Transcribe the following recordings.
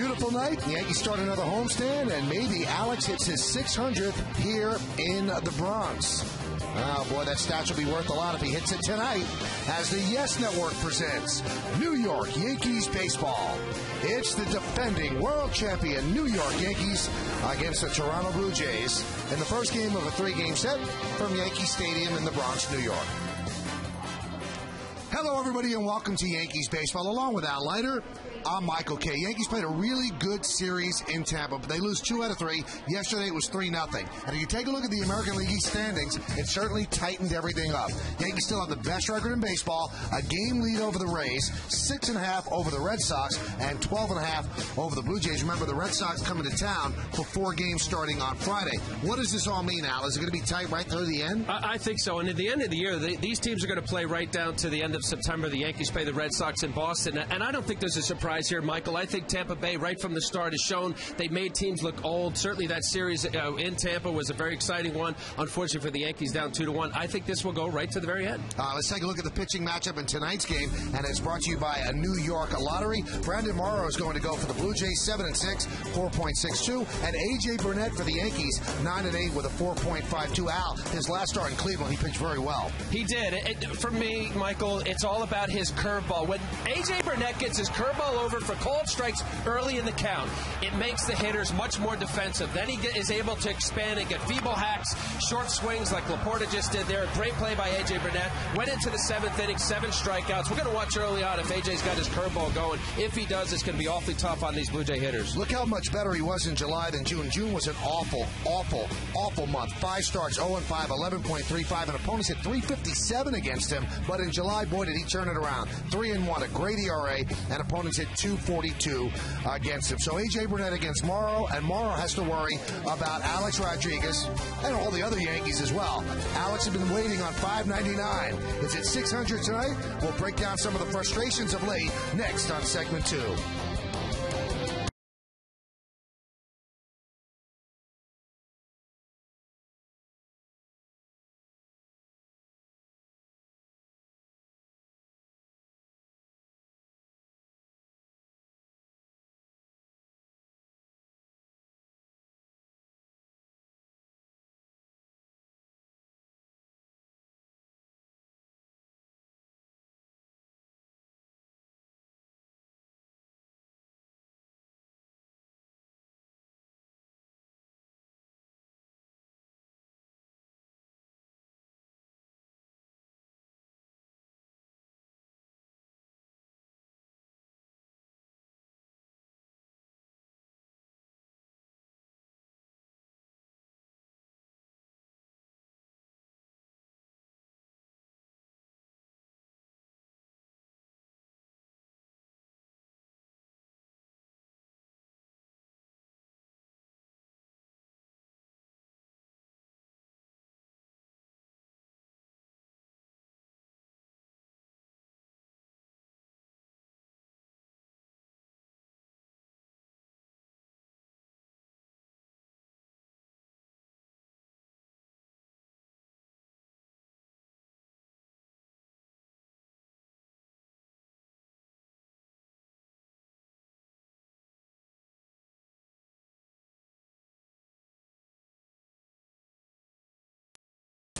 Beautiful night. The Yankees start another homestand, and maybe Alex hits his 600th here in the Bronx. Oh, boy, that stat will be worth a lot if he hits it tonight, as the Yes Network presents New York Yankees Baseball. It's the defending world champion New York Yankees against the Toronto Blue Jays in the first game of a 3-game set from Yankee Stadium in the Bronx, New York. Hello, everybody, and welcome to Yankees Baseball. Along with Al Leiter, I'm Michael K. Yankees played a really good series in Tampa, but they lose 2 out of 3. Yesterday it was 3-0. And if you take a look at the American League East standings, it certainly tightened everything up. Yankees still have the best record in baseball, a game lead over the Rays, 6.5 over the Red Sox, and 12.5 over the Blue Jays. Remember, the Red Sox coming to town for 4 games starting on Friday. What does this all mean, Al? Is it going to be tight right through the end? I think so. And at the end of the year, these teams are going to play right down to the end of September. The Yankees play the Red Sox in Boston. And I don't think there's a surprise here, Michael. I think Tampa Bay, right from the start, has shown they made teams look old. Certainly that series in Tampa was a very exciting one. Unfortunately for the Yankees, down 2-1. I think this will go right to the very end. Let's take a look at the pitching matchup in tonight's game, and it's brought to you by a New York lottery. Brandon Morrow is going to go for the Blue Jays, 7-6, 4.62, and A.J. Burnett for the Yankees, 9-8 with a 4.52. Al, his last start in Cleveland, he pitched very well. He did. For me, Michael, it's all about his curveball. When A.J. Burnett gets his curveball over for called strikes early in the count, it makes the hitters much more defensive. Then he is able to expand and get feeble hacks, short swings like Laporta just did there. Great play by A.J. Burnett. Went into the 7th inning, 7 strikeouts. We're going to watch early on if A.J.'s got his curveball going. If he does, it's going to be awfully tough on these Blue Jay hitters. Look how much better he was in July than June. June was an awful month. 5 starts, 0-5, 11.35, and opponents hit .357 against him. But in July, boy, did he turn it around. 3-1, a great ERA, and opponents hit .242 against him. So A.J. Burnett against Morrow, and Morrow has to worry about Alex Rodriguez and all the other Yankees as well. Alex has been waiting on $5.99. Is it 600 tonight? We'll break down some of the frustrations of late next on segment 2.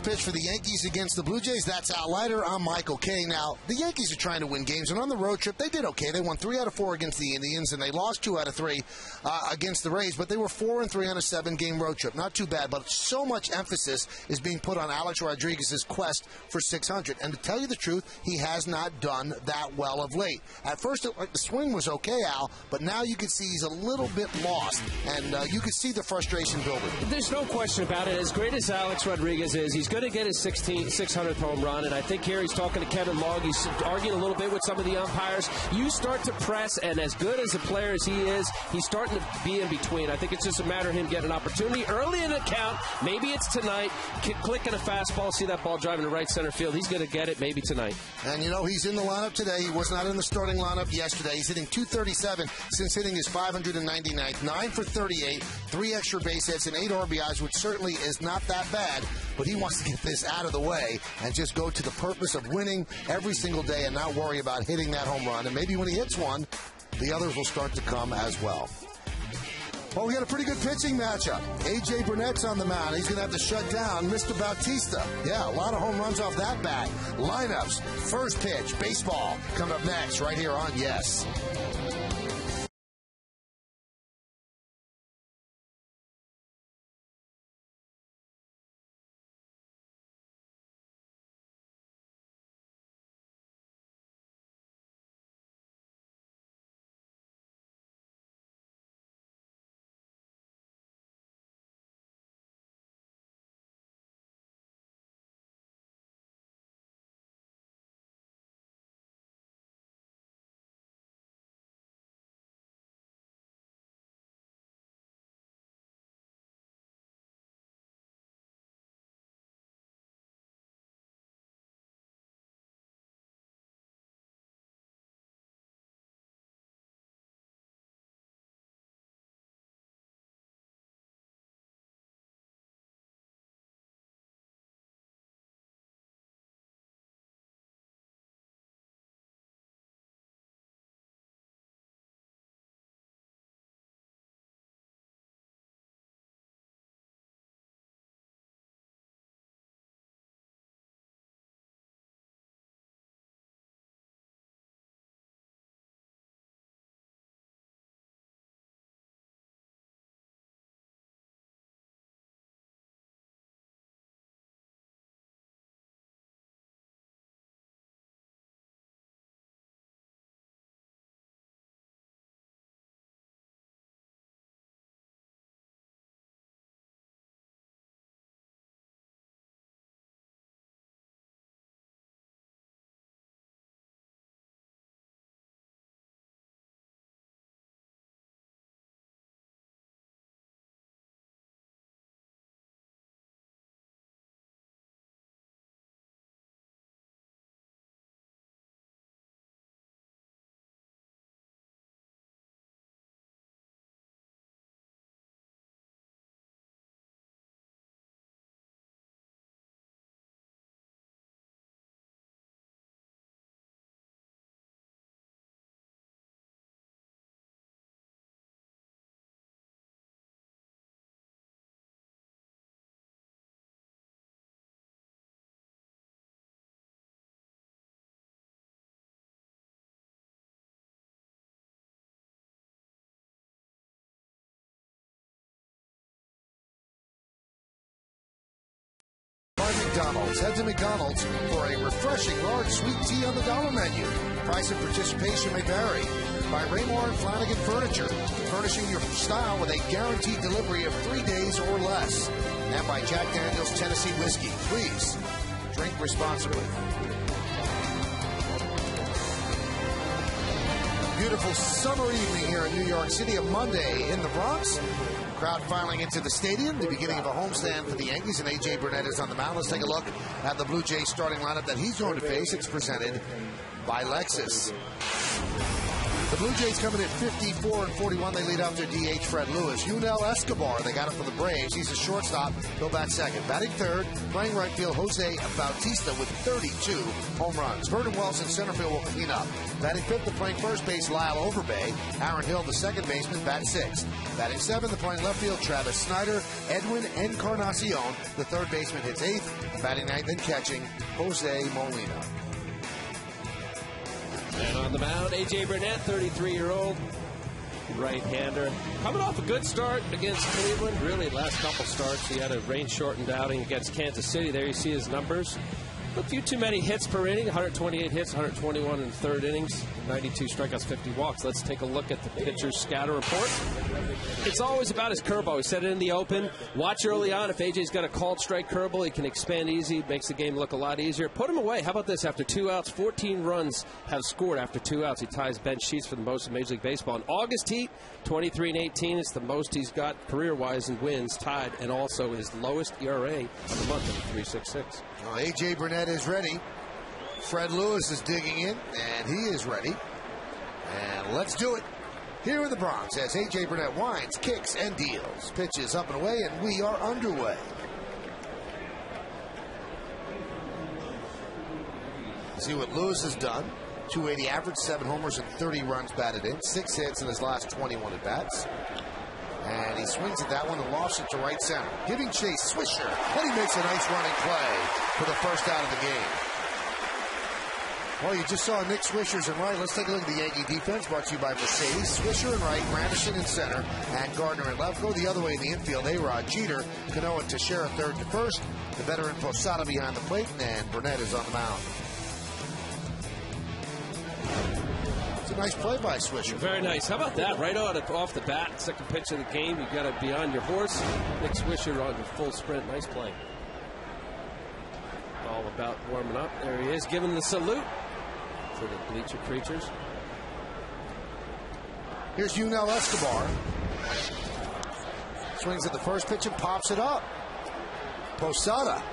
Pitch for the Yankees against the Blue Jays. That's Al Leiter. I'm Michael K. Now, the Yankees are trying to win games, and on the road trip, they did okay. They won 3 out of 4 against the Indians, and they lost 2 out of 3 against the Rays, but they were 4-3 on a 7-game road trip. Not too bad, but so much emphasis is being put on Alex Rodriguez's quest for 600. And to tell you the truth, he has not done that well of late. At first, the swing was okay, Al, but now you can see he's a little bit lost, and you can see the frustration building. There's no question about it. As great as Alex Rodriguez is, he's going to get his 600th home run, and I think here he's talking to Kevin Long. He's arguing a little bit with some of the umpires. You start to press, and as good as a player as he is, he's starting to be in between. I think it's just a matter of him getting an opportunity early in the count. Maybe it's tonight. Clicking a fastball, see that ball driving to right center field. He's going to get it maybe tonight. And, you know, he's in the lineup today. He was not in the starting lineup yesterday. He's hitting .237 since hitting his 599th, 9 for 38, 3 extra base hits, and 8 RBIs, which certainly is not that bad. But he wants to get this out of the way and just go to the purpose of winning every single day and not worry about hitting that home run. And maybe when he hits one, the others will start to come as well. Well, we got a pretty good pitching matchup. A.J. Burnett's on the mound. He's going to have to shut down Mr. Bautista. Yeah, a lot of home runs off that bat. Lineups, first pitch, baseball, coming up next right here on Yes. McDonald's. Head to McDonald's for a refreshing large sweet tea on the dollar menu. Price and participation may vary. By Raymore and Flanagan Furniture, furnishing your style with a guaranteed delivery of 3 days or less. And by Jack Daniel's Tennessee Whiskey. Please drink responsibly. Beautiful summer evening here in New York City, a Monday in the Bronx. Crowd filing into the stadium, the beginning of a homestand for the Yankees, and A.J. Burnett is on the mound. Let's take a look at the Blue Jays starting lineup that he's going to face. It's presented by Lexus. The Blue Jays coming at 54-41. They lead out their DH, Fred Lewis. Yunel Escobar, they got it for the Braves. He's a shortstop. He'll bat second. Batting third, playing right field, Jose Bautista with 32 home runs. Vernon Wells in center field will clean up. Batting fifth, the playing first base, Lyle Overbay. Aaron Hill, the second baseman, bat sixth. Batting seventh, the playing left field, Travis Snyder. Edwin Encarnacion, the third baseman, hits eighth. Batting ninth and catching, Jose Molina. And on the mound, A.J. Burnett, 33-year-old right-hander. Coming off a good start against Cleveland. Really, last couple starts, he had a rain-shortened outing against Kansas City. There you see his numbers. A few too many hits per inning, 128 hits, 121 in the third innings, 92 strikeouts, 50 walks. Let's take a look at the pitcher's scatter report. It's always about his curveball. We said it in the open. Watch early on. If AJ's got a called strike curveball, he can expand easy, makes the game look a lot easier. Put him away. How about this? After 2 outs, 14 runs have scored after 2 outs. He ties Ben Sheets for the most in Major League Baseball. In August heat, 23-18. It's the most he's got career-wise in wins, tied, and also his lowest ERA of the month at 3.66. Well, A.J. Burnett is ready. Fred Lewis is digging in, and he is ready. And let's do it here in the Bronx as A.J. Burnett winds, kicks, and deals. Pitches up and away, and we are underway. See what Lewis has done. .280 average, 7 homers and 30 runs batted in, 6 hits in his last 21 at-bats. And he swings at that one and lofts it to right center. Giving chase, Swisher. And he makes a nice running play for the first out of the game. Well, you just saw Nick Swisher's in right. Let's take a look at the Yankee defense, brought to you by Mercedes. Swisher in right, Granderson in center, and Gardner in left. Go the other way in the infield. A-Rod, Jeter, Cano, and Teixeira third to first. The veteran Posada behind the plate, and Burnett is on the mound. It's a nice play by Swisher. Very nice. How about that? Right off the bat, second pitch of the game. You've got to be on your horse. Nick Swisher on the full sprint. Nice play. All about warming up. There he is, giving the salute to the bleacher creatures. Here's Yunel Escobar. Swings at the first pitch and pops it up. Posada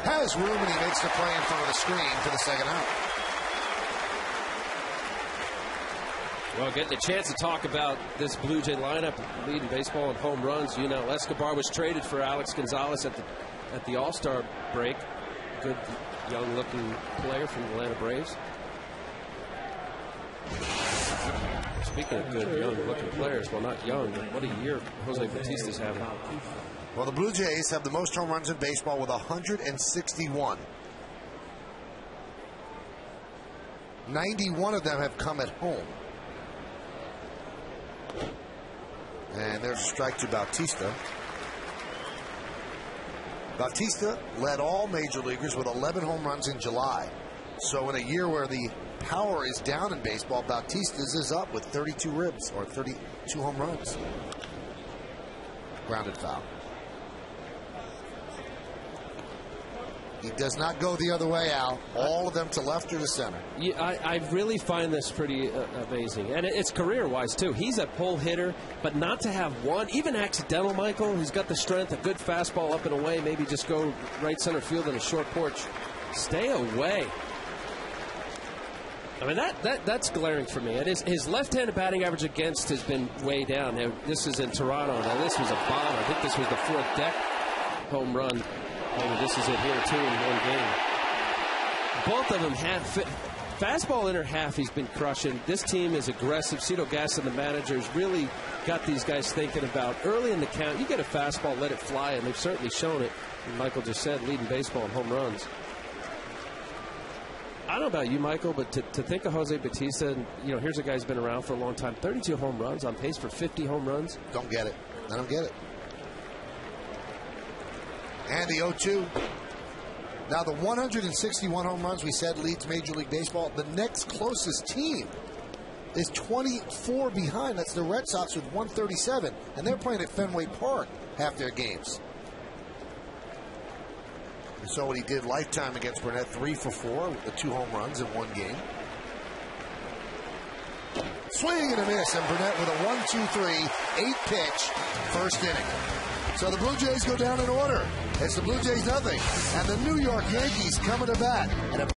has room, and he makes the play in front of the screen for the second out. Well, getting a chance to talk about this Blue Jay lineup, leading baseball in home runs. Yunel Escobar was traded for Alex Gonzalez at the All-Star break. Good young-looking player from the Atlanta Braves. Speaking of good young-looking players, well, not young, but what a year Jose Bautista's having. Well, the Blue Jays have the most home runs in baseball with 161. 91 of them have come at home. And there's a strike to Bautista. Bautista led all major leaguers with 11 home runs in July. So in a year where the power is down in baseball, Bautista's is up with 32 ribs, or 32 home runs. Grounded foul. He does not go the other way, Al. All of them to left or to center. Yeah, I really find this pretty amazing. And it's career-wise, too. He's a pull hitter, but not to have one, even accidental, Michael. He's got the strength, a good fastball up and away, maybe just go right center field in a short porch. Stay away. I mean, that's glaring for me. His left-handed batting average against has been way down. Now, this is in Toronto. Now, this was a bomb. I think this was the fourth deck home run. Maybe this is it here, too, in one game. Both of them have fastball inner half he's been crushing. This team is aggressive. Cito Gaston, the manager, has really got these guys thinking about early in the count. You get a fastball, let it fly, and they've certainly shown it. And Michael just said, leading baseball in home runs. I don't know about you, Michael, but to think of Jose Bautista, and, here's a guy who's been around for a long time, 32 home runs, on pace for 50 home runs. Don't get it. I don't get it. And the 0-2. Now the 161 home runs we said leads Major League Baseball. The next closest team is 24 behind. That's the Red Sox with 137. And they're playing at Fenway Park half their games. You saw what he did lifetime against Burnett, 3 for 4 with the 2 home runs in one game. Swing and a miss, and Burnett with a 1-2-3, 8-pitch first inning. So the Blue Jays go down in order. It's the Blue Jays nothing, and the New York Yankees coming to bat. And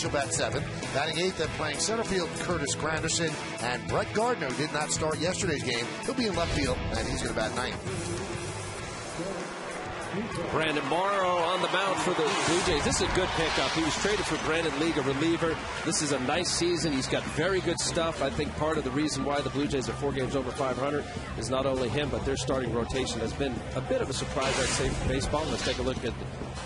will bat 7th. Batting 8th and playing center field, Curtis Granderson. And Brett Gardner did not start yesterday's game. He'll be in left field, and he's going to bat 9th. Brandon Morrow on the mound for the Blue Jays. This is a good pickup. He was traded for Brandon League, a reliever. This is a nice season. He's got very good stuff. I think part of the reason why the Blue Jays are 4 games over 500 is not only him, but their starting rotation has been a bit of a surprise, I'd say, for baseball. Let's take a look at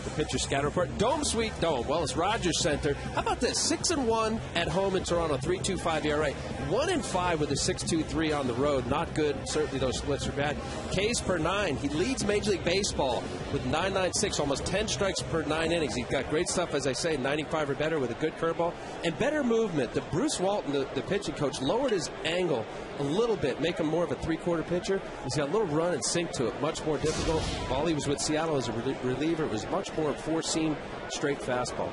the pitcher scatter report. Dome Sweet Dome. Well, it's Rogers Center. How about this? 6-1 at home in Toronto, 3.25 ERA. 1-5 with a 6.23 on the road. Not good. Certainly those splits are bad. Ks per 9. He leads Major League Baseball with 9.96, almost 10 strikes per 9 innings. He's got great stuff, as I say, 95 or better with a good curveball and better movement. The Bruce Walton, the pitching coach, lowered his angle a little bit, make him more of a 3/4 pitcher. He's got a little run and sink to it, much more difficult. While he was with Seattle as a reliever, it was much more 4-seam straight fastball.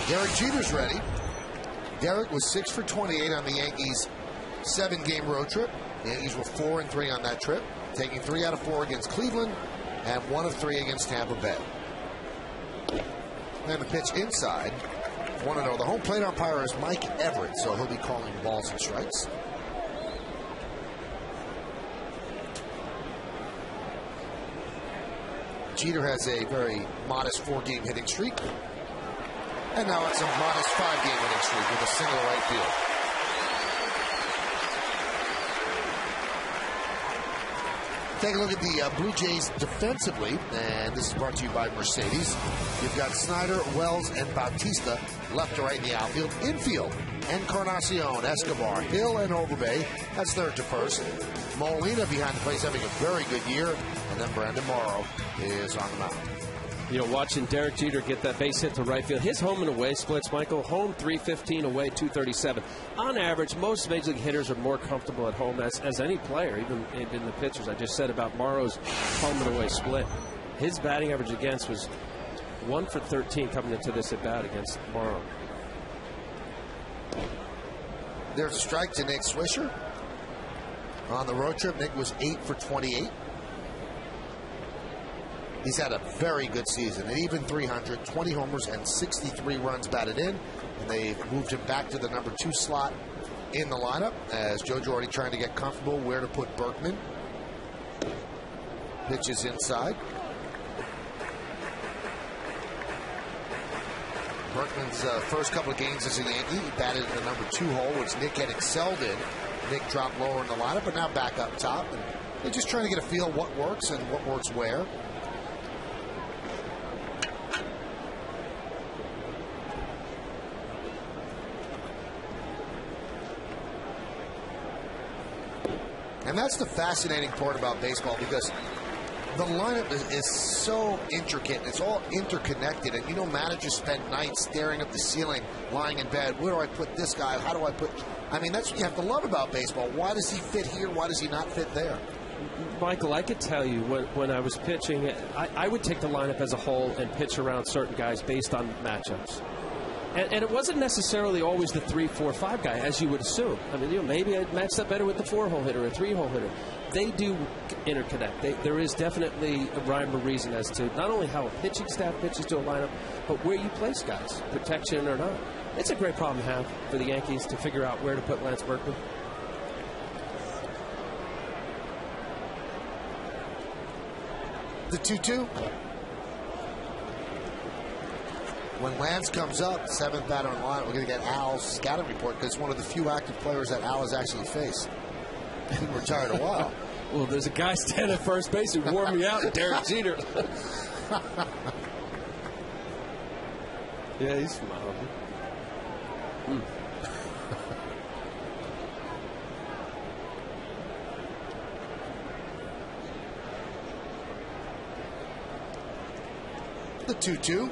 Derek Jeter's ready. Derek was 6 for 28 on the Yankees' 7-game road trip. The Yankees were 4-3 on that trip, taking 3 out of 4 against Cleveland and 1 of 3 against Tampa Bay. And the pitch inside. 1-0. The home plate umpire is Mike Everett, so he'll be calling balls and strikes. Jeter has a very modest 4-game hitting streak. And now it's a modest 5-game hitting streak with a single right field. Take a look at the Blue Jays defensively, and this is brought to you by Mercedes. You've got Snyder, Wells, and Bautista left to right in the outfield. Infield, Encarnacion, Escobar, Hill, and Overbay. That's third to first. Molina behind the plate having a very good year, and then Brandon Morrow is on the mound. You know, watching Derek Jeter get that base hit to right field, his home and away splits, Michael, home 315, away 237. On average, most major league hitters are more comfortable at home as any player, even the pitchers. I just said about Morrow's home and away split. His batting average against was 1 for 13 coming into this at bat against Morrow. There's a strike to Nick Swisher. On the road trip, Nick was 8 for 28. He's had a very good season, an even 300, 20 homers, and 63 runs batted in. And they've moved him back to the number 2 slot in the lineup as Joe Girardi trying to get comfortable where to put Berkman. Pitches inside. Berkman's first couple of games as a Yankee, he batted in the number 2 hole, which Nick had excelled in. Nick dropped lower in the lineup, but now back up top. And they're just trying to get a feel what works and what works where. And that's the fascinating part about baseball, because the lineup is so intricate. It's all interconnected. And, you know, managers spend nights staring at the ceiling, lying in bed. Where do I put this guy? How do I put... I mean, that's what you have to love about baseball. Why does he fit here? Why does he not fit there? Michael, I could tell you when I was pitching, I would take the lineup as a whole and pitch around certain guys based on matchups. And it wasn't necessarily always the 3, 4, 5 guy, as you would assume. I mean, you know, maybe I'd match that better with the 4-hole hitter or 3-hole hitter. They do interconnect. There is definitely a rhyme or reason as to not only how a pitching staff pitches to a lineup, but where you place guys, protection or not. It's a great problem to have for the Yankees to figure out where to put Lance Berkman. The 2-2. When Lance comes up, 7th batter on the line, we're going to get Al's scouting report, because it's one of the few active players that Al has actually faced. He retired a while. Well, there's a guy standing at first base who wore me out, Derek Jeter. Yeah, he's from Harvard. The 2-2.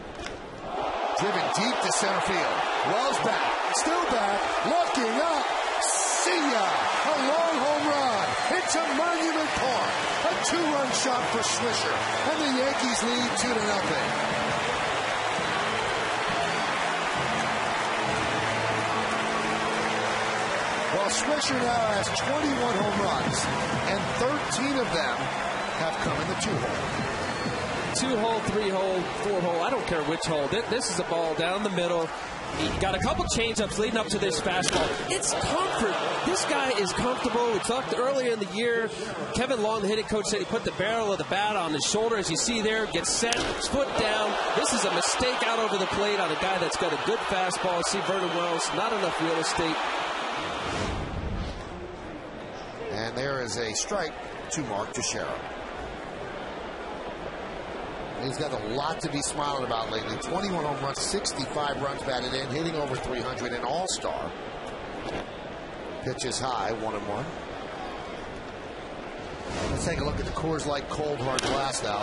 Driven deep to center field. Wells back. Still back. Looking up. See ya. A long home run. It's a Monument Park. A 2-run shot for Swisher. And the Yankees lead 2-0. Well, Swisher now has 21 home runs, and 13 of them have come in the 2-hole. 2-hole, 3-hole, 4-hole, I don't care which hole. This is a ball down the middle. He got a couple change-ups leading up to this fastball. It's comfort. This guy is comfortable. We talked earlier in the year. Kevin Long, the hitting coach, said he put the barrel of the bat on his shoulder. As you see there, gets set, his foot down. This is a mistake out over the plate on a guy that's got a good fastball. See Vernon Wells, not enough real estate. And there is a strike to Mark Teixeira. He's got a lot to be smiling about lately. 21 home runs, 65 runs batted in, hitting over 300, an all-star. Pitch is high, 1-1. Let's take a look at the Coors Light cold hard glass now.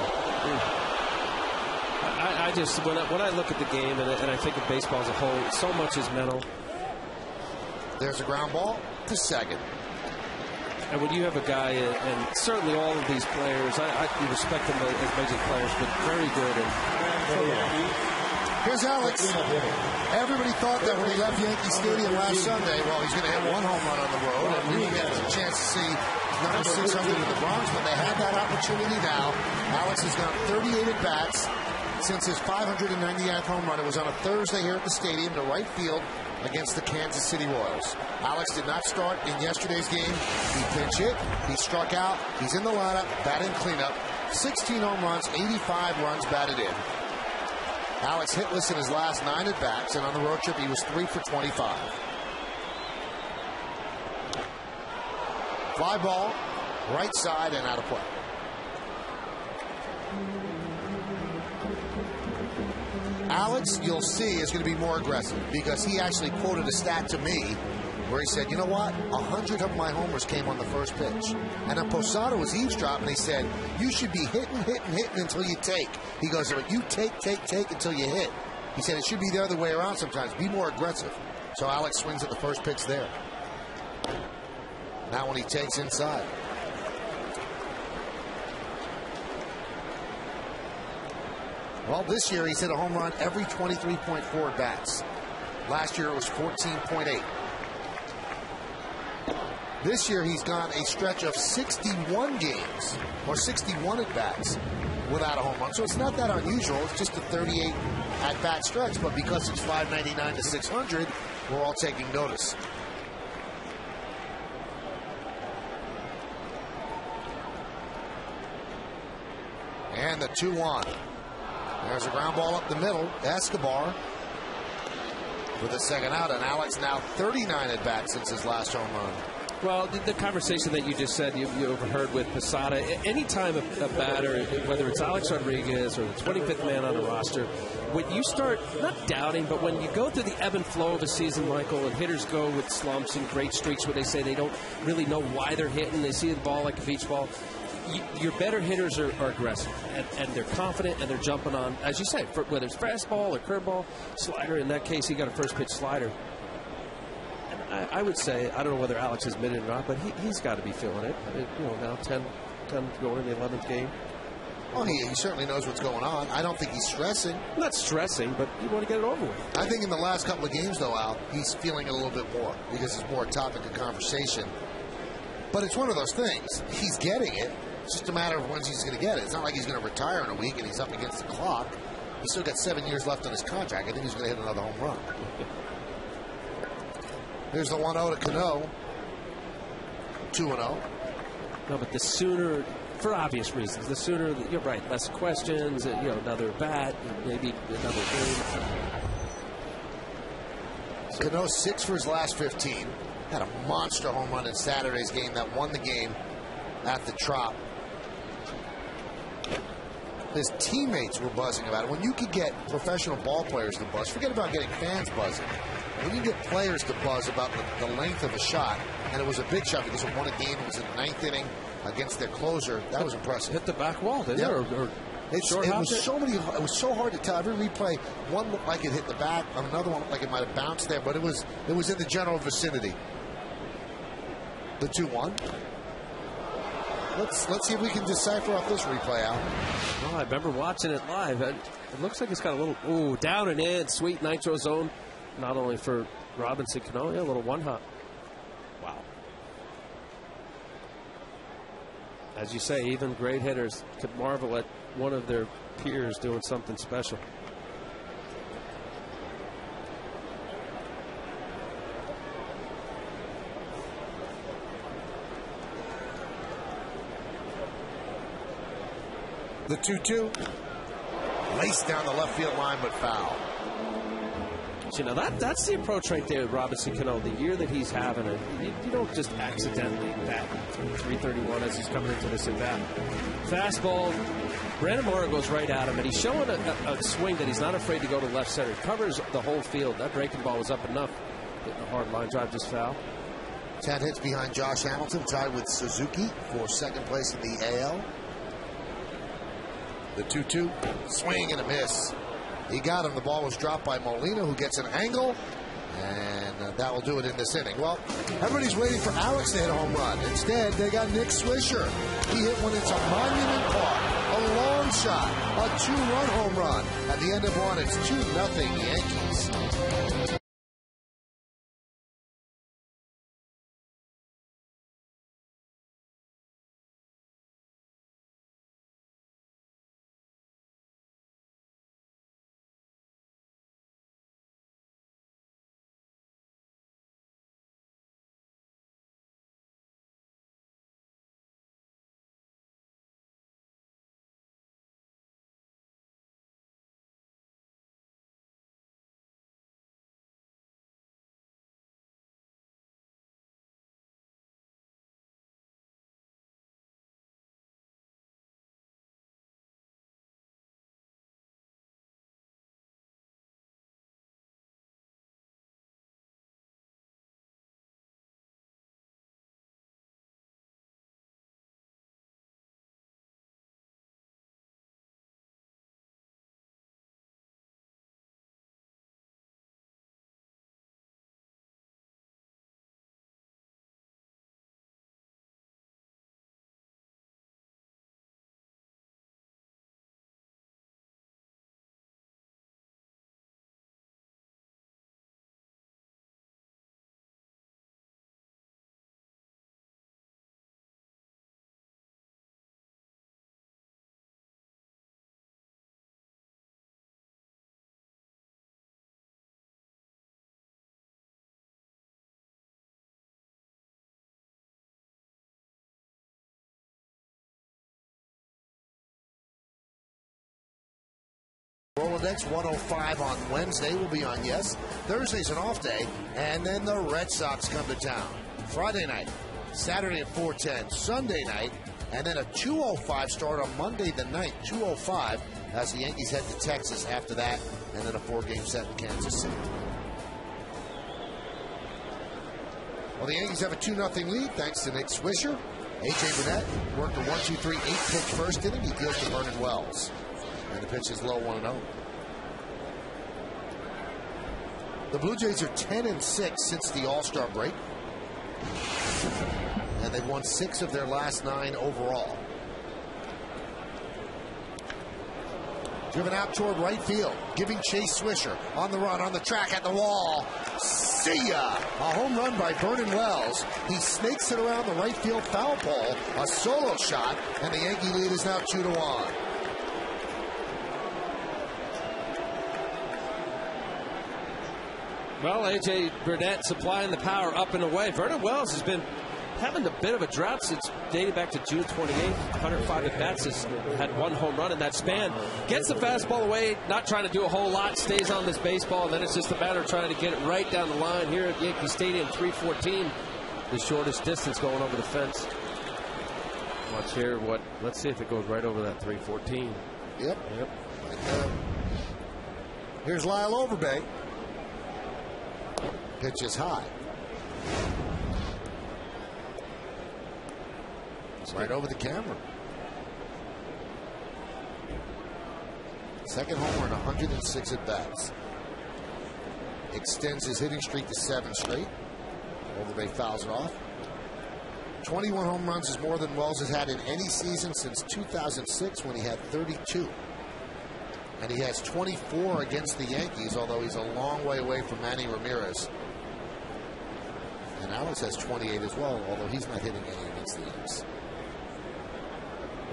I just, when I look at the game and I think of baseball as a whole, so much is mental. There's a ground ball to second. And when you have a guy, and certainly all of these players, I respect them as major players, but very good. Here's Alex. Everybody thought that when he left Yankee Stadium last Sunday, well, he's going to hit one home run on the road, and we will get a chance to see number 600 in the Bronx, but they had that opportunity now. Alex has gone 38 at-bats since his 599th home run. It was on a Thursday here at the stadium to right field against the Kansas City Royals. Alex did not start in yesterday's game. He pinch hit, he struck out, he's in the lineup, batting cleanup, 16 home runs, 85 runs batted in. Alex hitless in his last 9 at-bats, and on the road trip he was 3 for 25. Fly ball, right side and out of play. Alex, you'll see, is going to be more aggressive because he actually quoted a stat to me where he said, you know what, 100 of my homers came on the first pitch. And then Posada was eavesdropping, and he said, you should be hitting until you take. He goes, but you take until you hit. He said it should be the other way around sometimes. Be more aggressive. So Alex swings at the first pitch there. Now when he takes inside. Well, this year he's hit a home run every 23.4 at bats. Last year it was 14.8. This year he's gone a stretch of 61 games or 61 at bats without a home run. So it's not that unusual. It's just a 38 at bat stretch. But because it's 599 to 600, we're all taking notice. And the 2-1. There's a ground ball up the middle. Escobar with a second out, and Alex now 39 at bats since his last home run. Well, the conversation that you just said you overheard with Posada, anytime a batter, whether it's Alex Rodriguez or the 25th man on the roster, when you start not doubting, but when you go through the ebb and flow of a season, Michael, and hitters go with slumps and great streaks where they say they don't really know why they're hitting, they see the ball like a beach ball. Your better hitters are aggressive, and they're confident, and they're jumping on, as you say, whether it's fastball or curveball, slider. In that case, he got a first-pitch slider. And I would say, I don't know whether Alex has admitted it or not, but he's got to be feeling it. I mean, now 10 going in the 11th game. Well, he certainly knows what's going on. I don't think he's stressing. Not stressing, but you want to get it over with. I think in the last couple of games, though, Al, he's feeling it a little bit more because it's more a topic of conversation. But it's one of those things. He's getting it. It's just a matter of when he's going to get it. It's not like he's going to retire in a week and he's up against the clock. He's still got 7 years left on his contract. I think he's going to hit another home run. Here's the 1-0 to Cano. 2-0. No, but the sooner, for obvious reasons, the sooner, you're right, less questions, another bat, maybe another game. Cano 6 for his last 15. Had a monster home run in Saturday's game that won the game at the Trop. His teammates were buzzing about it. When you could get professional ball players to buzz, forget about getting fans buzzing. When you get players to buzz about the length of a shot, and it was a big shot because it won a game, it was in the 9th inning against their closer, that was impressive. Hit the back wall, didn't it? It was so hard to tell. Every replay, one looked like it hit the back, another one looked like it might have bounced there, but it was in the general vicinity. The 2-1. Let's see if we can decipher off this replay out. Well, I remember watching it live. It looks like it's got a little down and in, sweet nitro zone. Not only for Robinson Cano, a little one hop. Wow. As you say, even great hitters could marvel at one of their peers doing something special. The 2-2. Laced down the left field line, but foul. You know, that's the approach right there with Robinson Cano. The year that he's having it, you don't just accidentally bat 331 as he's coming into this at-bat. Fastball, Brandon Moore goes right at him, and he's showing a swing that he's not afraid to go to left center. He covers the whole field. That breaking ball was up enough. Getting a hard line drive, just foul. 10 hits behind Josh Hamilton, tied with Suzuki for second place in the AL. The 2-2, swing and a miss. He got him. The ball was dropped by Molina, who gets an angle, and that will do it in this inning. Well, everybody's waiting for Alex to hit a home run. Instead, they got Nick Swisher. He hit one into Monument Park, a long shot, a 2-run home run. At the end of one, it's 2-0 Yankees. Rolodex 105 on Wednesday will be on Yes. Thursday's an off day, and then the Red Sox come to town. Friday night, Saturday at 4:10, Sunday night, and then a 2:05 start on Monday the 9th, 2:05, as the Yankees head to Texas after that, and then a 4-game set in Kansas City. Well, the Yankees have a 2-0 lead thanks to Nick Swisher. A.J. Burnett worked a 1-2-3, 8-pitch first inning. He deals to Vernon Wells. And the pitch is low, 1-0. The Blue Jays are 10-6 since the All-Star break. And they've won 6 of their last 9 overall. Driven out toward right field, giving chase Swisher on the run, on the track, at the wall. See ya! A home run by Vernon Wells. He snakes it around the right field foul pole. A solo shot, and the Yankee lead is now 2-1. Well, A.J. Burnett supplying the power up and away. Vernon Wells has been having a bit of a drought since dating back to June 28th. 105 at-bats, has had 1 home run in that span. Gets the fastball away, not trying to do a whole lot, stays on this baseball, and then it's just a matter of trying to get it right down the line here at Yankee Stadium. 314, the shortest distance going over the fence. Watch here. Let's see if it goes right over that 314. Yep. Here's Lyle Overbay. Pitch is high. It's right over the camera. Second homer in 106 at-bats. Extends his hitting streak to 7 straight. Overbay fouls it off. 21 home runs is more than Wells has had in any season since 2006, when he had 32. And he has 24 against the Yankees, although he's a long way away from Manny Ramirez. And Alex has 28 as well, although he's not hitting any against the Yankees.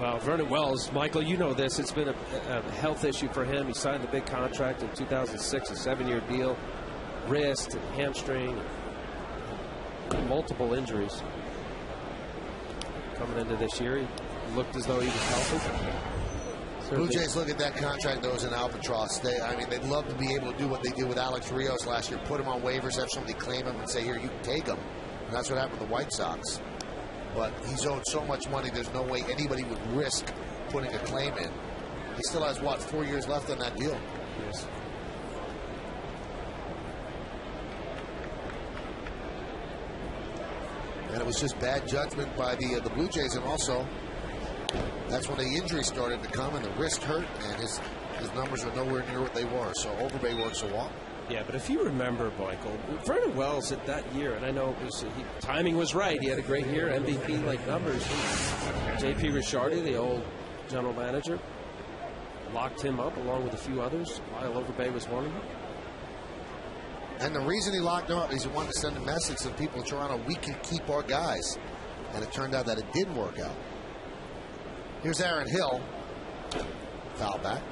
Well, Vernon Wells, Michael, you know this. It's been a health issue for him. He signed the big contract in 2006, a 7-year deal. Wrist, hamstring, multiple injuries. Coming into this year, he looked as though he was healthy. Blue Jays look at that contract, though, as an albatross. They'd love to be able to do what they did with Alex Rios last year, put him on waivers, have somebody claim him and say, here, you can take him. And that's what happened with the White Sox. But he's owed so much money, there's no way anybody would risk putting a claim in. He still has, 4 years left on that deal? Yes. And it was just bad judgment by the Blue Jays, and also that's when the injury started to come and the wrist hurt, and his numbers are nowhere near what they were. So Overbay works a walk. Yeah, but if you remember, Michael, Vernon Wells at that year, and I know it was timing was right. He had a great year, MVP-like numbers. J.P. Ricciardi, the old general manager, locked him up along with a few others. Lyle Overbay was one of them. And the reason he locked him up is he wanted to send a message to the people in Toronto, we can keep our guys. And it turned out that it didn't work out. Here's Aaron Hill. Foul back.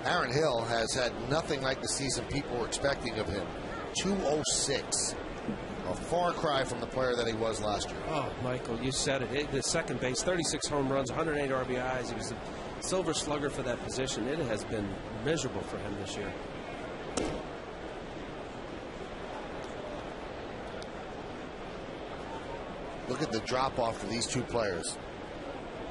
Aaron Hill has had nothing like the season people were expecting of him. 206. A far cry from the player that he was last year. Oh, Michael, you said it. The second base, 36 home runs, 108 RBIs. He was a silver slugger for that position. It has been miserable for him this year. Look at the drop-off for these two players.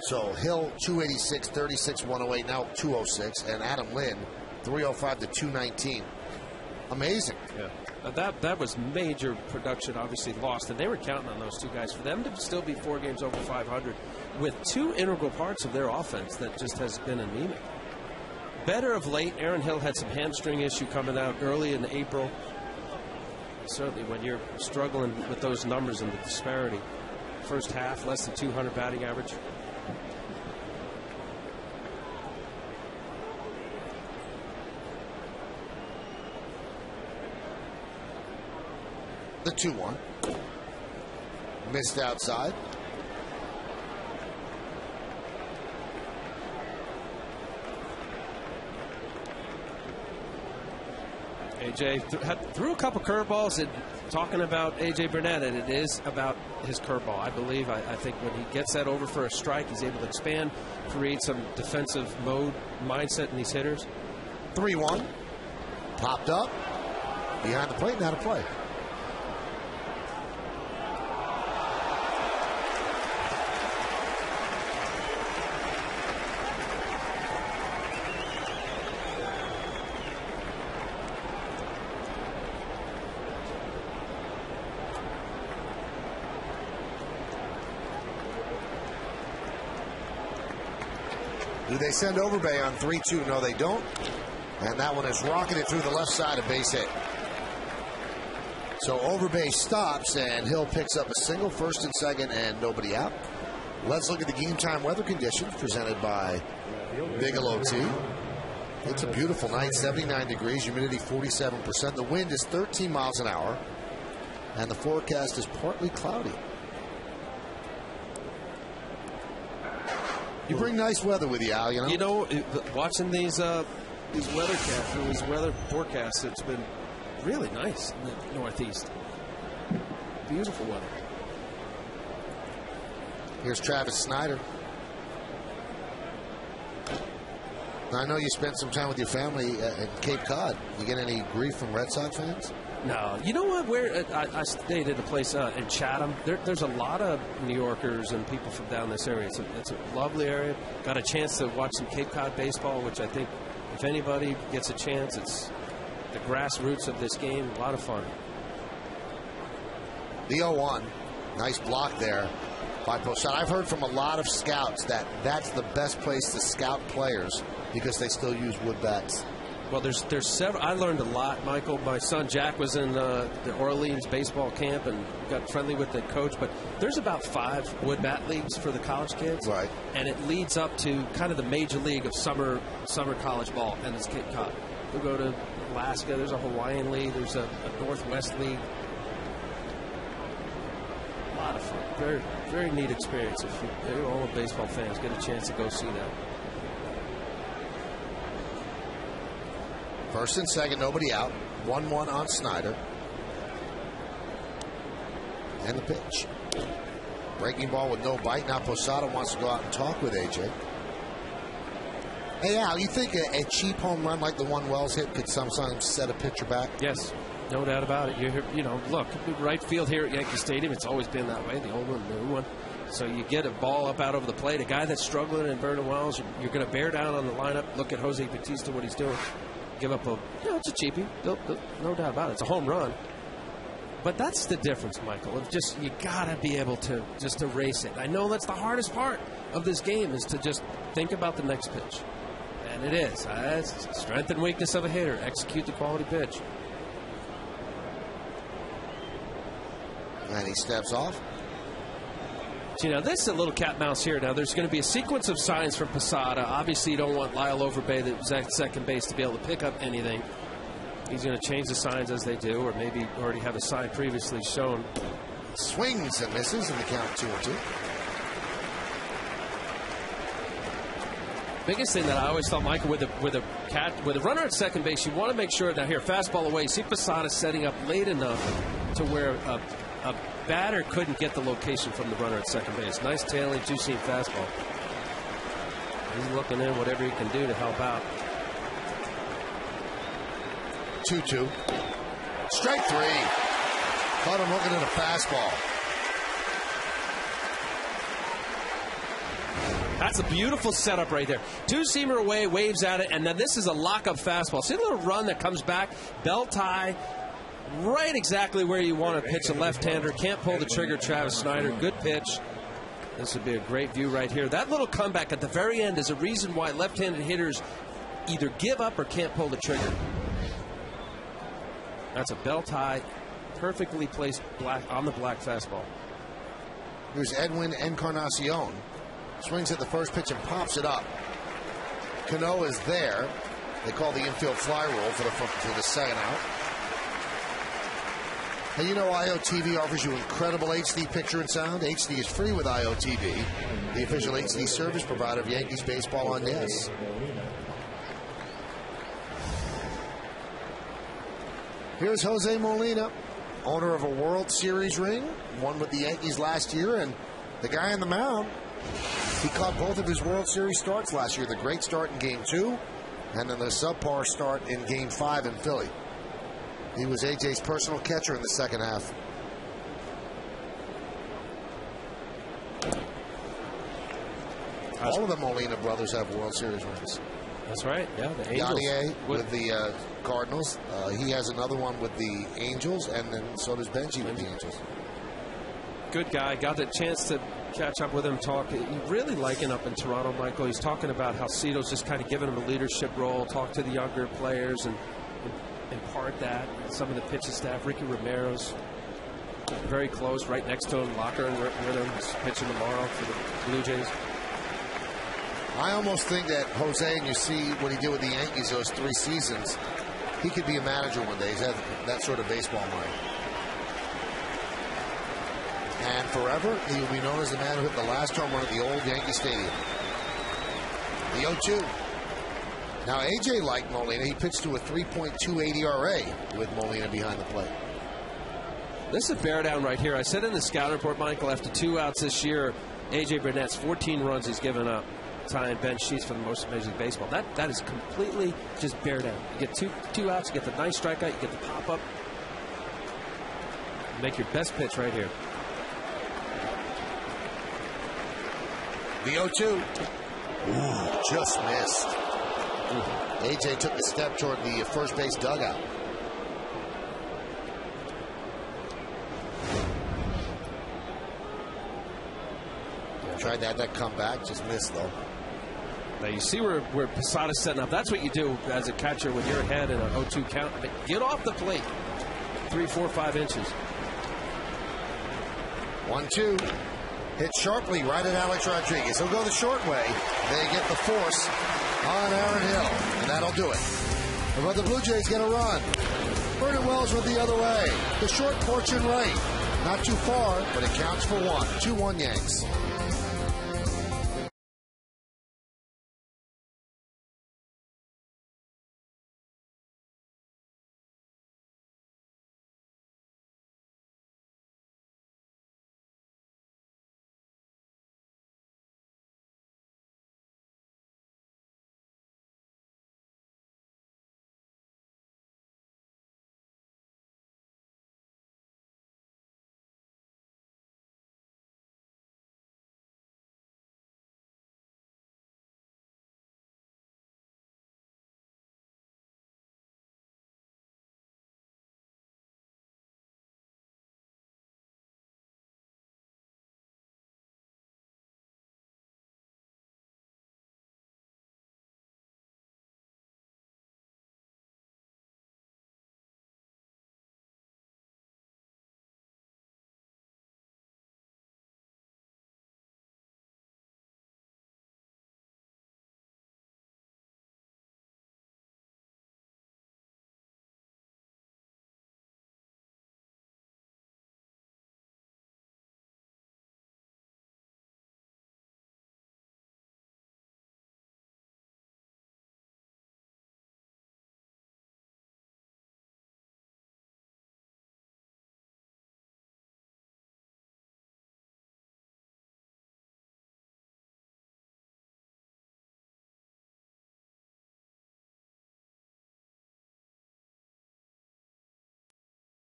So Hill, 286, 36, 108, now 206. And Adam Lynn, 305 to 219. Amazing. Yeah. That was major production, obviously lost, and they were counting on those two guys. For them to still be 4 games over 500 with two integral parts of their offense that just has been anemic. Better of late. Aaron Hill had some hamstring issue coming out early in April. Certainly when you're struggling with those numbers and the disparity. First half, less than 200 batting average. The 2-1. Missed outside. AJ threw a couple curveballs. And talking about AJ Burnett, and it is about his curveball. I believe. I think when he gets that over for a strike, he's able to expand, create some defensive mode mindset in these hitters. 3-1. Popped up. Behind the plate, now to play. Do they send Overbay on 3-2? No, they don't. And that one is rocketed through the left side of base hit. So Overbay stops, and Hill picks up a single, first and second, and nobody out. Let's look at the game time weather conditions presented by Bigelow Tea. It's a beautiful night, 79 degrees, humidity 47%. The wind is 13 miles an hour, and the forecast is partly cloudy. You bring nice weather with you, Al, you know? You know, watching these weather forecasts, it's been really nice in the Northeast. Beautiful weather. Here's Travis Snyder. Now, I know you spent some time with your family at Cape Cod. You get any grief from Red Sox fans? No. You know what? Where I stayed at a place in Chatham. There's a lot of New Yorkers and people from down this area. It's a lovely area. Got a chance to watch some Cape Cod baseball, which I think if anybody gets a chance, it's the grassroots of this game. A lot of fun. The 0-1. Nice block there by Posada. I've heard from a lot of scouts that that's the best place to scout players because they still use wood bats. Well, there's several. I learned a lot, Michael. My son Jack was in the Orleans baseball camp and got friendly with the coach. But there's about 5 wood bat leagues for the college kids, right? And it leads up to kind of the major league of summer college ball, and it's Cape Cod. We'll go to Alaska. There's a Hawaiian league. There's a Northwest league. A lot of fun. Very, very neat experience. If all the baseball fans get a chance to go see that. First and second, nobody out. 1-1 on Snyder. And the pitch. Breaking ball with no bite. Now Posada wants to go out and talk with AJ. Hey, Al, you think a cheap home run like the one Wells hit could sometimes set a pitcher back? Yes, no doubt about it. You know, look, right field here at Yankee Stadium, it's always been that way, the old one, the new one. So you get a ball up out over the plate. A guy that's struggling in Vernon Wells, you're going to bear down on the lineup. Look at Jose Bautista, what he's doing. Give up it's a cheapie. No doubt about it. It's a home run. But that's the difference, Michael. Of just, you got to be able to just erase it. I know that's the hardest part of this game, is to just think about the next pitch. And it is. It's strength and weakness of a hitter. Execute the quality pitch. And he steps off. See, now this is a little cat mouse here. Now there's going to be a sequence of signs from Posada. Obviously, you don't want Lyle Overbay, the exact second base, to be able to pick up anything. He's going to change the signs as they do, or maybe already have a sign previously shown. Swings and misses in the count 2-2. Biggest thing that I always thought, Michael, with a runner at second base, you want to make sure that here, fastball away. See Posada setting up late enough to where a batter couldn't get the location from the runner at second base. Nice tailing, two-seam fastball. He's looking in whatever he can do to help out. 2-2. Strike three. Caught him looking at a fastball. That's a beautiful setup right there. Two-seamer away, waves at it, and then this is a lock-up fastball. See the little run that comes back? Belt tie, right exactly where you want to pitch a left-hander. Can't pull the trigger, Travis Snyder. Good pitch. This would be a great view right here. That little comeback at the very end is a reason why left-handed hitters either give up or can't pull the trigger. That's a belt high, perfectly placed on the black fastball. Here's Edwin Encarnacion. Swings at the first pitch and pops it up. Cano is there. They call the infield fly roll for the second out. And you know IOTV offers you incredible HD picture and sound. HD is free with IOTV, the official HD service provider of Yankees baseball on NES. Here's Jose Molina, owner of a World Series ring, won with the Yankees last year, and the guy on the mound, he caught both of his World Series starts last year, the great start in Game 2, and then the subpar start in Game 5 in Philly. He was AJ's personal catcher in the second half. All of the Molina brothers have World Series rings. That's right, yeah, the Angels. Yannier with the Cardinals. He has another one with the Angels, and then so does Benji with the Angels. Good guy. Got the chance to catch up with him, talk. You really like him up in Toronto, Michael. He's talking about how Cito's just kind of giving him a leadership role, talk to the younger players and impart that. Some of the pitching staff, Ricky Romero's very close, right next to him, locker room with him. He's pitching tomorrow for the Blue Jays. I almost think that Jose, and you see what he did with the Yankees those 3 seasons, he could be a manager one day. He's had that sort of baseball mind. And forever, he will be known as the man who hit the last home run at the old Yankee Stadium. The 0-2. Now, AJ liked Molina. He pitched to a 3.28 ERA with Molina behind the plate. This is a bear down right here. I said in the scouting report, Michael, after 2 outs this year, AJ Burnett's 14 runs he's given up, tying Ben Sheets for the most in Major League Baseball. That is completely just bear down. You get two outs, you get the nice strikeout, you get the pop-up. Make your best pitch right here. The 0-2. Ooh, just missed. AJ took a step toward the first base dugout. Tried to have that comeback, just missed though. Now you see where Posada's setting up. That's what you do as a catcher when you're ahead in an 0-2 count. Get off the plate. 3, 4, 5 inches. 1-2. Hit sharply right at Alex Rodriguez. He'll go the short way. They get the force on Aaron Hill, and that'll do it. But the Blue Jays get a run. Vernon Wells went the other way. The short porch and right. Not too far, but it counts for one. 2-1 Yanks.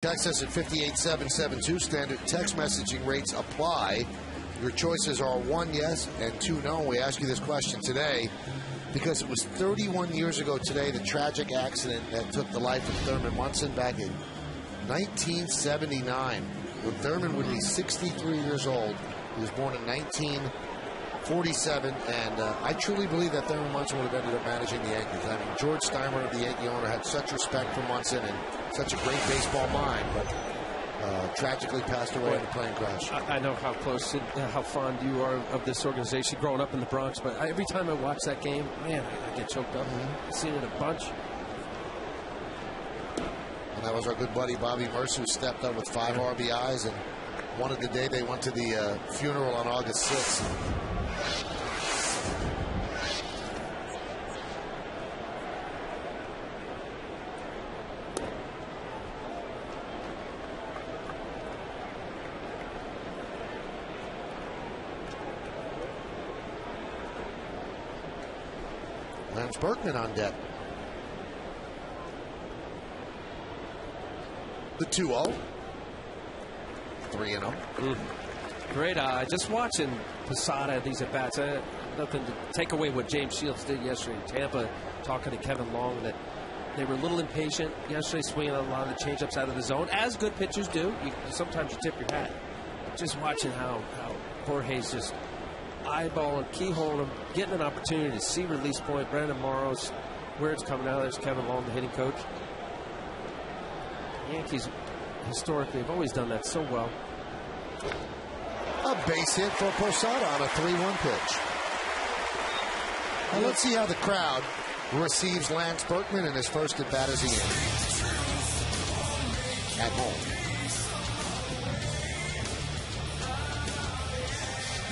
Text us at 58772. Standard text messaging rates apply. Your choices are 1 yes and 2 no. We ask you this question today because it was 31 years ago today, the tragic accident that took the life of Thurman Munson back in 1979. When Thurman would be 63 years old. He was born in 1947, and I truly believe that Thurman Munson would have ended up managing the Yankees. I mean, George Steinbrenner, the Yankee owner, had such respect for Munson and such a great baseball mind, but tragically passed away in a plane crash. I know how close and how fond you are of this organization growing up in the Bronx, but every time I watch that game, man, I get choked up. I've seen it a bunch. And that was our good buddy Bobby Mercer, who stepped up with 5 RBIs and won it the day they went to the funeral on August 6th. Lance Berkman on deck. The 2-0. 3-0. Great eye. Just watching Posada, these at-bats. Nothing to take away what James Shields did yesterday in Tampa, talking to Kevin Long, that they were a little impatient yesterday, swinging a lot of the changeups out of the zone, as good pitchers do. Sometimes you tip your hat. But just watching how Jorge's just eyeballing, keyholing him, getting an opportunity to see release point. Brandon Morrow's where it's coming out. There's Kevin Long, the hitting coach. The Yankees historically have always done that so well. A base hit for Posada on a 3-1 pitch. Now let's see how the crowd receives Lance Berkman in his first at bat as a Yankee at home.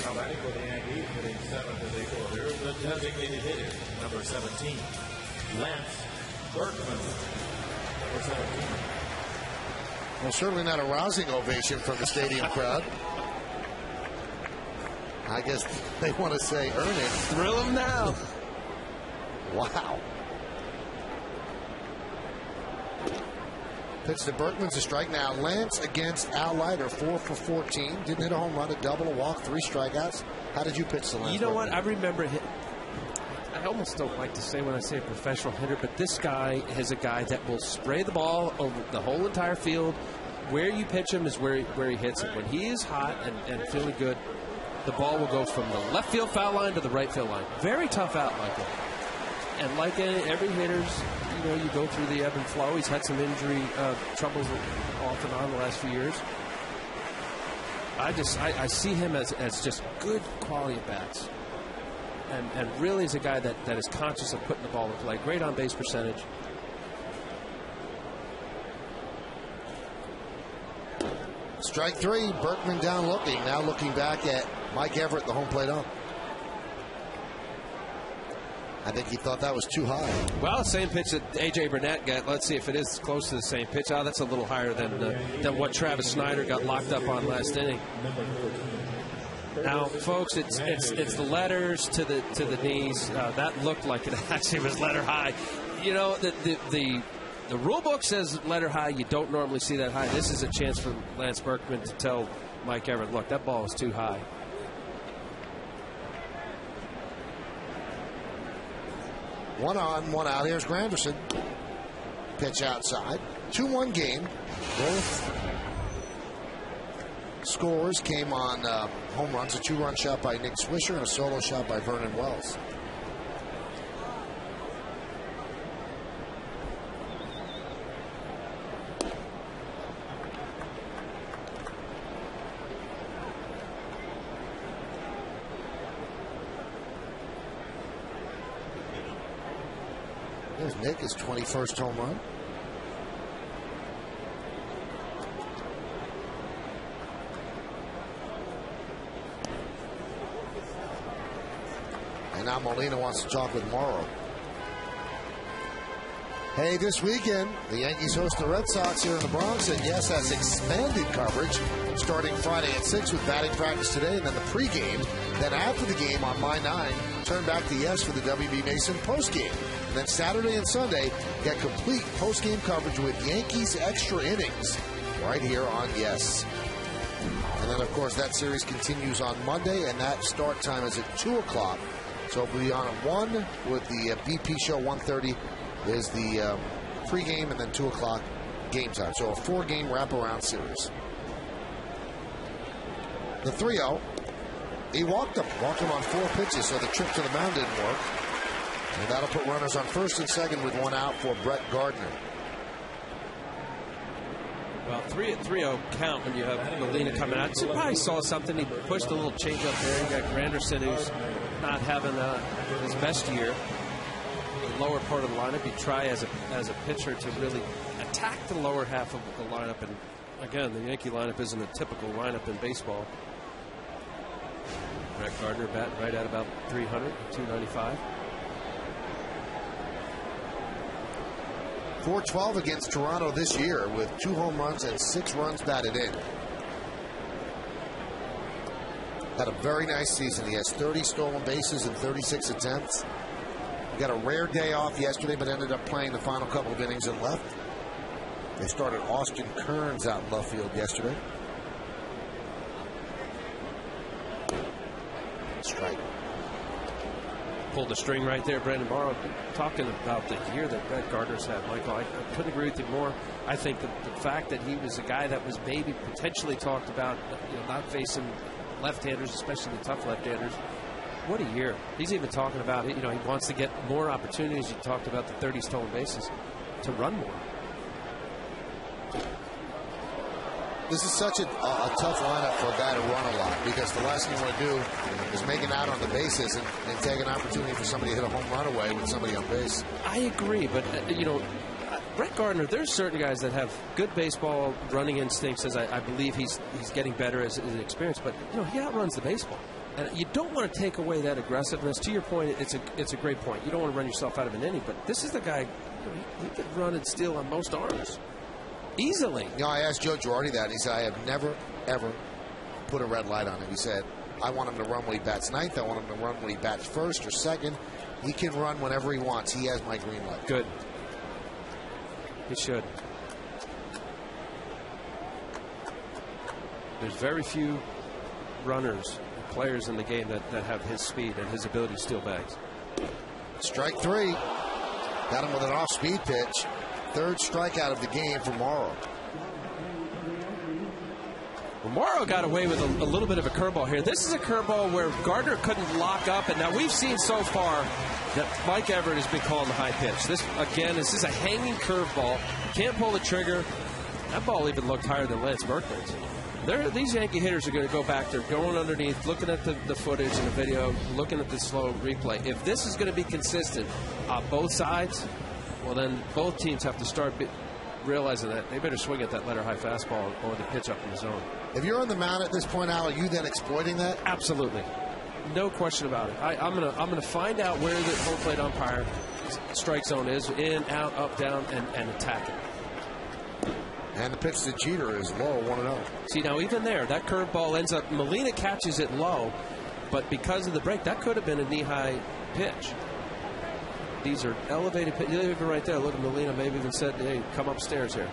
Now batting for the Yankees, hitting 7th as they go here, the designated hitter, number 17, Lance Berkman, number 17. Well, certainly not a rousing ovation from the stadium crowd. I guess they want to say, earn it. Thrill him now. Wow. Pitch to Berkman's a strike. Now Lance against Al Leiter, 4 for 14. Didn't hit a home run, a double, a walk, 3 strikeouts. How did you pitch to Lance? You know Berkman? what? I remember I almost don't like to say when I say a professional hitter, but this guy is a guy that will spray the ball over the whole entire field. Where you pitch him is where he hits it. When he is hot and feeling good, the ball will go from the left field foul line to the right field line. Very tough out, Michael. And like every hitter's, you go through the ebb and flow. He's had some injury troubles off and on the last few years. I see him as just good quality at bats. And really is a guy that is conscious of putting the ball in play. Great on base percentage. Strike three. Berkman down looking. Now looking back at Mike Everett, the home plate ump. I think he thought that was too high. Well, same pitch that A.J. Burnett got. Let's see if it is close to the same pitch. Oh, that's a little higher than what Travis Snyder got locked up on last inning. Now, folks, it's the letters to the knees. That looked like it actually was letter high. You know, the rule book says letter high. You don't normally see that high. This is a chance for Lance Berkman to tell Mike Everett, look, that ball is too high. One on, one out. Here's Granderson. Pitch outside. 2-1 game. Both scores came on home runs. A 2-run shot by Nick Swisher and a solo shot by Vernon Wells. There's Nick, his 21st home run. And now Molina wants to talk with Morrow. Hey, this weekend, the Yankees host the Red Sox here in the Bronx, and yes, that's expanded coverage starting Friday at 6 with batting practice today, and then the pregame. Then after the game on My 9, turn back to Yes for the W.B. Mason postgame. And then Saturday and Sunday, get complete postgame coverage with Yankees extra innings right here on Yes. And then, of course, that series continues on Monday, and that start time is at 2 o'clock. So we'll be on at 1 with the BP show. 1:30 is the pregame, and then 2 o'clock game time. So a 4-game wraparound series. The 3-0. He walked him on 4 pitches, so the trip to the mound didn't work. And that'll put runners on first and second with 1 out for Brett Gardner. Well, 3-0 count when you have Molina coming out. You probably saw something. He pushed a little change up there. You got Granderson, who's not having his best year. The lower part of the lineup, you try as a pitcher to really attack the lower half of the lineup. And again, the Yankee lineup isn't a typical lineup in baseball. Brett Gardner batting right at about 300, 295. .412 against Toronto this year with 2 home runs and 6 runs batted in. Had a very nice season. He has 30 stolen bases and 36 attempts. He got a rare day off yesterday, but ended up playing the final couple of innings and left. They started Austin Kearns out in left field yesterday. Strike. Pulled the string right there, Brandon Morrow, talking about the year that Brett Gardner's had. Michael, I couldn't agree with you more. I think that the fact that he was a guy that was maybe potentially talked about, not facing left-handers, especially the tough left-handers. What a year. He's even talking about it. He wants to get more opportunities. You talked about the 30 stolen bases to run more. This is such a tough lineup for a guy to run a lot, because the last thing you want to do is make it out on the bases and take an opportunity for somebody to hit a home run away with somebody on base. I agree, but Brett Gardner, there's certain guys that have good baseball running instincts, as I believe he's getting better as his experience, but he outruns the baseball. And you don't want to take away that aggressiveness. To your point, it's a great point. You don't want to run yourself out of an inning, but this is the guy, he could run and steal on most arms. Easily. I asked Joe Girardi that. He said, I have never, ever put a red light on him. He said, I want him to run when he bats ninth. I want him to run when he bats first or second. He can run whenever he wants. He has my green light. Good. He should. There's very few runners, players in the game that have his speed and his ability to steal bags. Strike 3. Got him with an off-speed pitch. 3rd strikeout of the game for Morrow. Well, Morrow got away with a little bit of a curveball here. This is a curveball where Gardner couldn't lock up, and now we've seen so far that Mike Everett has been calling the high pitch. This is a hanging curveball. Can't pull the trigger. That ball even looked higher than Lance Berkman's. These Yankee hitters are going to go back there, going underneath, looking at the footage and the video, looking at the slow replay. If this is going to be consistent on both sides, well, then both teams have to start realizing that they better swing at that letter high fastball or the pitch up in the zone. If you're on the mound at this point, Al, are you then exploiting that? Absolutely. No question about it. I'm gonna find out where the home plate umpire strike zone is, in, out, up, down, and attack it. And the pitch to Jeter is low, 1-0. See, now even there, that curveball ends up, Molina catches it low, but because of the break, that could have been a knee-high pitch. These are elevated pitches. Even right there, look at Molina, maybe even said, hey, come upstairs here.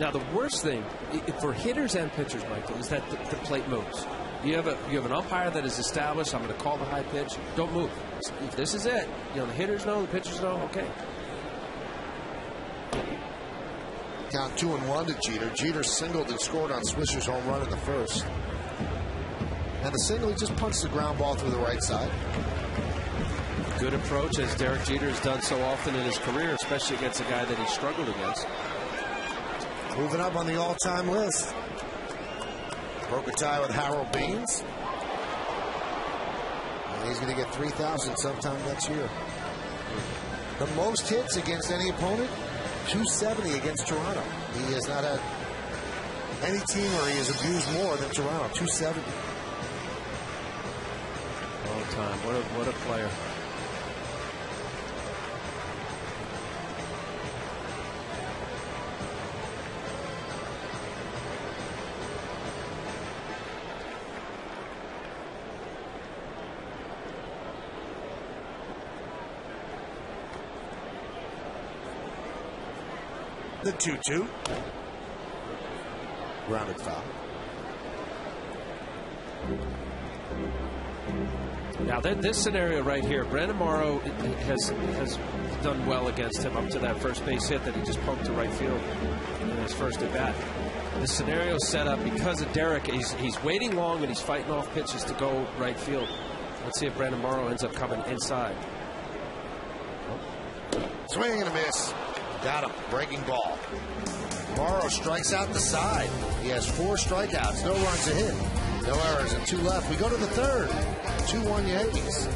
Now, the worst thing for hitters and pitchers, Michael, is that the plate moves. You have an umpire that is established. I'm going to call the high pitch. Don't move. If this is it, the hitters know, the pitchers know. Okay. Count 2-1 to Jeter. Jeter singled and scored on Swisher's home run in the first. And the single, he just punched the ground ball through the right side. Good approach, as Derek Jeter has done so often in his career, especially against a guy that he struggled against. Moving up on the all-time list. Broke a tie with Harold Baines. And he's going to get 3,000 sometime next year. The most hits against any opponent, 270 against Toronto. He has not had any team where he has abused more than Toronto, 270. Long time. What a player. The 2-2. Grounded foul. Now, this scenario right here, Brandon Morrow has done well against him up to that first base hit that he just poked to right field in his first at bat. The scenario set up because of Derek. He's waiting long and he's fighting off pitches to go right field. Let's see if Brandon Morrow ends up coming inside. Swing and a miss. Got him. Breaking ball. Morrow strikes out the side. He has 4 strikeouts. No runs a hit. No errors and 2 left. We go to the third. 2-1 Yankees.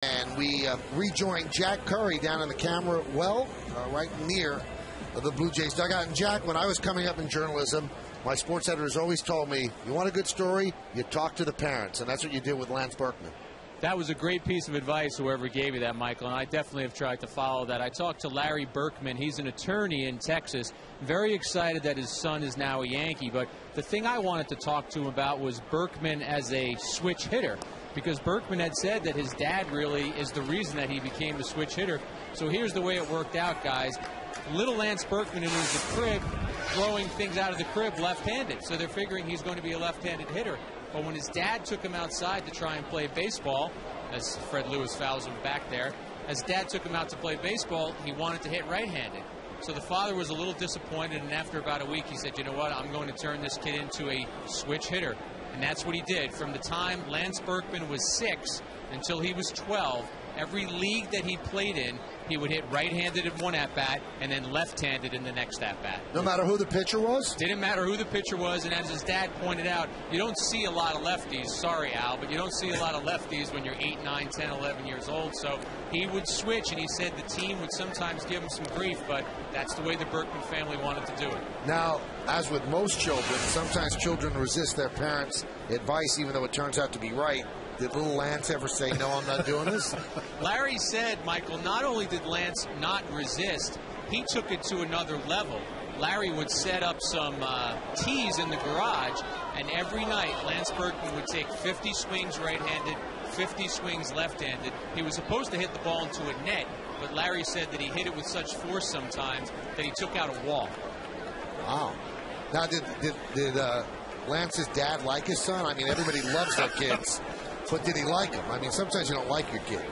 And we rejoin Jack Curry down in the camera well, right near the Blue Jays dugout. And Jack, when I was coming up in journalism, my sports editors always told me, you want a good story, you talk to the parents. And that's what you did with Lance Berkman. That was a great piece of advice, whoever gave you that, Michael, and I definitely have tried to follow that. I talked to Larry Berkman. He's an attorney in Texas. Very excited that his son is now a Yankee. But the thing I wanted to talk to him about was Berkman as a switch hitter. because Berkman had said that his dad really is the reason that he became a switch hitter. So here's the way it worked out, guys. Little Lance Berkman in the crib, throwing things out of the crib left-handed. So they're figuring he's going to be a left-handed hitter. But when his dad took him outside to try and play baseball, as Fred Lewis fouls him back there, as dad took him out to play baseball, he wanted to hit right-handed. So the father was a little disappointed, and after about a week, he said, you know what, I'm going to turn this kid into a switch hitter. And that's what he did. From the time Lance Berkman was 6 until he was 12, every league that he played in, he would hit right-handed in one at-bat and then left-handed in the next at-bat. No matter who the pitcher was? Didn't matter who the pitcher was, and as his dad pointed out, you don't see a lot of lefties. Sorry, Al, but you don't see a lot of lefties when you're 8, 9, 10, 11 years old. So he would switch, and he said the team would sometimes give him some grief, but that's the way the Berkman family wanted to do it. Now, as with most children, sometimes children resist their parents' advice, even though it turns out to be right. Did little Lance ever say, no, I'm not doing this? Larry said, Michael, not only did Lance not resist, he took it to another level. Larry would set up some tees in the garage, and every night Lance Berkman would take 50 swings right-handed, 50 swings left-handed. He was supposed to hit the ball into a net, but Larry said that he hit it with such force sometimes that he took out a wall. Wow. Now, did Lance's dad like his son? I mean, everybody loves their kids. But did he like him? I mean, sometimes you don't like your kid.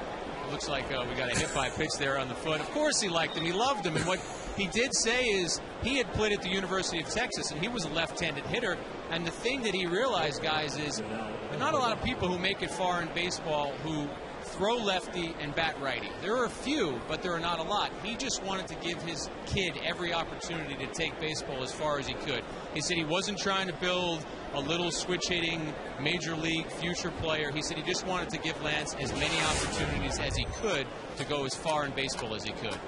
Looks like we got a hit-by pitch there on the foot. Of course he liked him. He loved him. And what he did say is he had played at the University of Texas, and he was a left-handed hitter. And the thing that he realized, guys, is there are not a lot of people who make it far in baseball who throw lefty and bat righty. There are a few, but there are not a lot. He just wanted to give his kid every opportunity to take baseball as far as he could. He said he wasn't trying to build a little switch-hitting major league future player. He said he just wanted to give Lance as many opportunities as he could to go as far in baseball as he could.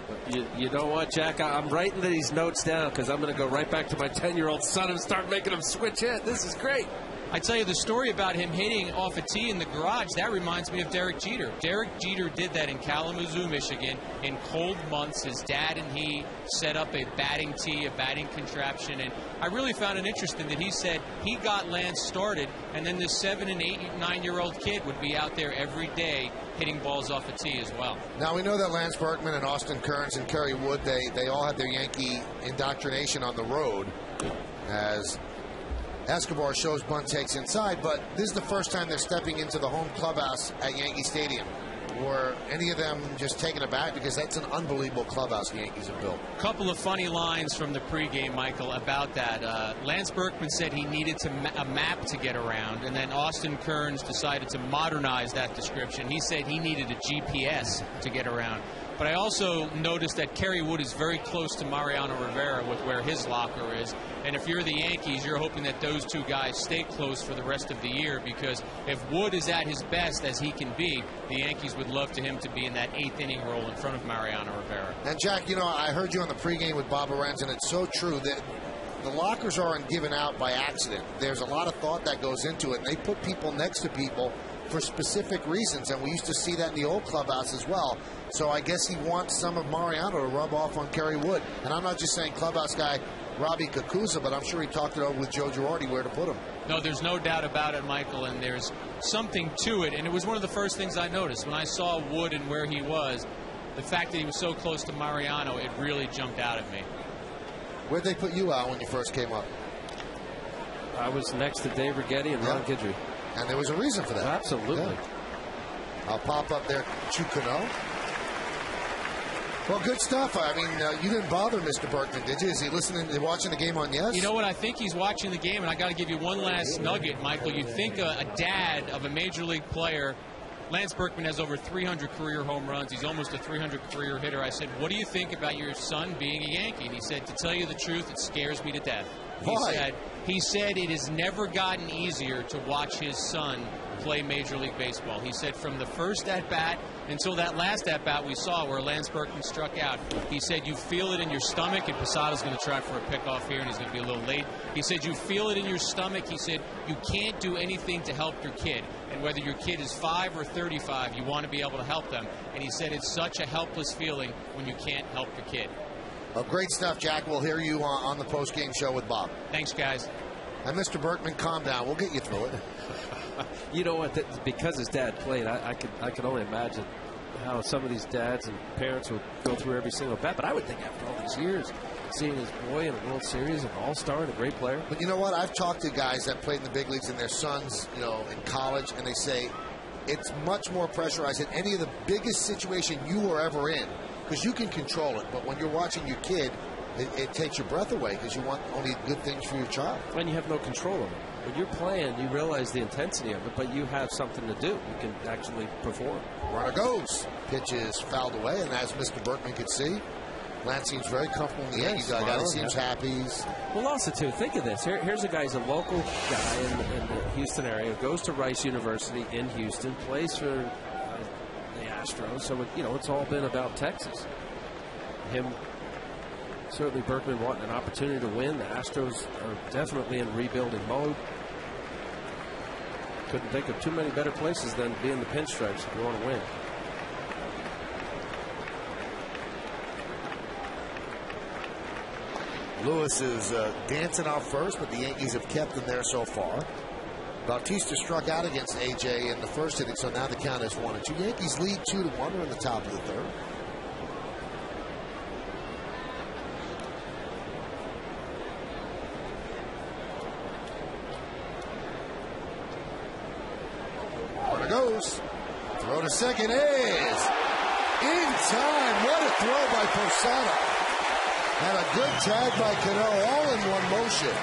You know what, Jack? I'm writing these notes down because I'm going to go right back to my 10-year-old son and start making him switch hit. This is great. I tell you the story about him hitting off a tee in the garage, that reminds me of Derek Jeter. Derek Jeter did that in Kalamazoo, Michigan, in cold months. His dad and he set up a batting tee, a batting contraption, and I really found it interesting that he said he got Lance started, and then this 7- and 8- and 9-year-old kid would be out there every day hitting balls off a tee as well. Now, we know that Lance Berkman and Austin Kearns and Kerry Wood, they all had their Yankee indoctrination on the road as Escobar shows bunt takes inside, but this is the first time they're stepping into the home clubhouse at Yankee Stadium. Were any of them just taken aback? Because that's an unbelievable clubhouse the Yankees have built. A couple of funny lines from the pregame, Michael, about that. Lance Berkman said he needed a map to get around, and then Austin Kearns decided to modernize that description. He said he needed a GPS to get around. But I also noticed that Kerry Wood is very close to Mariano Rivera with where his locker is. And if you're the Yankees, you're hoping that those two guys stay close for the rest of the year, because if Wood is at his best as he can be, the Yankees would love to him to be in that 8th inning role in front of Mariano Rivera. And Jack, you know, I heard you on the pregame with Bob Lorenz, and it's so true that the lockers aren't given out by accident. There's a lot of thought that goes into it, and they put people next to people for specific reasons, and we used to see that in the old clubhouse as well. So I guess he wants some of Mariano to rub off on Kerry Wood. And I'm not just saying clubhouse guy Robbie Kakuza, but I'm sure he talked it over with Joe Girardi where to put him. No, there's no doubt about it, Michael, and there's something to it. And it was one of the first things I noticed when I saw Wood and where he was. The fact that he was so close to Mariano, it really jumped out at me. Where'd they put you out when you first came up? I was next to Dave Righetti and Ron Guidry. And there was a reason for that. Absolutely. Yeah. I'll pop up there, Chucano. Well, good stuff. I mean, you didn't bother Mr. Berkman, did you? Is he watching the game on Yes? You know what? I think he's watching the game, and I got to give you one last nugget, Michael. You'd think a dad of a major league player. Lance Berkman has over 300 career home runs. He's almost a 300 career hitter. I said, what do you think about your son being a Yankee? And he said, to tell you the truth, it scares me to death. He said it has never gotten easier to watch his son play Major League Baseball. He said from the first at-bat until that last at-bat we saw where Lance Berkman struck out, he said you feel it in your stomach, and Posada's going to try for a pickoff here, and he's going to be a little late. He said you feel it in your stomach. He said you can't do anything to help your kid, and whether your kid is 5 or 35, you want to be able to help them. And he said it's such a helpless feeling when you can't help your kid. Well, great stuff, Jack. We'll hear you on the post-game show with Bob. Thanks, guys. And Mr. Berkman, calm down. We'll get you through it. You know what? Because his dad played, I could only imagine how some of these dads and parents would go through every single bat. But I would think after all these years, seeing his boy in a World Series, an all-star and a great player. But you know what? I've talked to guys that played in the big leagues and their sons, you know, in college, and they say it's much more pressurized than any of the biggest situation you were ever in, because you can control it. But when you're watching your kid, it takes your breath away because you want only good things for your child. And you have no control of it. When you're playing, you realize the intensity of it, but you have something to do. You can actually perform. Runner goes. Pitch is fouled away, and as Mr. Berkman could see, Lance seems very comfortable in the Yankees dugout. He seems happy. Well, also, too, think of this. Here's a guy, he's a local guy in the Houston area, goes to Rice University in Houston, plays for the Astros. So, it's all been about Texas. Certainly Berkman wanting an opportunity to win. The Astros are definitely in rebuilding mode. Couldn't think of too many better places than being the pinstripes if you want to win. Lewis is dancing out first, but the Yankees have kept him there so far. Bautista struck out against AJ in the first inning, so now the count is 1-2. Yankees lead 2-1. We're in the top of the third. Goes. Throw to second is in time. What a throw by Posada. And a good tag by Cano, all in one motion.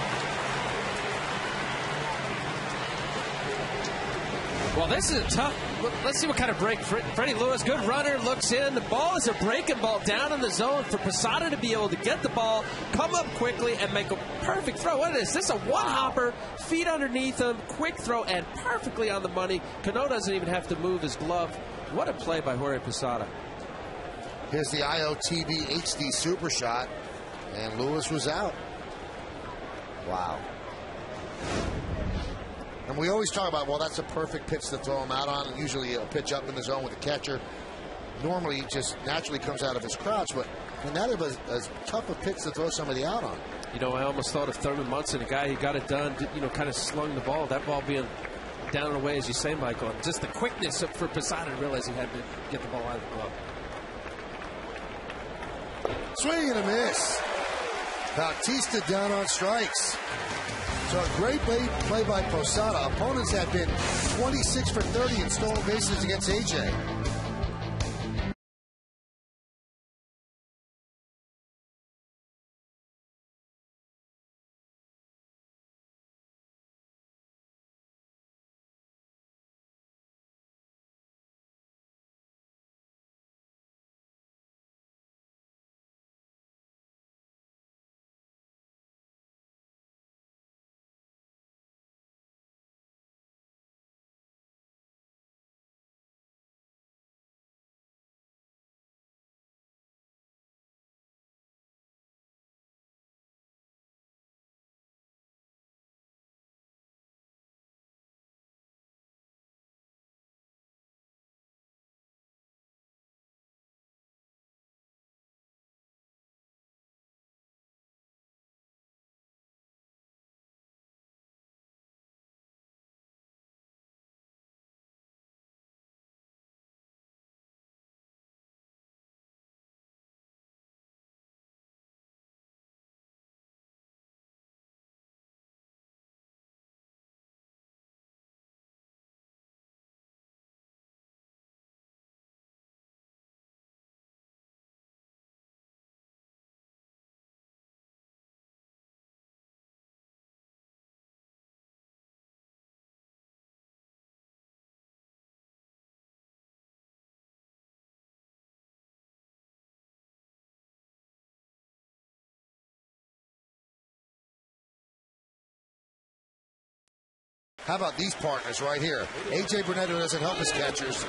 Well, this is a tough. Let's see what kind of break. Freddie Lewis, good runner, looks in. The ball is a breaking ball down in the zone for Posada to be able to get the ball, come up quickly, and make a perfect throw. What is this? A one-hopper, feet underneath him, quick throw, and perfectly on the money. Cano doesn't even have to move his glove. What a play by Jorge Posada. Here's the IOTV HD super shot, and Lewis was out. Wow. And we always talk about, well, that's a perfect pitch to throw him out on. And usually a pitch up in the zone with the catcher. Normally, it just naturally comes out of his crouch. But that is as tough a pitch to throw somebody out on. I almost thought of Thurman Munson, a guy who got it done, kind of slung the ball. That ball being down and away, as you say, Michael. Just the quickness for Posada to realize he had to get the ball out of the glove. Swing and a miss. Bautista down on strikes. So a great play by Posada. Opponents have been 26 for 30 in stolen bases against AJ. How about these partners right here? A.J. Burnett doesn't help his catchers.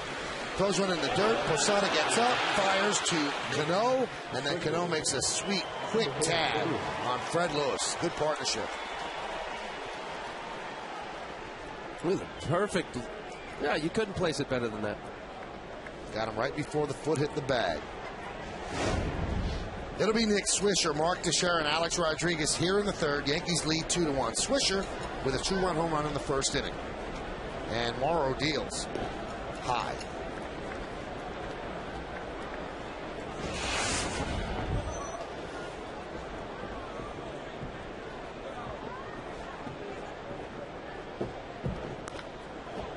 Throws one in the dirt. Posada gets up, fires to Cano, and then Cano makes a sweet, quick tag on Fred Lewis. Good partnership. With a perfect. Yeah, you couldn't place it better than that. Got him right before the foot hit the bag. It'll be Nick Swisher, Mark Teixeira, and Alex Rodriguez here in the third. Yankees lead 2-1. Swisher with a 2-run home run in the first inning. And Morrow deals high.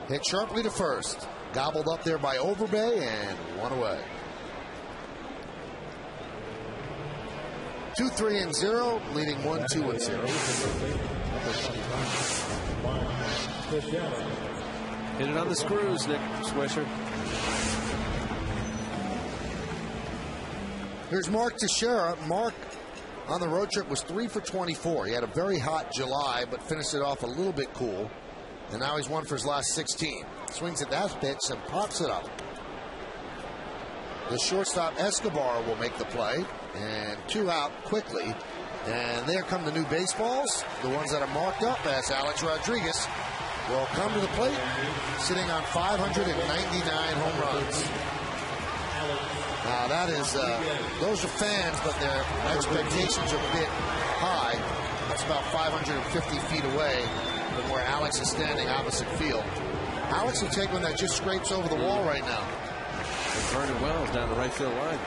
Hit sharply to first. Gobbled up there by Overbay and one away. 2-3-0, leading 1-2-0. Hit it on the screws, Nick Swisher. Here's Mark Teixeira. Mark on the road trip was 3 for 24. He had a very hot July, but finished it off a little bit cool. And now he's 1 for his last 16. Swings at that pitch and pops it up. The shortstop Escobar will make the play. And 2 out quickly. And there come the new baseballs. The ones that are marked up as Alex Rodriguez will come to the plate, sitting on 599 home runs. Now that is, those are fans, but their expectations are a bit high. That's about 550 feet away from where Alex is standing opposite field. Alex will take one that just scrapes over the wall right now. And Vernon Wells down the right field line.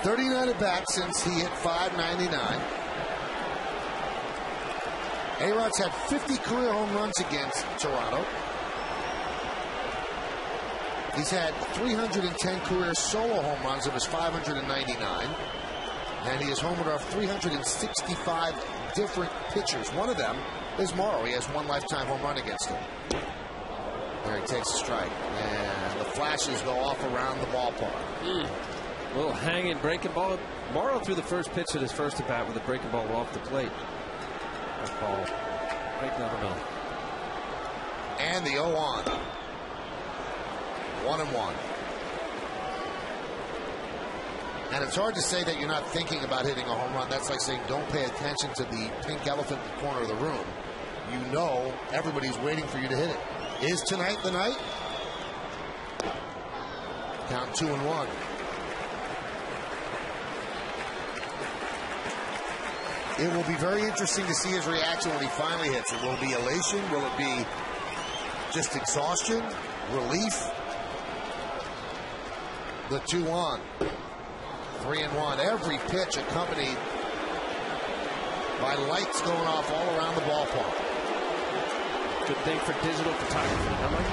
39 at bat since he hit 599. A-Rod's had 50 career home runs against Toronto. He's had 310 career solo home runs of his 599. And he has homered off 365 different pitchers. One of them is Morrow. He has 1 lifetime home run against him. There he takes a strike. And the flashes go off around the ballpark. A little hanging breaking ball. Morrow threw the first pitch at his first at bat with a breaking ball off the plate. That ball right down the middle. And the 0-1. 1-1. And it's hard to say that you're not thinking about hitting a home run. That's like saying don't pay attention to the pink elephant in the corner of the room. You know everybody's waiting for you to hit it. Is tonight the night? Count 2-1. It will be very interesting to see his reaction when he finally hits it. Will it be elation? Will it be just exhaustion? Relief? The 2-1. 3-1. Every pitch accompanied by lights going off all around the ballpark. Good thing for digital photography, huh, Mike?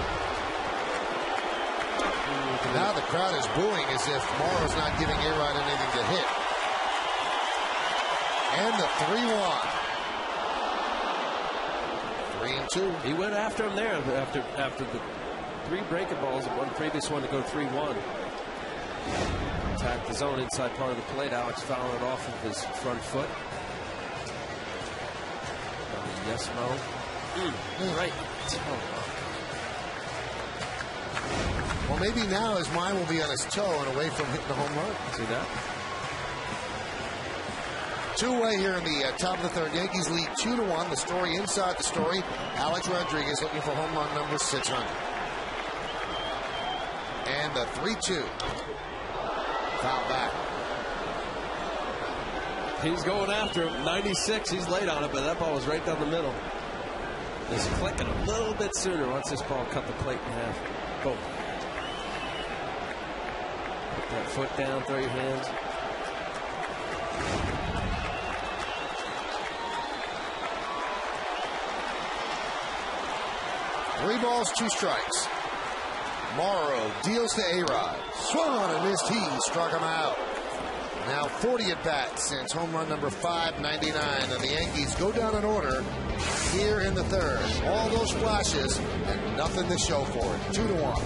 Now the crowd is booing as if Morrow's not giving A-Rod anything to hit. And the 3-1. 3-2. He went after him there after the 3 breaking balls and one previous one to go 3-1. Attacked the zone inside part of the plate. Alex fouling it off of his front foot. Yes, Mo. Right. Well, maybe now his mind will be on his toe and away from hitting the home run. See that? 2-way here in the top of the third. Yankees lead 2-1. The story inside the story. Alex Rodriguez looking for home run number 600. And the 3-2. Foul back. He's going after him. 96. He's late on it, but that ball was right down the middle. He's clicking a little bit sooner once this ball cut the plate in half. Boom. Put that foot down. Throw your hands. Three balls, 2 strikes. Morrow deals to A-Rod. Swung on and missed. He struck him out. Now 40 at bats since home run number 599. And the Yankees go down in order here in the third. All those flashes and nothing to show for it. 2-1.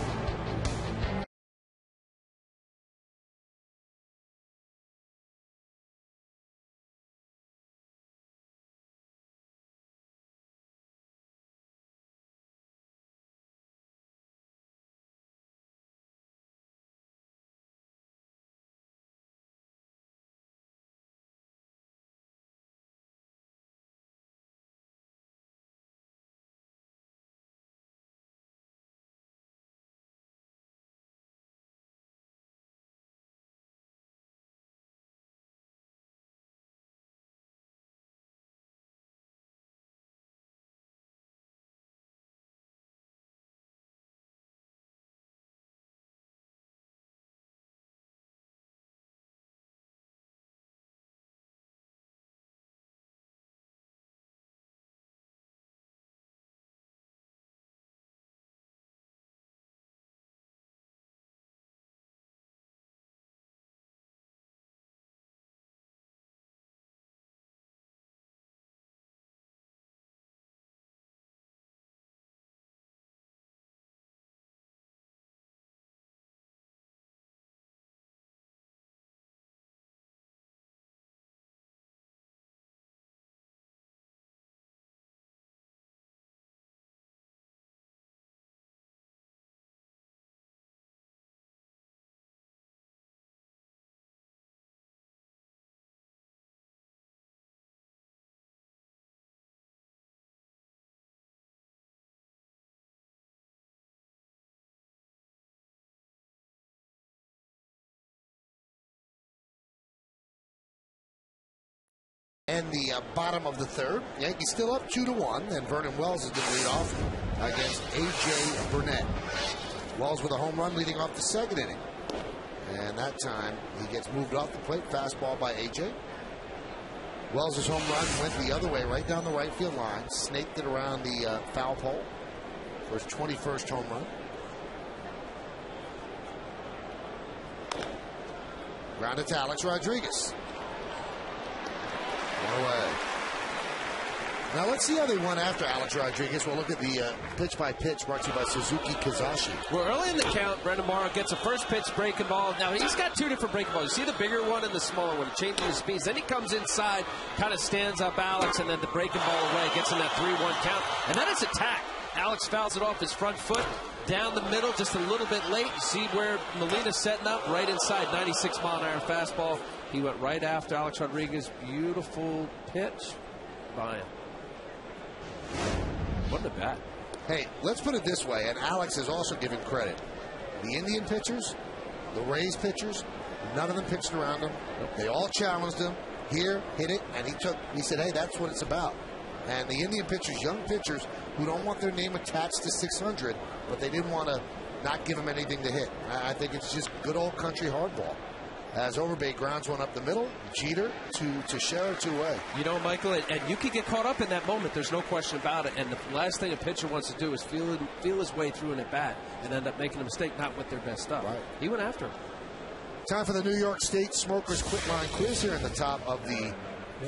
And the bottom of the third, Yankees still up 2-1, and Vernon Wells is going to lead off against A.J. Burnett. Wells with a home run leading off the second inning. And that time, he gets moved off the plate. Fastball by A.J. Wells' home run went the other way, right down the right field line. Snaked it around the foul pole for his 21st home run. Grounded to Alex Rodriguez. One away. Now let's see how they won after Alex Rodriguez. We'll look at the pitch by pitch brought to you by Suzuki Kizashi. Well, early in the count, Brendan Morrow gets a first pitch breaking ball. Now he's got two different breaking balls. You see the bigger one and the smaller one, changing his speeds. Then he comes inside, kind of stands up Alex, and then the breaking ball away gets in that 3-1 count. And then it's attack. Alex fouls it off his front foot, down the middle, just a little bit late. You see where Molina's setting up, right inside, 96-mile-an-hour fastball. He went right after Alex Rodriguez. Beautiful pitch by him. What a bat. Hey, let's put it this way, and Alex is also given credit. The Indian pitchers, the Rays pitchers, none of them pitched around him. They all challenged him. Here, hit it, and he said, hey, that's what it's about. And the Indian pitchers, young pitchers, who don't want their name attached to 600, but they didn't want to not give him anything to hit. I think it's just good old country hardball. As Overbay grounds one up the middle, Jeter to Teixeira 2-away. You know, Michael, and you can get caught up in that moment. There's no question about it. And the last thing a pitcher wants to do is feel his way through an at-bat and end up making a mistake, not with their best stuff. Right. He went after him. Time for the New York State Smokers Quit Line Quiz here in the top of the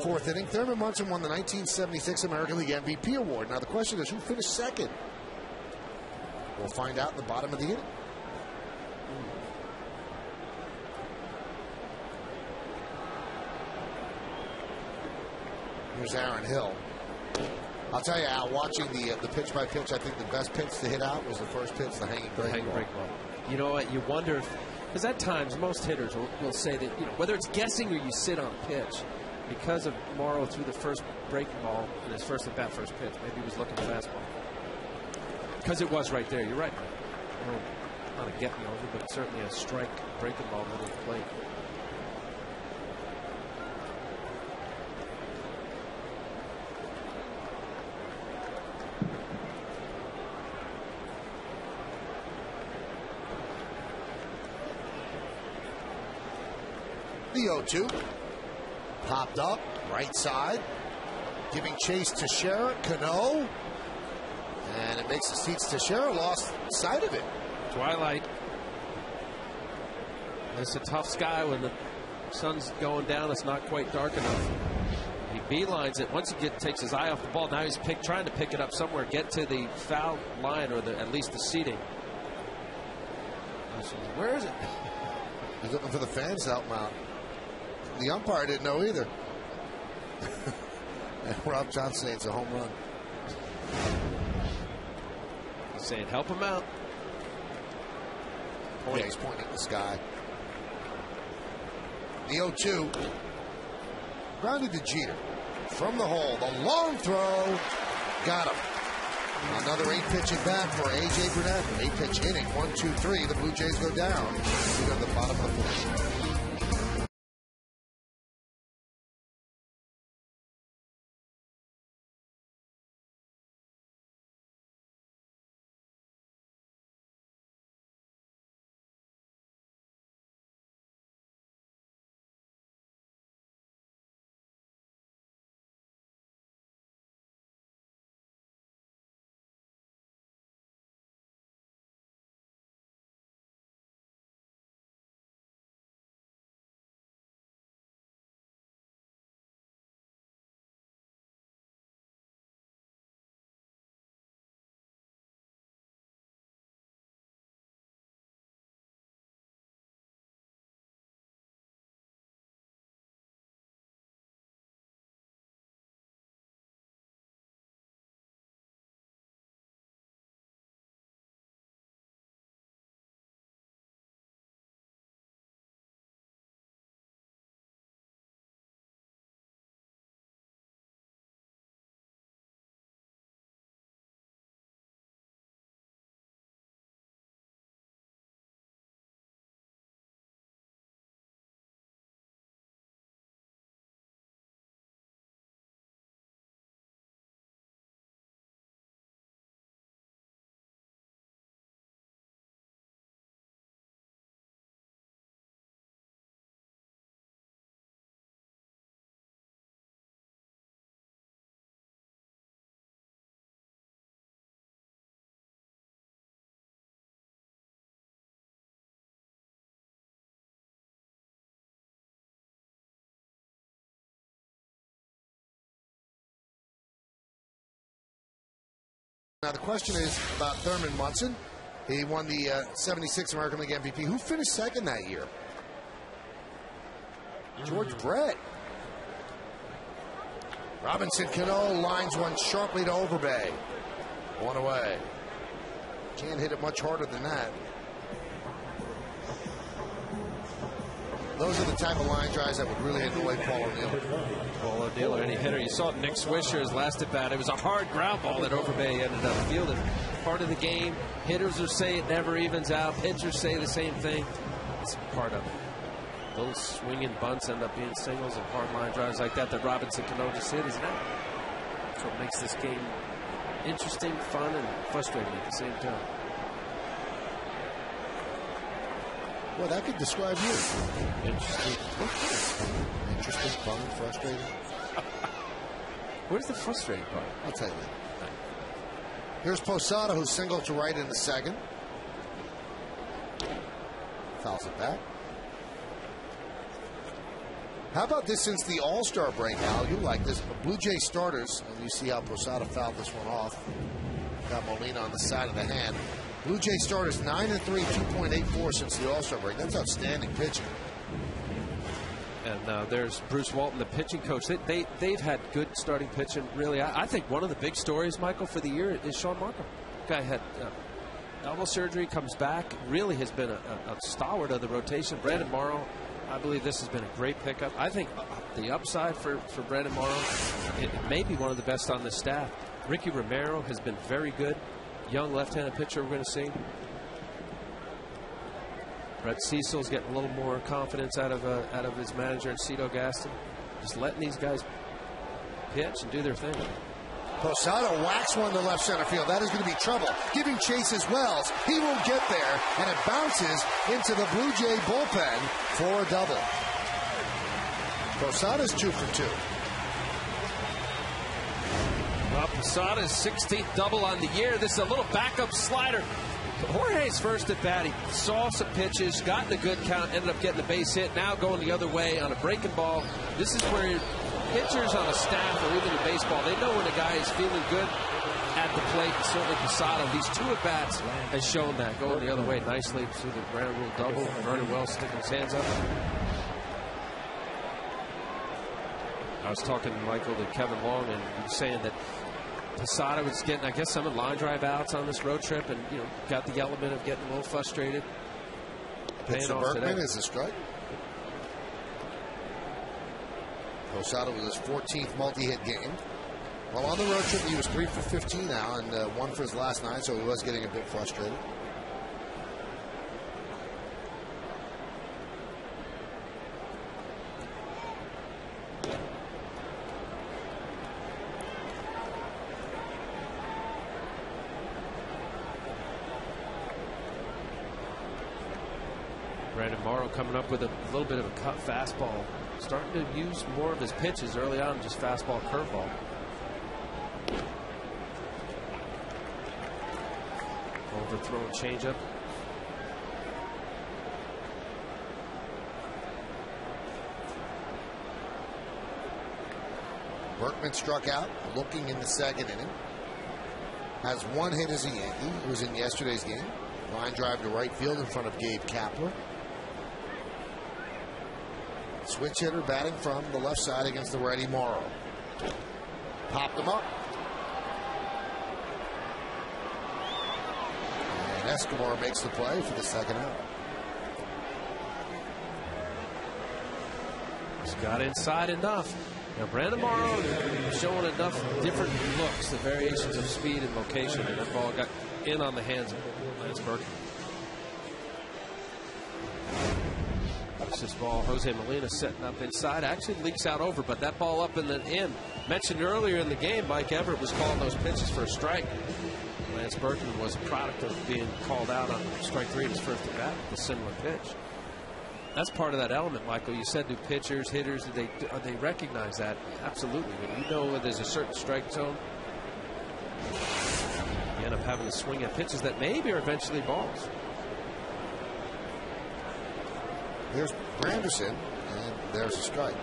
fourth inning. Thurman Munson won the 1976 American League MVP award. Now the question is, who finished second? We'll find out in the bottom of the inning. Here's Aaron Hill. I'll tell you, Al, watching the pitch by pitch, I think the best pitch to hit out was the first pitch, the hanging break ball. You know what? You wonder if, because at times most hitters will say that, you know, whether it's guessing or you sit on pitch, because of Morrow threw the first breaking ball in his first at bat, first pitch, maybe he was looking at fastball. Because it was right there. You're right. Well, not a get me over, but certainly a strike breaking ball middle of the plate. The 0-2. Popped up, right side. Giving chase to Teixeira. Cano. And it makes the seats. Teixeira lost sight of it. Twilight. It's a tough sky when the sun's going down. It's not quite dark enough. He beelines it. Once he takes his eye off the ball, now he's trying to pick it up somewhere, get to the foul line or at least the seating. Where is it? He's looking for the fans to help him out. The umpire didn't know either. And Rob Johnson saying it's a home run. He's saying, help him out. Yeah, he's pointing at the sky. The 0-2. Grounded to Jeter. From the hole. The long throw. Got him. Another 8-pitch at bat for A.J. Burnett. 8-pitch inning. 1-2-3. The Blue Jays go down. We're at the bottom of the fourth. Now, the question is about Thurman Munson. He won the 76 American League MVP. Who finished second that year? George Brett. Robinson Cano lines one sharply to Overbay. One away. Can't hit it much harder than that. Those are the type of line drives that would really annoy Paul O'Neill. Paul O'Neill or any hitter. You saw Nick Swisher's last at bat. It was a hard ground ball that Overbay ended up fielding. Part of the game. Hitters will say it never evens out. Pitchers say the same thing. It's part of it. Those swinging bunts end up being singles and hard line drives like that Robinson Cano just hit is now. That's what makes this game interesting, fun, and frustrating at the same time. Well, that could describe you. Interesting. Interesting, fun, frustrating. Where's the frustrating part? I'll tell you that. Here's Posada, who's single to right in the second. Fouls it back. How about this since the All-Star break, Al? You like this. Blue Jay starters, and you see how Posada fouled this one off. Got Molina on the side of the hand. Blue Jay starters 9-3, 2.84 since the All-Star break. That's outstanding pitching. And there's Bruce Walton, the pitching coach. They've had good starting pitching. Really, I think one of the big stories, Michael, for the year is Sean Markham. Guy had elbow surgery, comes back, really has been a stalwart of the rotation. Brandon Morrow, I believe this has been a great pickup. I think the upside for Brandon Morrow, it may be one of the best on the staff. Ricky Romero has been very good. Young left-handed pitcher we're going to see. Brett Cecil's getting a little more confidence out of his manager, Cito Gaston. Just letting these guys pitch and do their thing. Posada whacks one to left center field. That is going to be trouble. Giving chase as Wells. He won't get there, and it bounces into the Blue Jay bullpen for a double. Posada's 2 for 2. Well, Posada's 16th double on the year. This is a little backup slider. Jorge's first at bat, he saw some pitches, got in a good count, ended up getting the base hit. Now going the other way on a breaking ball. This is where pitchers on a staff or even in baseball, they know when a guy is feeling good at the plate. Certainly Posada, these 2 at bats has shown that. Going the other way nicely through the ground rule double. Vernon Wells sticking his hands up. I was talking, Michael, to Kevin Long, and he was saying that Posada was getting, I guess, some line drive outs on this road trip, and got the element of getting a little frustrated. Pitch to Berkman is a strike. Posada with his 14th multi-hit game. Well, on the road trip, he was 3 for 15 now, and 1 for his last 9, so he was getting a bit frustrated. Brandon Morrow coming up with a little bit of a cut fastball. Starting to use more of his pitches early on, just fastball, curveball. Overthrown changeup. Berkman struck out, looking in the second inning. Has 1 hit as a Yankee. He was in yesterday's game. Line drive to right field in front of Gabe Kapler. Switch hitter batting from the left side against the righty Morrow. Popped him up. And Escobar makes the play for the second out. He's got inside enough. Now Brandon Morrow showing enough different looks, the variations of speed and location, and that ball got in on the hands of Lance Berkman. This ball, Jose Molina setting up inside, actually leaks out over, but that ball up in the end. Mentioned earlier in the game, Mike Everett was calling those pitches for a strike. Lance Berkman was a product of being called out on strike 3 in his first at bat with a similar pitch. That's part of that element, Michael. You said, do pitchers, hitters, do they recognize that? Absolutely. When you know there's a certain strike zone, you end up having to swing at pitches that maybe are eventually balls. There's Granderson, and there's a strike.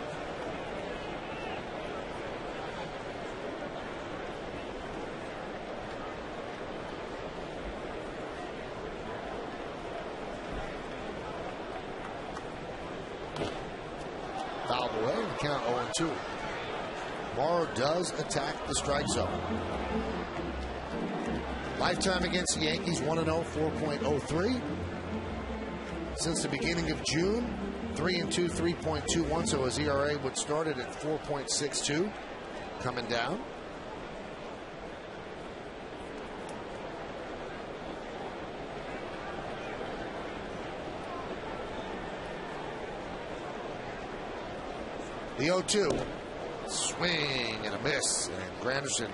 fouled away and count 0-2. Morrow does attack the strike zone. Lifetime against the Yankees, 1-0, 4.03. Since the beginning of June, 3-2, 3.21. So his ERA would start it at 4.62, coming down. The 0-2. Swing and a miss. And Granderson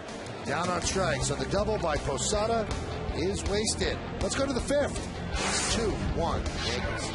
down on strike. So the double by Posada is wasted. Let's go to the fifth. It's 2-1 Yankees.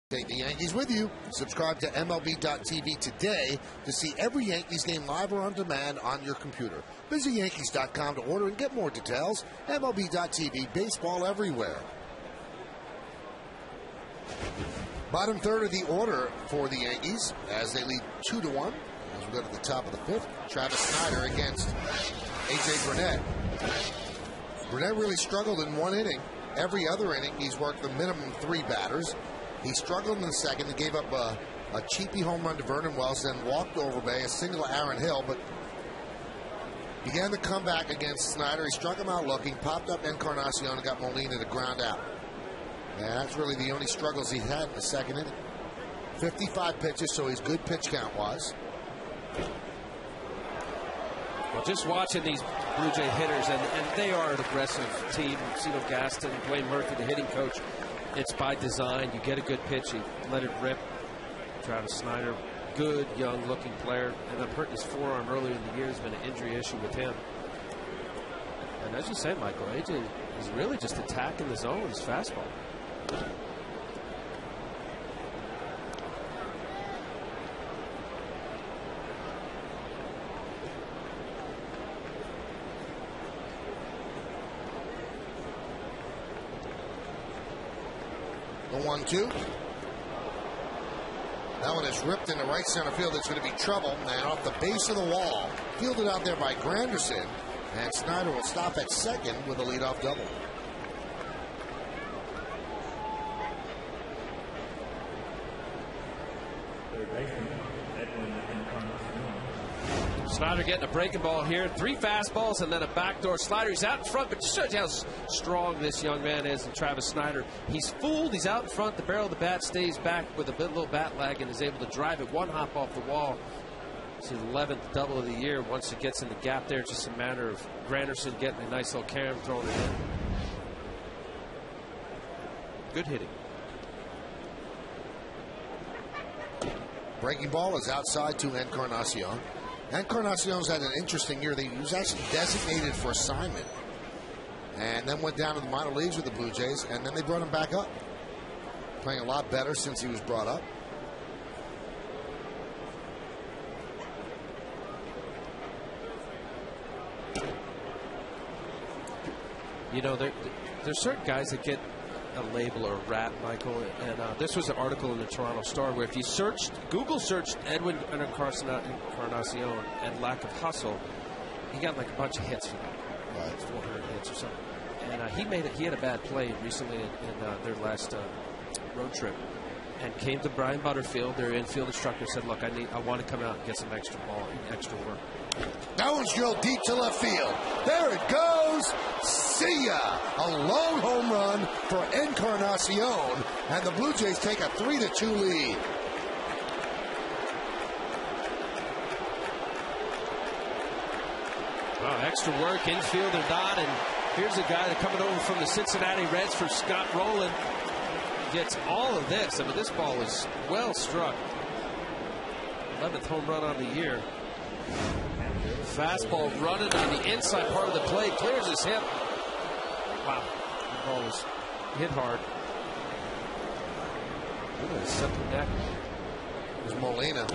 Take the Yankees with you. Subscribe to MLB.tv today to see every Yankees game live or on demand on your computer. Visit Yankees.com to order and get more details. MLB.tv, baseball everywhere. Bottom third of the order for the Yankees as they lead 2-1. As we go to the top of the fifth, Travis Snyder against A.J. Burnett. Burnett really struggled in one inning. Every other inning, he's worked the minimum 3 batters. He struggled in the second. He gave up a cheapy home run to Vernon Wells, then walked over Bay, a single to Aaron Hill, but began to come back against Snyder. He struck him out looking, popped up Encarnacion, and got Molina to ground out. And that's really the only struggles he had in the second inning. 55 pitches, so he's good pitch count-wise. Well, just watching these Blue Jay hitters, and they are an aggressive team. Cito Gaston, Dwayne Murphy, the hitting coach. It's by design. You get a good pitch, you let it rip. Travis Snyder, good, young-looking player. Ended up hurting his forearm earlier in the year. There's been an injury issue with him. And as you say, Michael, AJ is really just attacking the zone, his fastball. The 1-2. That one is ripped into right center field. It's going to be trouble. And off the base of the wall, fielded out there by Granderson. And Snyder will stop at second with a leadoff double. Snyder getting a breaking ball here. 3 fastballs and then a backdoor slider. He's out in front, but just shows you how strong this young man is. And Travis Snyder, he's fooled. He's out in front. The barrel of the bat stays back with a little bat lag and is able to drive it 1 hop off the wall. It's his 11th double of the year. Once it gets in the gap there, it's just a matter of Granderson getting a nice little carom, throwing it in. Good hitting. Breaking ball is outside to Encarnacion. Encarnacion's had an interesting year. He was actually designated for assignment and then went down to the minor leagues with the Blue Jays, and then they brought him back up. Playing a lot better since he was brought up. You know, there's certain guys that get a label or a rap, Michael, and this was an article in the Toronto Star where if you Google searched Edwin Encarnacion and lack of hustle, he got like a bunch of hits for that, like 400 hits or something. And he had a bad play recently in their last road trip, and came to Brian Butterfield, their infield instructor, said, "Look, I want to come out and get some extra ball, extra work." That one's drilled deep to left field. There it goes. See ya. A long home run for Encarnacion, and the Blue Jays take a 3-2 lead. Oh, extra work, infield or not, and here's a guy that coming over from the Cincinnati Reds for Scott Rowland. Gets all of this. I mean, this ball is well struck. 11th home run on the year. Fastball running on the inside part of the plate. Clears his hip. Wow. The ball was hit hard. Look at the simple neck. It was Molina.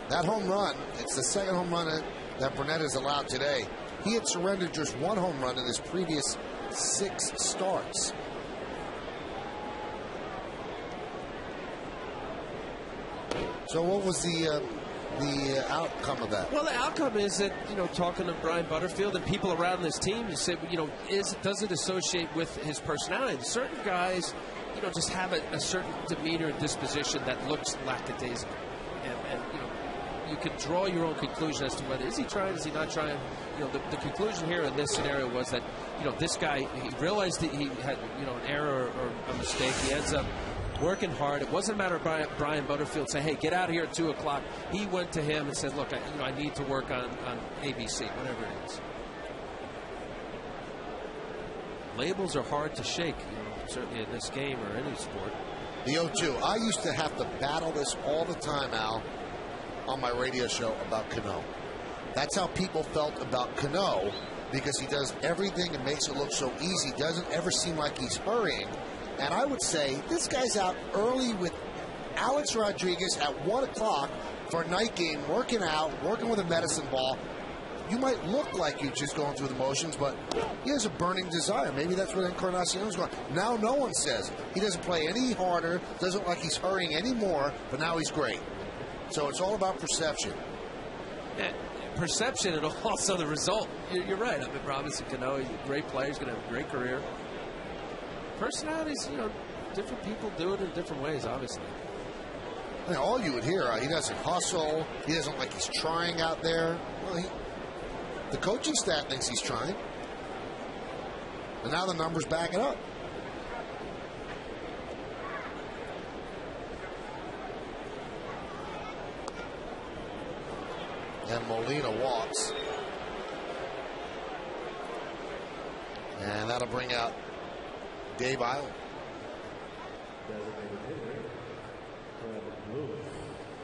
That home run, it's the second home run that Burnett has allowed today. He had surrendered just one home run in his previous 6 starts. So what was the outcome of that? Well, the outcome is that, you know, talking to Brian Butterfield and people around this team, you say, you know, does it associate with his personality? And certain guys, you know, just have a certain demeanor and disposition that looks lackadaisical. And you know, you can draw your own conclusion as to whether is he trying, is he not trying. You know, the conclusion here in this scenario was that, you know, this guy, he realized that he had, you know, an error or a mistake. He ends up working hard. It wasn't a matter of Brian Butterfield saying, "Hey, get out of here at 2 o'clock." He went to him and said, "Look, I need to work on ABC, whatever it is." Labels are hard to shake, you know, certainly in this game or any sport. The 0-2. I used to have to battle this all the time, Al, on my radio show about Cano. That's how people felt about Cano, because he does everything and makes it look so easy. Doesn't ever seem like he's hurrying. And I would say this guy's out early with Alex Rodriguez at 1 o'clock for a night game, working out, working with a medicine ball. You might look like you're just going through the motions, but he has a burning desire. Maybe that's what Encarnacion's going. Now no one says. He doesn't play any harder, doesn't look like he's hurrying anymore, but now he's great. So it's all about perception. Yeah, perception and also the result. You're right. I mean, Robinson Cano, he's a great player. He's going to have a great career. Personalities, you know, different people do it in different ways, obviously. I mean, all you would hear, he doesn't hustle. He doesn't like he's trying out there. Well, the coaching staff thinks he's trying. And now the numbers back it up. And Molina walks. And that'll bring out Dave Island.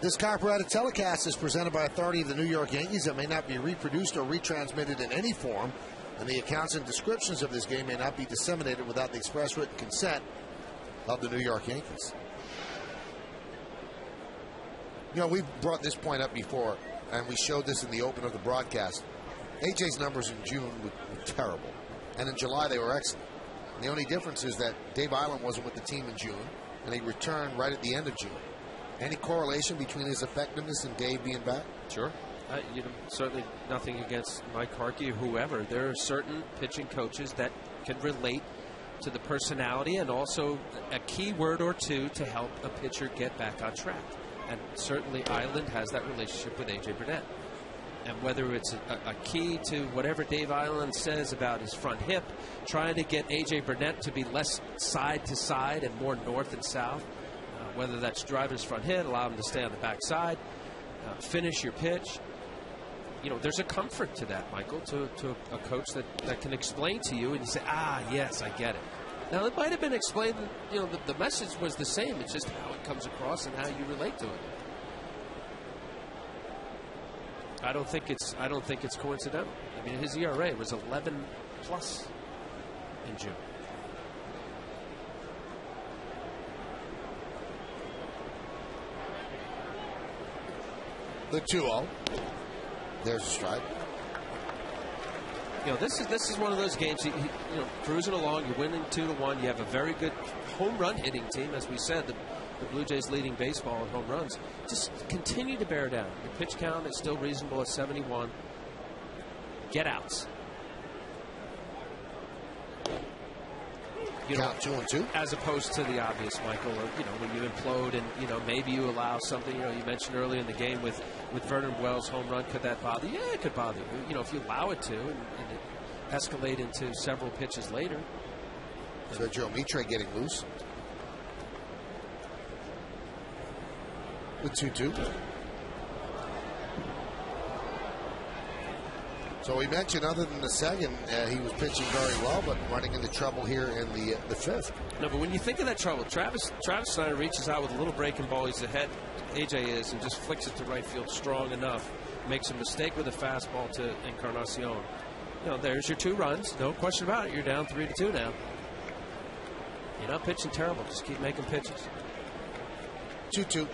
This copyrighted telecast is presented by authority of the New York Yankees. It may not be reproduced or retransmitted in any form, and the accounts and descriptions of this game may not be disseminated without the express written consent of the New York Yankees. You know, we've brought this point up before, and we showed this in the open of the broadcast. AJ's numbers in June were terrible, and in July they were excellent. And the only difference is that Dave Island wasn't with the team in June, and he returned right at the end of June. Any correlation between his effectiveness and Dave being back? Sure. You know, certainly nothing against Mike Harkey or whoever. There are certain pitching coaches that can relate to the personality and also a key word or two to help a pitcher get back on track. And certainly Island has that relationship with A.J. Burnett. And whether it's a key to whatever Dave Island says about his front hip, trying to get A.J. Burnett to be less side to side and more north and south, whether that's drive his front hit, allow him to stay on the backside, finish your pitch. You know, there's a comfort to that, Michael, to a coach that can explain to you and you say, yes, I get it. Now, it might have been explained, you know, the message was the same. It's just how it comes across and how you relate to it. I don't think it's coincidental. I mean, his ERA was 11 plus in June. The 2-0. There's a strike. You know, this is one of those games. You know, cruising along, you're winning 2-1. You have a very good home run hitting team, as we said. The Blue Jays leading baseball in home runs. Just continue to bear down. The pitch count is still reasonable at 71. Get outs. You Count 2-2. As opposed to the obvious, Michael, or, you know, when you implode and, you know, maybe you allow something. You know, you mentioned earlier in the game with Vernon Wells' home run. Could that bother you? Yeah, it could bother you. You know, if you allow it to and it escalate into several pitches later. So Joe Mitre getting loose. With 2-2. So we mentioned, other than the second, he was pitching very well, but running into trouble here in the fifth. No, but when you think of that trouble, Travis Snyder reaches out with a little breaking ball. He's ahead, AJ is, and just flicks it to right field strong enough. Makes a mistake with a fastball to Encarnacion. You know, there's your 2 runs. No question about it. You're down 3-2 now. You're not pitching terrible. Just keep making pitches. 2-2.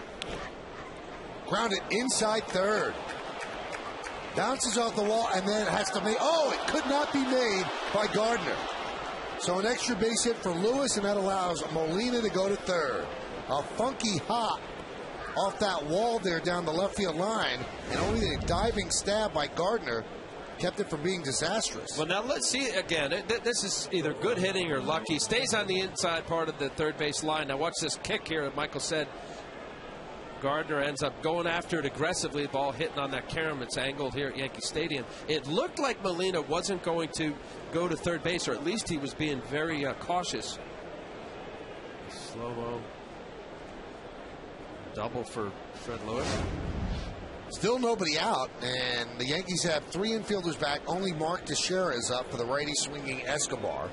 Grounded inside third. Bounces off the wall and then has to make. Oh, it could not be made by Gardner. So an extra base hit for Lewis, and that allows Molina to go to third. A funky hop off that wall there down the left field line, and only a diving stab by Gardner kept it from being disastrous. Well, now let's see again. This is either good hitting or lucky. Stays on the inside part of the third base line. Now watch this kick here. Michael said Gardner ends up going after it aggressively. The ball hitting on that carom. It's angled here at Yankee Stadium. It looked like Molina wasn't going to go to third base, or at least he was being very cautious. Slow-mo. Double for Fred Lewis. Still nobody out, and the Yankees have 3 infielders back. Only Mark Teixeira is up for the righty swinging Escobar.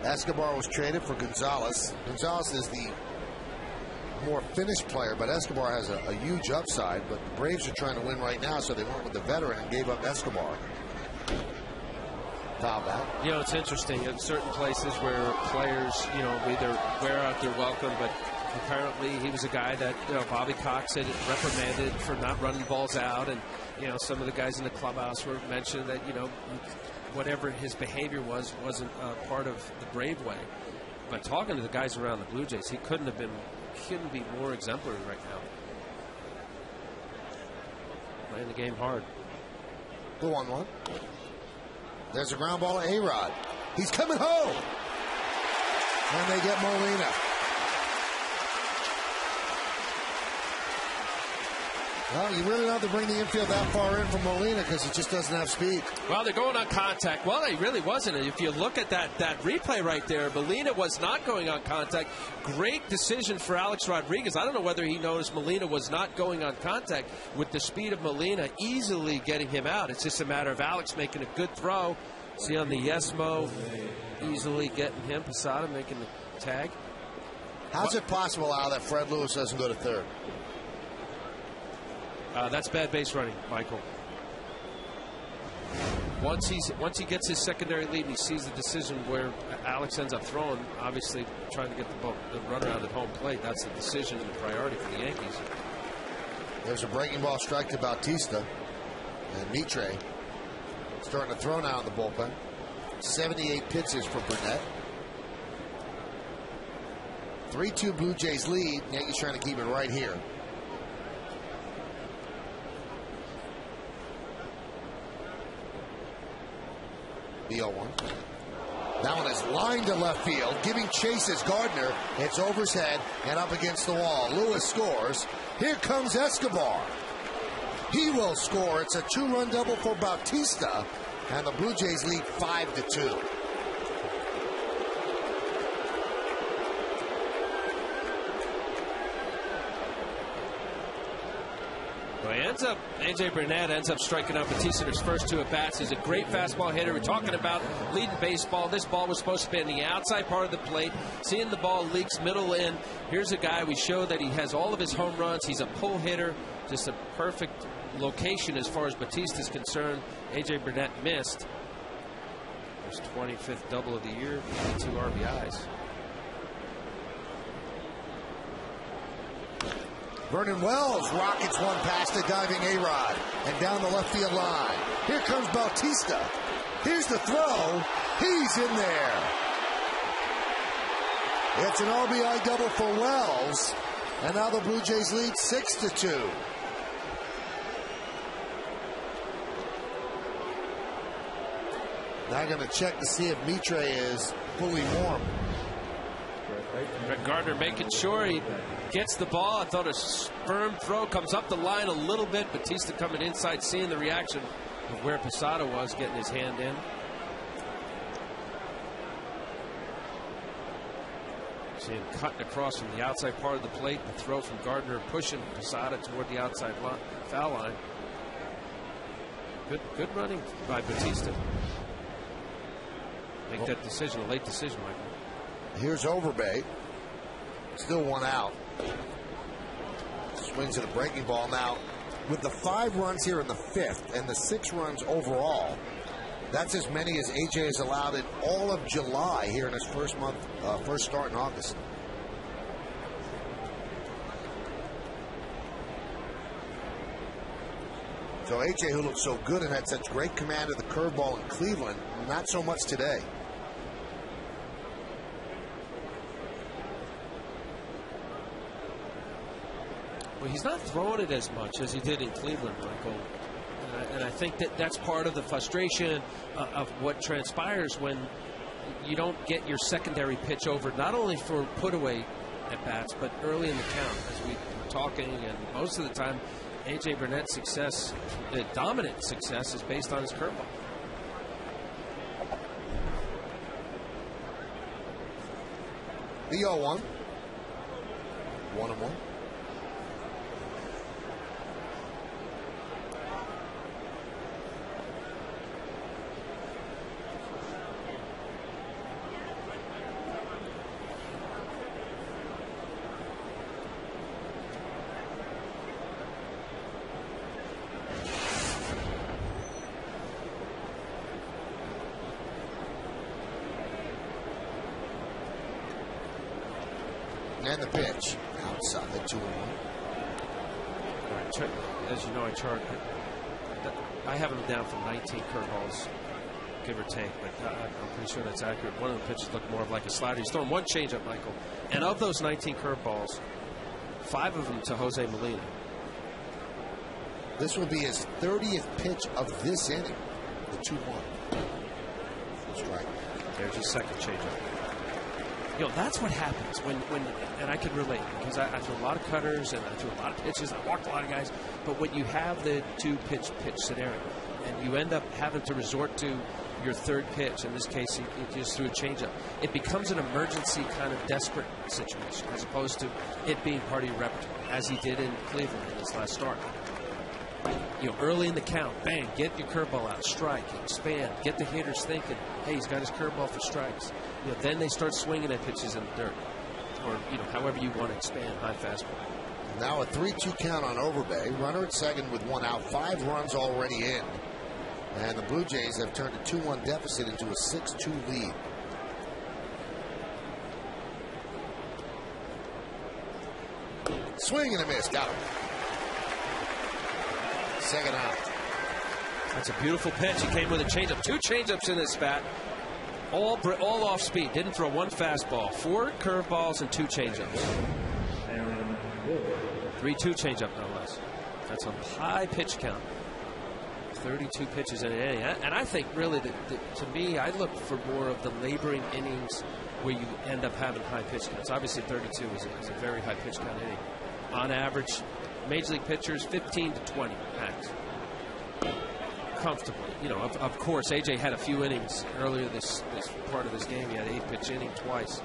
Escobar was traded for Gonzalez. Gonzalez is the more finished player, but Escobar has a huge upside. But the Braves are trying to win right now, so they went with the veteran and gave up Escobar. Foul back. You know, it's interesting. In certain places where players, you know, either wear out their welcome, but apparently he was a guy that, you know, Bobby Cox had reprimanded for not running balls out. And, you know, some of the guys in the clubhouse were mentioned that, you know, whatever his behavior wasn't part of the Brave way. But talking to the guys around the Blue Jays, he couldn't be more exemplary right now. Playing the game hard. The 1-1. There's a ground ball to A-Rod. He's coming home. And they get Molina. Well, you really don't have to bring the infield that far in from Molina because it just doesn't have speed. Well, they're going on contact. Well, he really wasn't. If you look at that replay right there, Molina was not going on contact. Great decision for Alex Rodriguez. I don't know whether he noticed Molina was not going on contact. With the speed of Molina, easily getting him out. It's just a matter of Alex making a good throw. See on the Yesmo, easily getting him. Posada making the tag. How's it possible, Al, that Fred Lewis doesn't go to third? That's bad base running, Michael. Once he gets his secondary lead and he sees the decision where Alex ends up throwing, obviously trying to get the runner out at home plate, that's the decision and the priority for the Yankees. There's a breaking ball strike to Bautista. And Mitre starting to throw now in the bullpen. 78 pitches for Burnett. 3-2 Blue Jays lead. Yankees trying to keep it right here. The 0-1. That one is lined to left field, giving chases Gardner. It's over his head and up against the wall. Lewis scores. Here comes Escobar. He will score. It's a 2-run double for Bautista, and the Blue Jays lead 5-2. Bryant A.J. Burnett ends up striking out Batista in his first 2 at-bats. He's a great fastball hitter. We're talking about leading baseball. This ball was supposed to be on the outside part of the plate. Seeing the ball leaks middle in. Here's a guy we show that he has all of his home runs. He's a pull hitter. Just a perfect location as far as Batista's concerned. A.J. Burnett missed. His 25th double of the year, 2 RBIs. Vernon Wells rockets one past the diving A-Rod and down the left field line. Here comes Bautista. Here's the throw. He's in there. It's an RBI double for Wells. And now the Blue Jays lead 6-2. Now going to check to see if Mitre is fully warm. Brett Gardner making sure he gets the ball. I thought a firm throw comes up the line a little bit. Batista coming inside, seeing the reaction of where Posada was, getting his hand in. See him cutting across from the outside part of the plate. The throw from Gardner pushing Posada toward the outside foul line. Good running by Batista. Make that decision, a late decision, Michael. Here's Overbay. Still 1 out. Swings at a breaking ball. Now, with the 5 runs here in the 5th and the 6 runs overall, that's as many as AJ has allowed in all of July here in his first start in August. So AJ, who looked so good and had such great command of the curveball in Cleveland, not so much today. Well, he's not throwing it as much as he did in Cleveland, Michael. And I think that's part of the frustration of what transpires when you don't get your secondary pitch over, not only for put-away at-bats, but early in the count, as we were talking. And most of the time, A.J. Burnett's success, dominant success, is based on his curveball. The 0-1. 1-1. And the pitch outside the 2-1. As you know, I have him down for 19 curveballs, give or take, but I'm pretty sure that's accurate. One of the pitches looked more of like a slider. He's throwing 1 changeup, Michael, and of those 19 curveballs, 5 of them to Jose Molina. This will be his 30th pitch of this inning. The 2-1. Strike. There's his second changeup. You know, that's what happens when and I can relate, because I threw a lot of cutters and I threw a lot of pitches. I walked a lot of guys. But when you have the 2-pitch scenario and you end up having to resort to your third pitch, in this case, he just threw a changeup, it becomes an emergency kind of desperate situation as opposed to it being part of your repertoire, as he did in Cleveland in his last start. You know, early in the count, bang, get your curveball out, strike, expand, get the hitters thinking, hey, he's got his curveball for strikes. You know, then they start swinging at pitches in the dirt, or however you want to expand high fastball. Now a 3-2 count on Overbay. Runner at second with 1 out. 5 runs already in, and the Blue Jays have turned a 2-1 deficit into a 6-2 lead. Swing and a miss. Got him. Second out. That's a beautiful pitch. He came with a changeup. 2 changeups in this bat. All off speed. Didn't throw 1 fastball. 4 curveballs and 2 changeups. 3-2 changeup, no less. That's a high pitch count. 32 pitches in an inning. And I think really that to me, I look for more of the laboring innings where you end up having high pitch counts. Obviously 32 is a very high pitch count inning. On average, Major League pitchers 15 to 20 max. Comfortably. You know, of course, AJ had a few innings earlier this part of this game. He had an 8-pitch inning twice.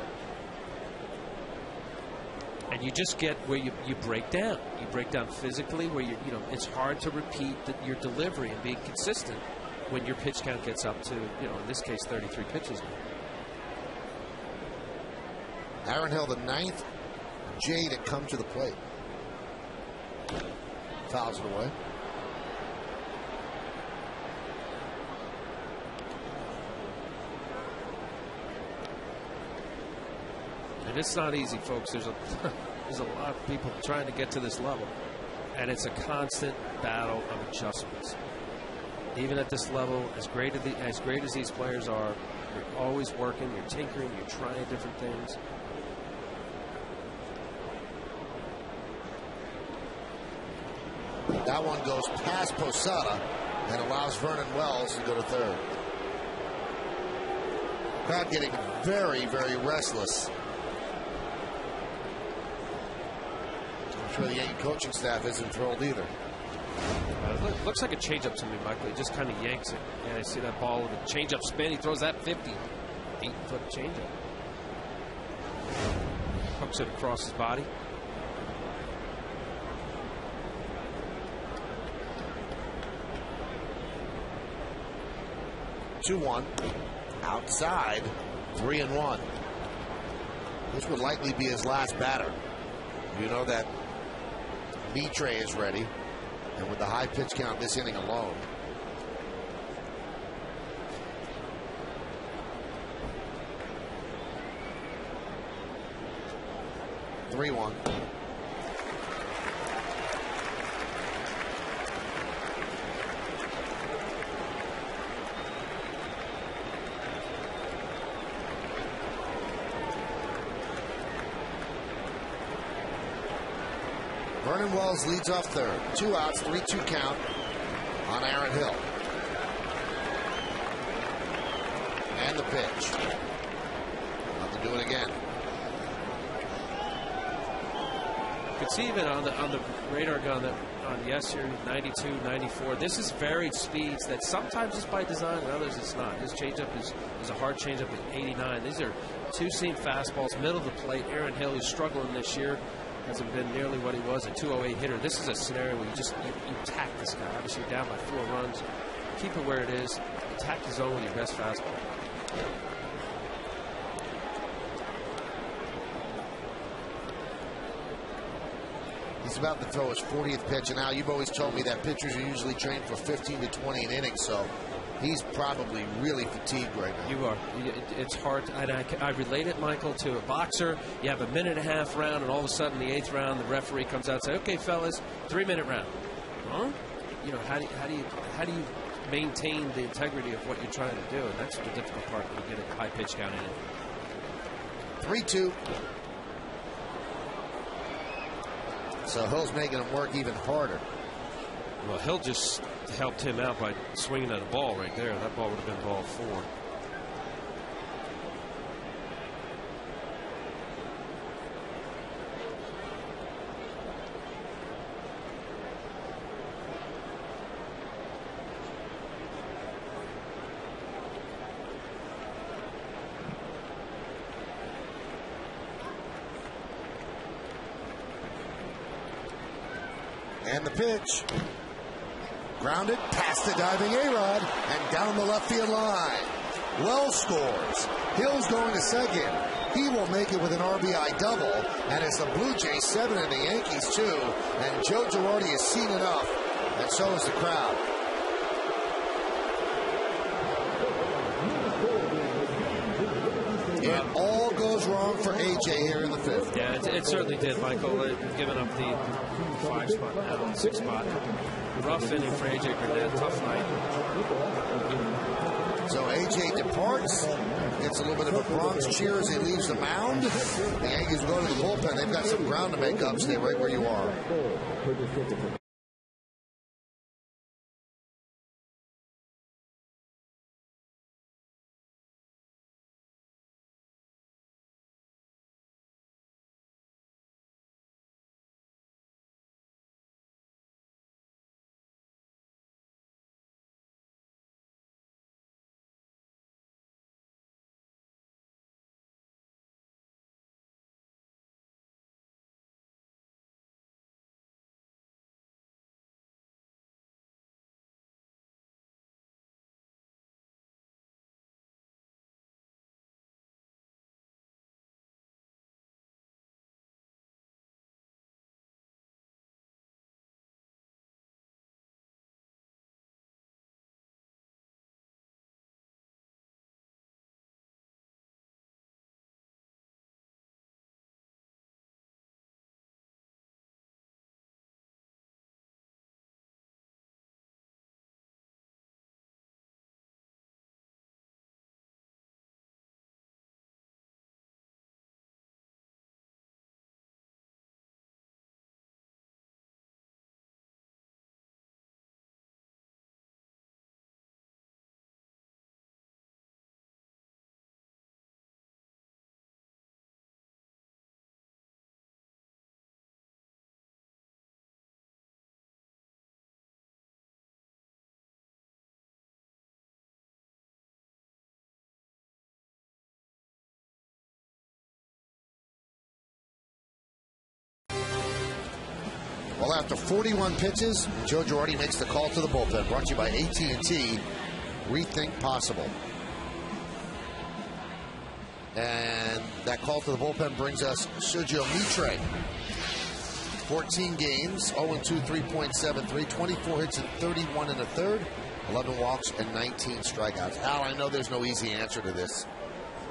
And you just get where you break down. You break down physically, where it's hard to repeat your delivery and be consistent when your pitch count gets up to, in this case, 33 pitches. Aaron Hill, the 9th J to come to the plate. Fouls it away. And it's not easy, folks. There's a lot of people trying to get to this level, and it's a constant battle of adjustments. Even at this level, as great as these players are, you're always working, you're tinkering, you're trying different things. That one goes past Posada and allows Vernon Wells to go to third. Crowd getting very, very restless. I'm sure the Yankee coaching staff isn't thrilled either. Looks like a changeup to me, Michael. He just kind of yanks it. Yeah, I see that ball with a changeup spin. He throws that 58-foot changeup. Hooks it across his body. Two-one. Outside. 3-1. This would likely be his last batter. You know that Mitre is ready. And with the high pitch count this inning alone. Three-one. Vernon Wells leads off third. 2 outs, 3-2 count on Aaron Hill. And the pitch. About to do it again. You can see even on the radar gun that on yesterday, 92, 94. This is varied speeds that sometimes is by design and others it's not. This changeup is a hard changeup at 89. These are two-seam fastballs, middle of the plate. Aaron Hill, who's struggling this year, hasn't been nearly what he was, a 208 hitter. This is a scenario where you attack this guy. Obviously, you're down by 4 runs. Keep it where it is. Attack the zone with your best fastball. He's about to throw his 40th pitch, and now you've always told me that pitchers are usually trained for 15 to 20 an inning, so he's probably really fatigued right now. You are. It's hard. I relate it, Michael, to a boxer. You have a minute and a half round, and all of a sudden, the 8th round, the referee comes out and says, "Okay, fellas, 3-minute round." Huh? How do you maintain the integrity of what you're trying to do? And that's the difficult part when you get a high pitch count in it. 3-2. So Hill's making him work even harder. Well, Hill just helped him out by swinging at a ball right there. That ball would have been ball 4. And the pitch. Grounded past the diving A-Rod and down the left field line. Wells scores. Hill's going to second. He will make it with an RBI double. And it's the Blue Jays 7 and the Yankees 2. And Joe Girardi has seen enough. And so has the crowd. It all goes wrong for AJ here in the 5th. Yeah, it certainly did, Michael. Giving up the 5 spot now, 6 spot. Rough inning for AJ Burnett. Tough night. So AJ departs. Gets a little bit of a Bronx cheer as he leaves the mound. The Yankees go to the bullpen. They've got some ground to make up. Stay right where you are. Well, after 41 pitches, Joe Girardi makes the call to the bullpen. Brought to you by AT&T. Rethink possible. And that call to the bullpen brings us Sergio Mitre. 14 games, 0-2, 3.73, 24 hits and 31 in the third, 11 walks and 19 strikeouts. Al, I know there's no easy answer to this,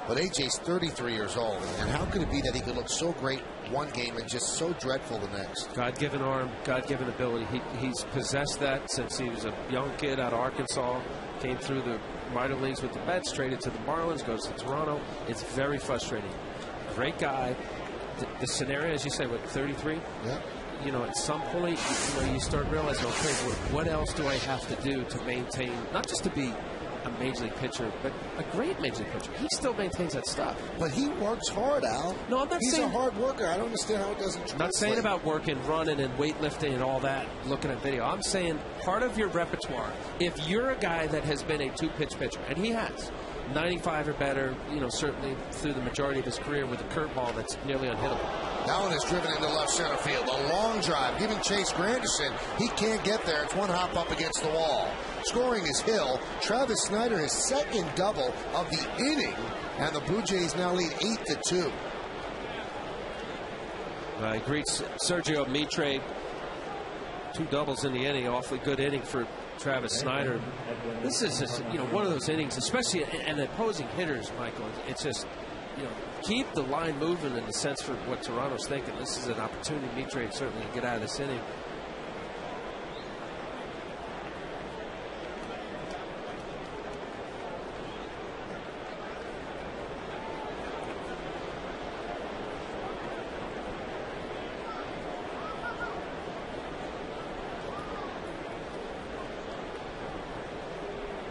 but AJ's 33 years old, and how could it be that he could look so great one game and just so dreadful the next? God-given arm, God-given ability. He's possessed that since he was a young kid out of Arkansas, came through the minor leagues with the Mets, traded to the Marlins, goes to Toronto. It's very frustrating. Great guy. The scenario, as you say, with 33, yeah. You know, at some point, you start realizing, okay, what else do I have to do to maintain, not just to be a major league pitcher, but a great major league pitcher. He still maintains that stuff. But he works hard, Al. No, I'm not He's saying... He's a hard worker. I don't understand how it doesn't translate. I'm not saying about working, running, and weightlifting and all that, looking at video. I'm saying part of your repertoire, if you're a guy that has been a two-pitch pitcher, and he has, 95 or better, you know, certainly through the majority of his career with a curveball that's nearly unhittable. That one is driven into left center field. A long drive, giving Chase Granderson. He can't get there. It's one hop up against the wall. Scoring is Hill. Travis Snyder, his second double of the inning, and the Blue Jays now lead 8-2. I agree. Sergio Mitre, 2 doubles in the inning. Awfully good inning for Travis Snyder. This is just, you know, one of those innings, especially and the opposing hitters, Michael. It's just, you know, keep the line moving in the sense for what Toronto's thinking. This is an opportunity, Mitre, certainly to get out of this inning.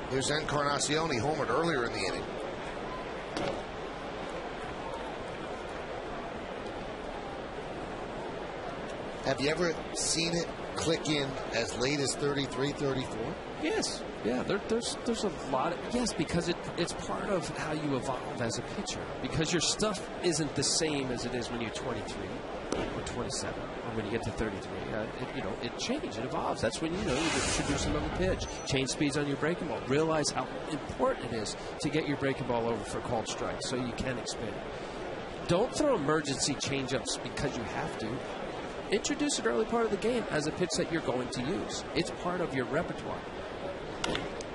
Here's Encarnacion. He homered earlier in the inning. Have you ever seen it click in as late as 33, 34? Yes. Yeah, there's a lot of, yes, because it's part of how you evolve as a pitcher. Because your stuff isn't the same as it is when you're 23 or 27 or when you get to 33. It changes, it evolves. That's when you introduce another pitch, change speeds on your breaking ball, realize how important it is to get your breaking ball over for called strikes so you can expand. Don't throw emergency changeups because you have to. Introduce it early part of the game as a pitch that you're going to use. It's part of your repertoire.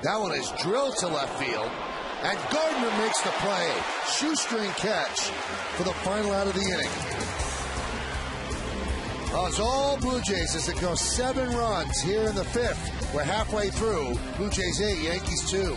That one is drilled to left field, and Gardner makes the play. Shoestring catch for the final out of the inning. It's all Blue Jays as it goes 7 runs here in the 5th. We're halfway through. Blue Jays 8, Yankees 2.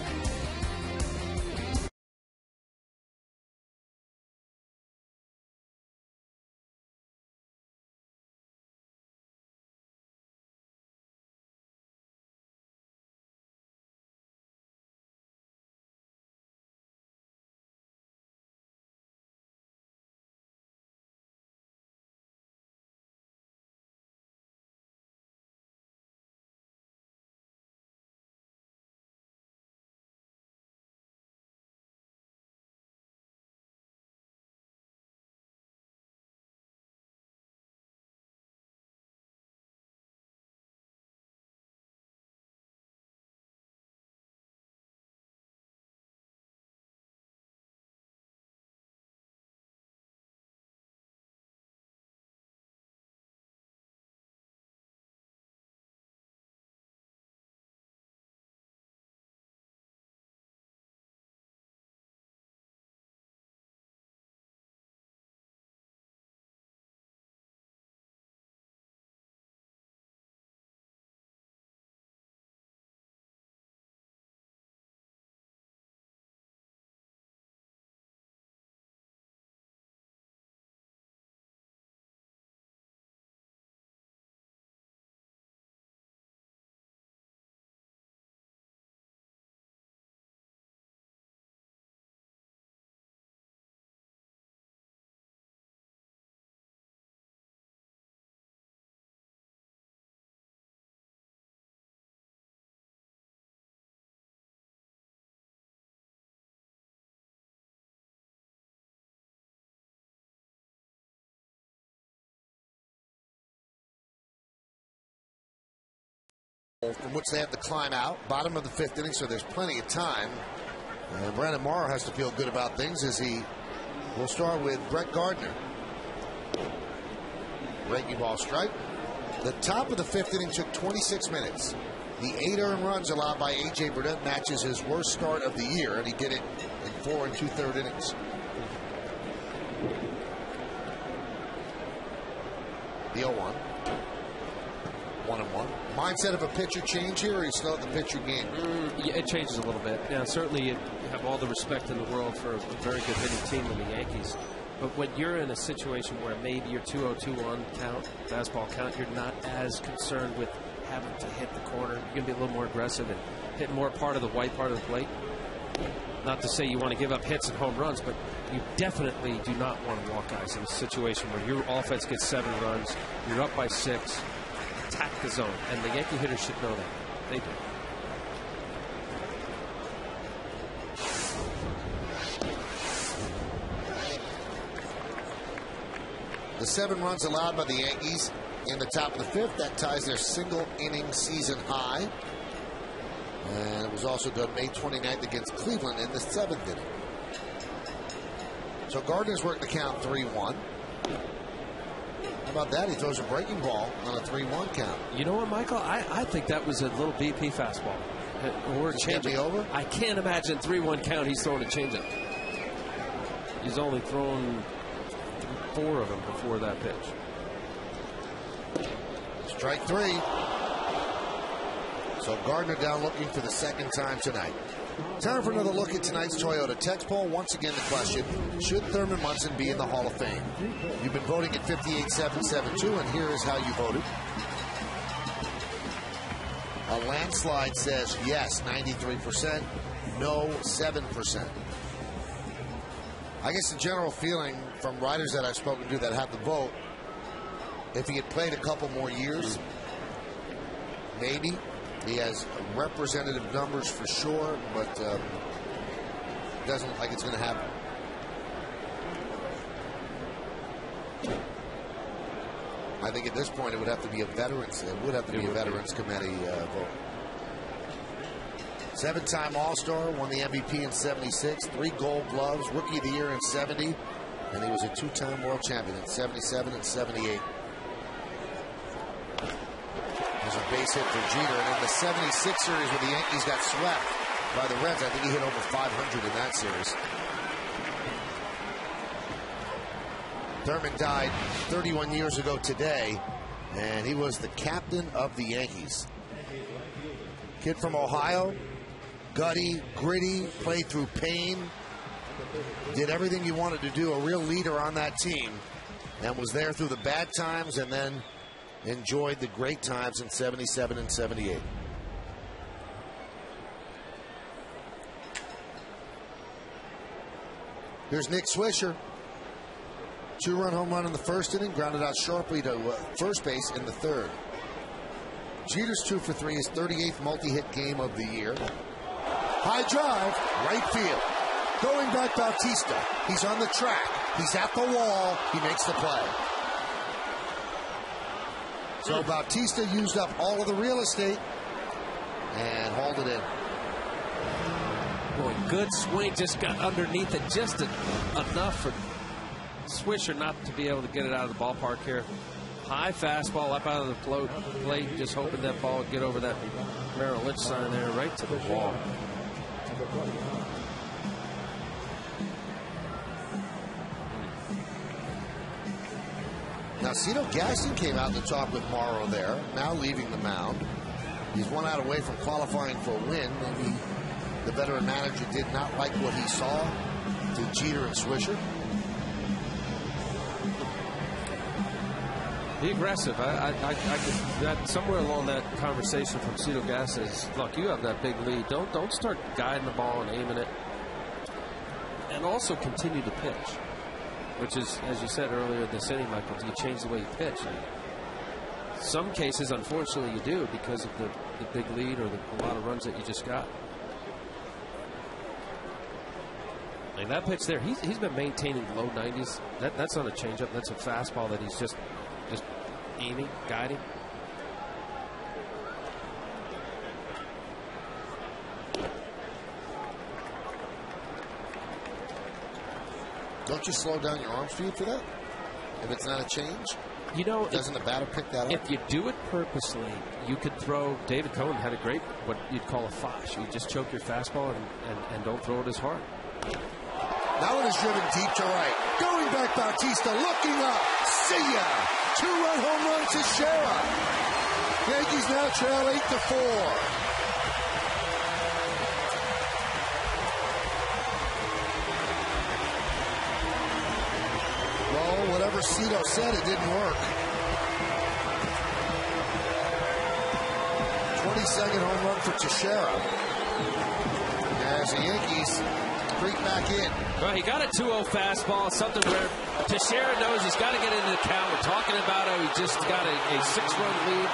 from which they have to climb out. Bottom of the 5th inning, so there's plenty of time. And Brandon Morrow has to feel good about things as he will start with Brett Gardner. Breaking ball strike. The top of the 5th inning took 26 minutes. The 8 earned runs allowed by A.J. Burnett matches his worst start of the year, and he did it in 4 2/3 innings. The 0-1. 1-1. Mindset of a pitcher change here, or he's still at the pitcher game? Yeah, it changes a little bit. Yeah, certainly you have all the respect in the world for a very good hitting team in the Yankees. But when you're in a situation where maybe you're 2-0-2-1 count, fastball count, you're not as concerned with having to hit the corner. You're going to be a little more aggressive and hit more part of the white part of the plate. Not to say you want to give up hits and home runs, but you definitely do not want to walk guys in a situation where your offense gets 7 runs, you're up by 6, attack the zone. And the Yankee hitters should know that. They do. The 7 runs allowed by the Yankees in the top of the 5th. That ties their single inning season high. And it was also done May 29th against Cleveland in the 7th inning. So Gardner's worked the count 3-1. How about that? He throws a breaking ball on a 3-1 count. You know what, Michael? I think that was a little BP fastball. Or a changeup. Over? I can't imagine 3-1 count he's throwing a changeup. He's only thrown 4 of them before that pitch. Strike 3. So Gardner down looking for the 2nd time tonight. Time for another look at tonight's Toyota text poll. Once again, the question, should Thurman Munson be in the Hall of Fame? You've been voting at 58-772, and here is how you voted. A landslide says yes, 93%, no, 7%. I guess the general feeling from writers that I've spoken to that have the vote, if he had played a couple more years, maybe. He has representative numbers for sure, but doesn't look like it's going to happen. I think at this point it would have to be a veterans. It would have to be a veterans committee vote. 7-time All-Star, won the MVP in '76, 3 Gold Gloves, Rookie of the Year in '70, and he was a 2-time World Champion in '77 and '78. There's a base hit for Jeter, and in the '76 series where the Yankees got swept by the Reds, I think he hit over 500 in that series. Thurman died 31 years ago today, and he was the captain of the Yankees. Kid from Ohio, gutty, gritty, played through pain, did everything you wanted to do, a real leader on that team, and was there through the bad times and then enjoyed the great times in '77 and '78. Here's Nick Swisher. 2-run home run in the 1st inning, grounded out sharply to first base in the 3rd. Jeter's 2 for 3, his 38th multi-hit game of the year. High drive, right field. Going back Bautista. He's on the track. He's at the wall. He makes the play. So Bautista used up all of the real estate and hauled it in. Boy, good swing, just got underneath it just enough for Swisher not to be able to get it out of the ballpark here. High fastball up out of the plate, just hoping that ball would get over that Merrill Lynch sign there, right to the wall. Now, Cito Gaston came out to talk with Morrow there, now leaving the mound. He's 1 out away from qualifying for a win. Maybe the veteran manager did not like what he saw to Jeter and Swisher. Be aggressive. I could, that somewhere along that conversation from Cito Gaston is, look, you have that big lead. Don't start guiding the ball and aiming it. And also continue to pitch, which is, as you said earlier this inning, Michael, do you change the way you pitch? And some cases, unfortunately, you do because of the big lead or a lot of runs that you just got. And that pitch there, he's been maintaining low 90s. That's not a changeup. That's a fastball that he's just aiming, guiding. Don't you slow down your arm speed for that? If it's not a change? You know, doesn't the batter pick that up? If you do it purposely, you could throw. David Cohen had a great, what you'd call a fosh. You just choke your fastball and don't throw it as hard. That one is driven deep to right. Going back, Bautista looking up. See ya! 2-run home run to Shera. Yankees now trail 8-4. Whatever Cito said, it didn't work. 22nd home run for Teixeira. As the Yankees creep back in. Well, he got a 2-0 fastball, something where Teixeira knows he's got to get into the count. We're talking about how he just got a 6-run lead.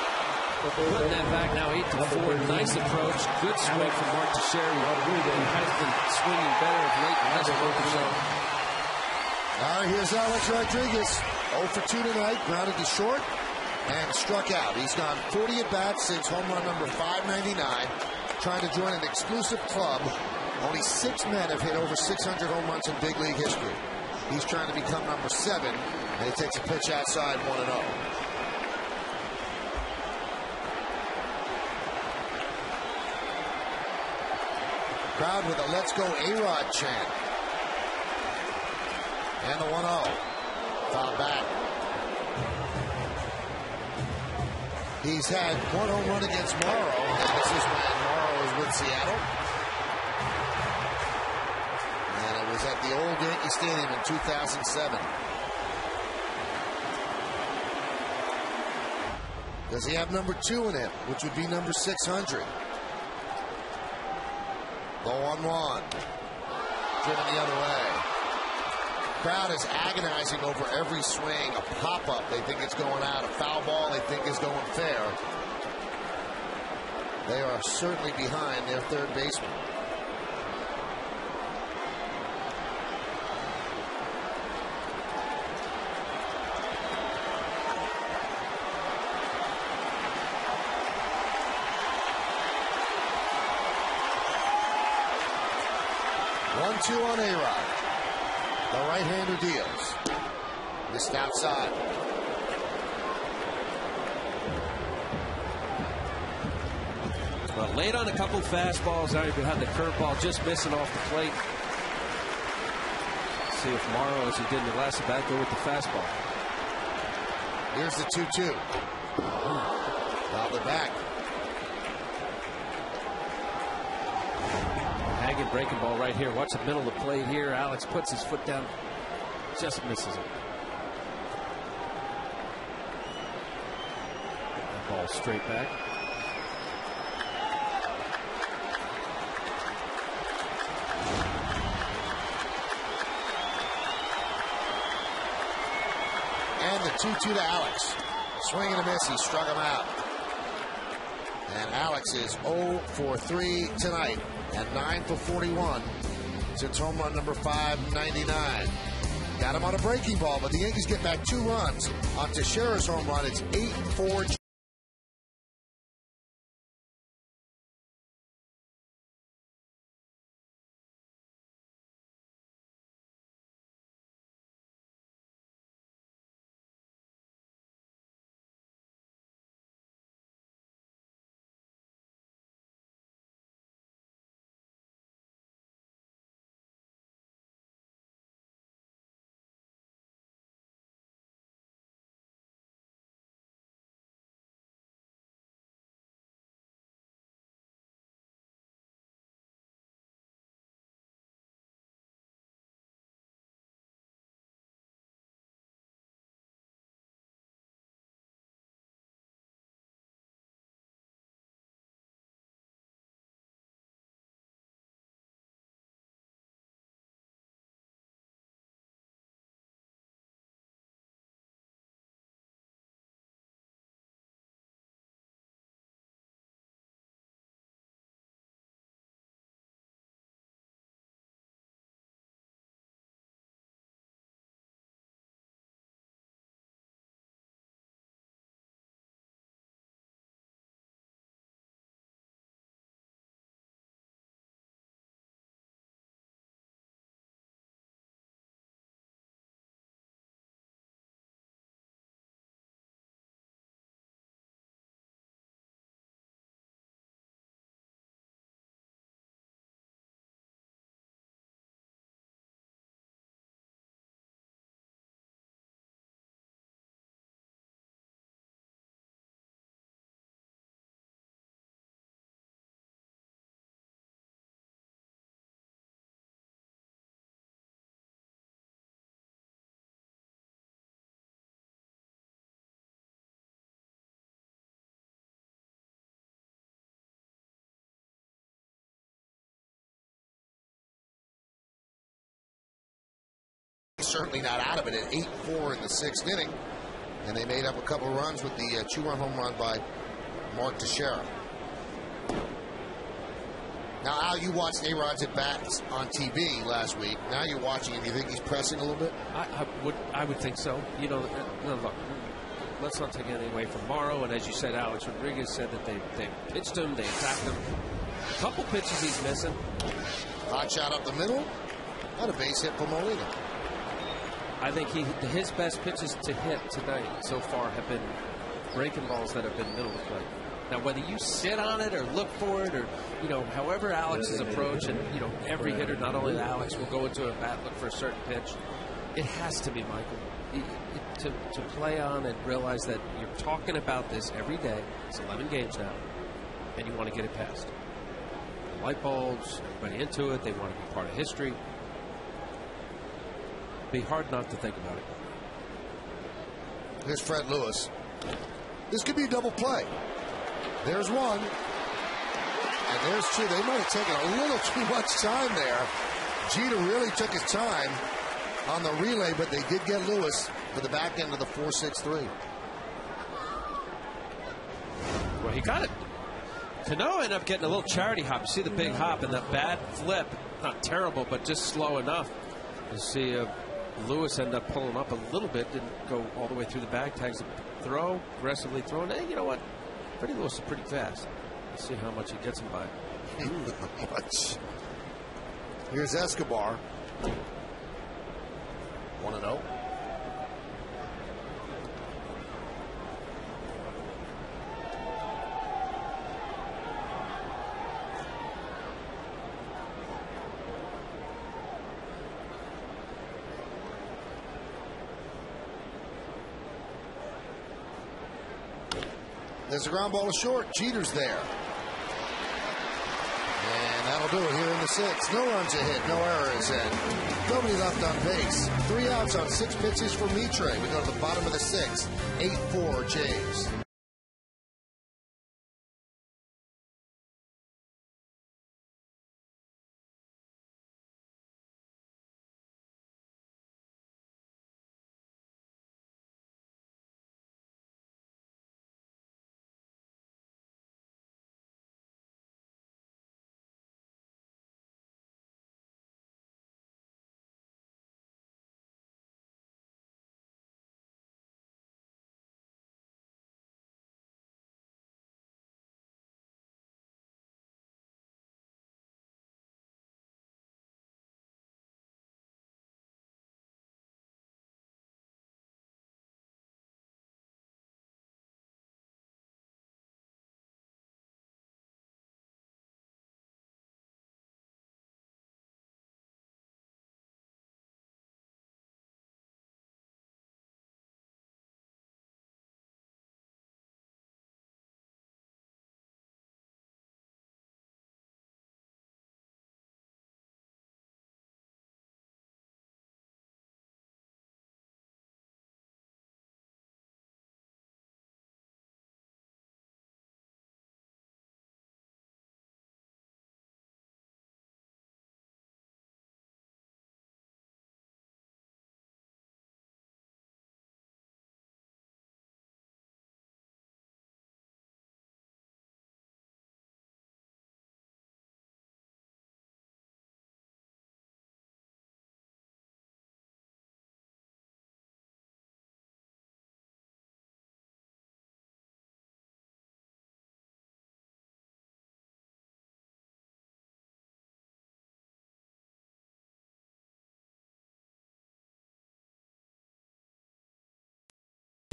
Putting that back now 8-4. Nice approach. Good swing from Mark Teixeira. He has been swinging better of late. Nice approach. All right, here's Alex Rodriguez. 0 for 2 tonight, grounded to short, and struck out. He's gone 40 at-bats since home run number 599, trying to join an exclusive club. Only 6 men have hit over 600 home runs in big league history. He's trying to become number 7, and he takes a pitch outside 1-0. Crowd with a "Let's Go A-Rod" chant. And the 1-0. Foul back. He's had 1 home run against Morrow, and this is when Morrow is with Seattle. And it was at the old Yankee Stadium in 2007. Does he have number 2 in him, which would be number 600? The 1-1. Driven the other way. Crowd is agonizing over every swing. A pop-up, they think it's going out. A foul ball, they think is going fair. They are certainly behind their third baseman. One-two on A-Rod. The right-hander deals. Missed outside. Well, late on a couple fastballs. Now you had the curveball just missing off the plate. See if Morrow, as he did in the last at bat, go with the fastball. Here's the 2-2. Fouled it back. Hagen breaking ball right here. Watch the middle of the plate here. Alex puts his foot down. Just misses it. That ball straight back. And the 2-2 to Alex. Swing and a miss. He struck him out. And Alex is 0 for 3 tonight. And 9 for 41 since home run number 599. Got him on a breaking ball, but the Yankees get back 2 runs on Teixeira's home run. It's 8-4. certainly not out of it at 8-4 in the 6th inning. And they made up a couple of runs with the 2-run home run by Mark Teixeira. Now, Al, you watched A-Rod's at bats on TV last week. Now you're watching him. You think he's pressing a little bit? I would think so. You know, look, let's not take anything away from Morrow. And as you said, Alex Rodriguez said that they pitched him, they attacked him. A couple pitches he's missing. Hot shot up the middle. Not a base hit for Molina. I think his best pitches to hit tonight so far have been breaking balls that have been middle of the plate. Now, whether you sit on it or look for it or, you know, however Alex's approach, and, you know, every hitter, not only Alex, will go into a bat, look for a certain pitch. It has to be, Michael, to play on and realize that you're talking about this every day. It's 11 games now, and you want to get it past. The light bulbs, everybody into it. They want to be part of history. Be hard not to think about it. Here's Fred Lewis. This could be a double play. There's one. And there's two. They might have taken a little too much time there. Jeter really took his time on the relay, but they did get Lewis for the back end of the 4-6-3. Well, he got it. Cano ended up getting a little charity hop. You see the big hop and the bad flip. Not terrible, but just slow enough. You see Lewis ended up pulling up a little bit. Didn't go all the way through the bag tags. Throw, aggressively throwing. Hey, you know what? Freddie Lewis is pretty fast. Let's see how much he gets him by. Here's Escobar. 1-0. There's a ground ball to short. Jeter's there. And that'll do it here in the 6th. No runs a hit, no errors, and nobody left on base. 3 outs on 6 pitches for Mitre. We go to the bottom of the 6th. 8-4 Jays.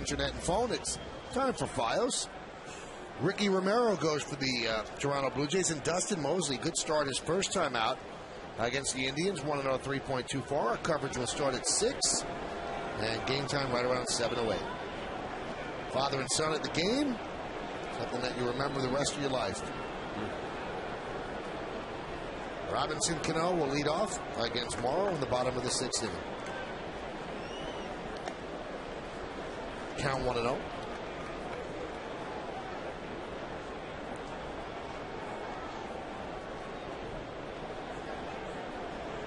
Internet and phone. It's time for Fios. Ricky Romero goes for the Toronto Blue Jays, and Dustin Mosley, good start his first time out against the Indians. 1-0, 3.24. Our coverage will start at 6, and game time right around 7:08. Father and son at the game, something that you remember the rest of your life. Robinson Cano will lead off against Morrow in the bottom of the 6th inning. Count 1-0.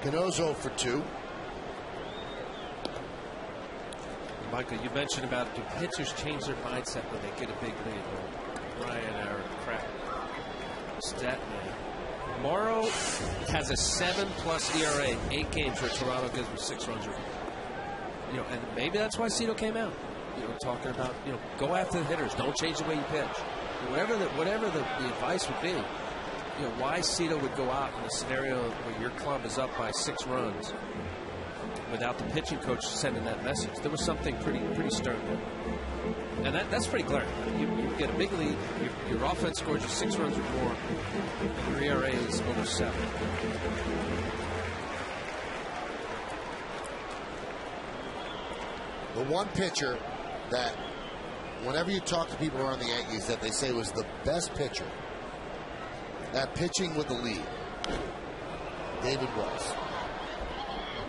Cano's 0 for 2. Michael, you mentioned about do pitchers change their mindset when they get a big lead? Ryan, Aaron, crap. Statman. Morrow has a 7+ ERA in 8 games where Toronto gives him 6 runs. You know, and maybe that's why Cito came out. You know, talking about, you know, go after the hitters, don't change the way you pitch. Whatever the advice would be, you know, why Cito would go out in a scenario where your club is up by 6 runs without the pitching coach sending that message. There was something pretty stern there. And that's pretty clear. You get a big lead, your offense scores you 6 runs or more, and your ERA is over 7. The one pitcher that, whenever you talk to people around the Yankees, that they say was the best pitcher at pitching with the lead, David Wells.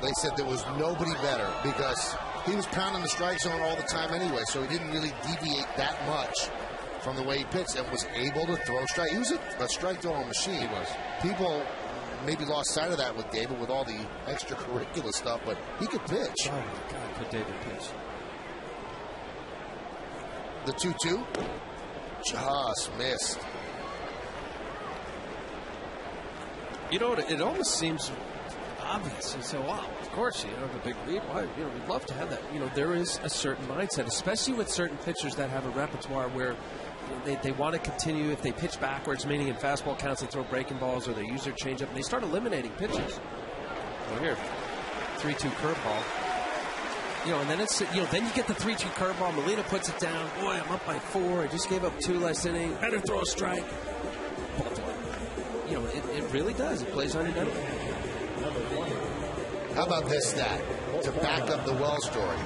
They said there was nobody better because he was pounding the strike zone all the time anyway, so he didn't really deviate that much from the way he pitched and was able to throw strike. He was a strike throwing machine. He was. People maybe lost sight of that with David with all the extracurricular stuff, but he could pitch. Oh my God, could David pitch? The 2-2 just missed. You know, it almost seems obvious. You say, wow, of course, you have a big lead. Why, you know, we'd love to have that. You know, there is a certain mindset, especially with certain pitchers that have a repertoire where they want to continue. If they pitch backwards, meaning in fastball counts, they throw breaking balls or they use their changeup, and they start eliminating pitches. Well, here, 3-2 curveball. You know, and then it's, you know, then you get the 3-2 curveball. Molina puts it down. Boy, I'm up by 4. I just gave up 2 last inning. Better throw a strike. You know, it really does. It plays on your memory. How about this stat to back up the Wells story?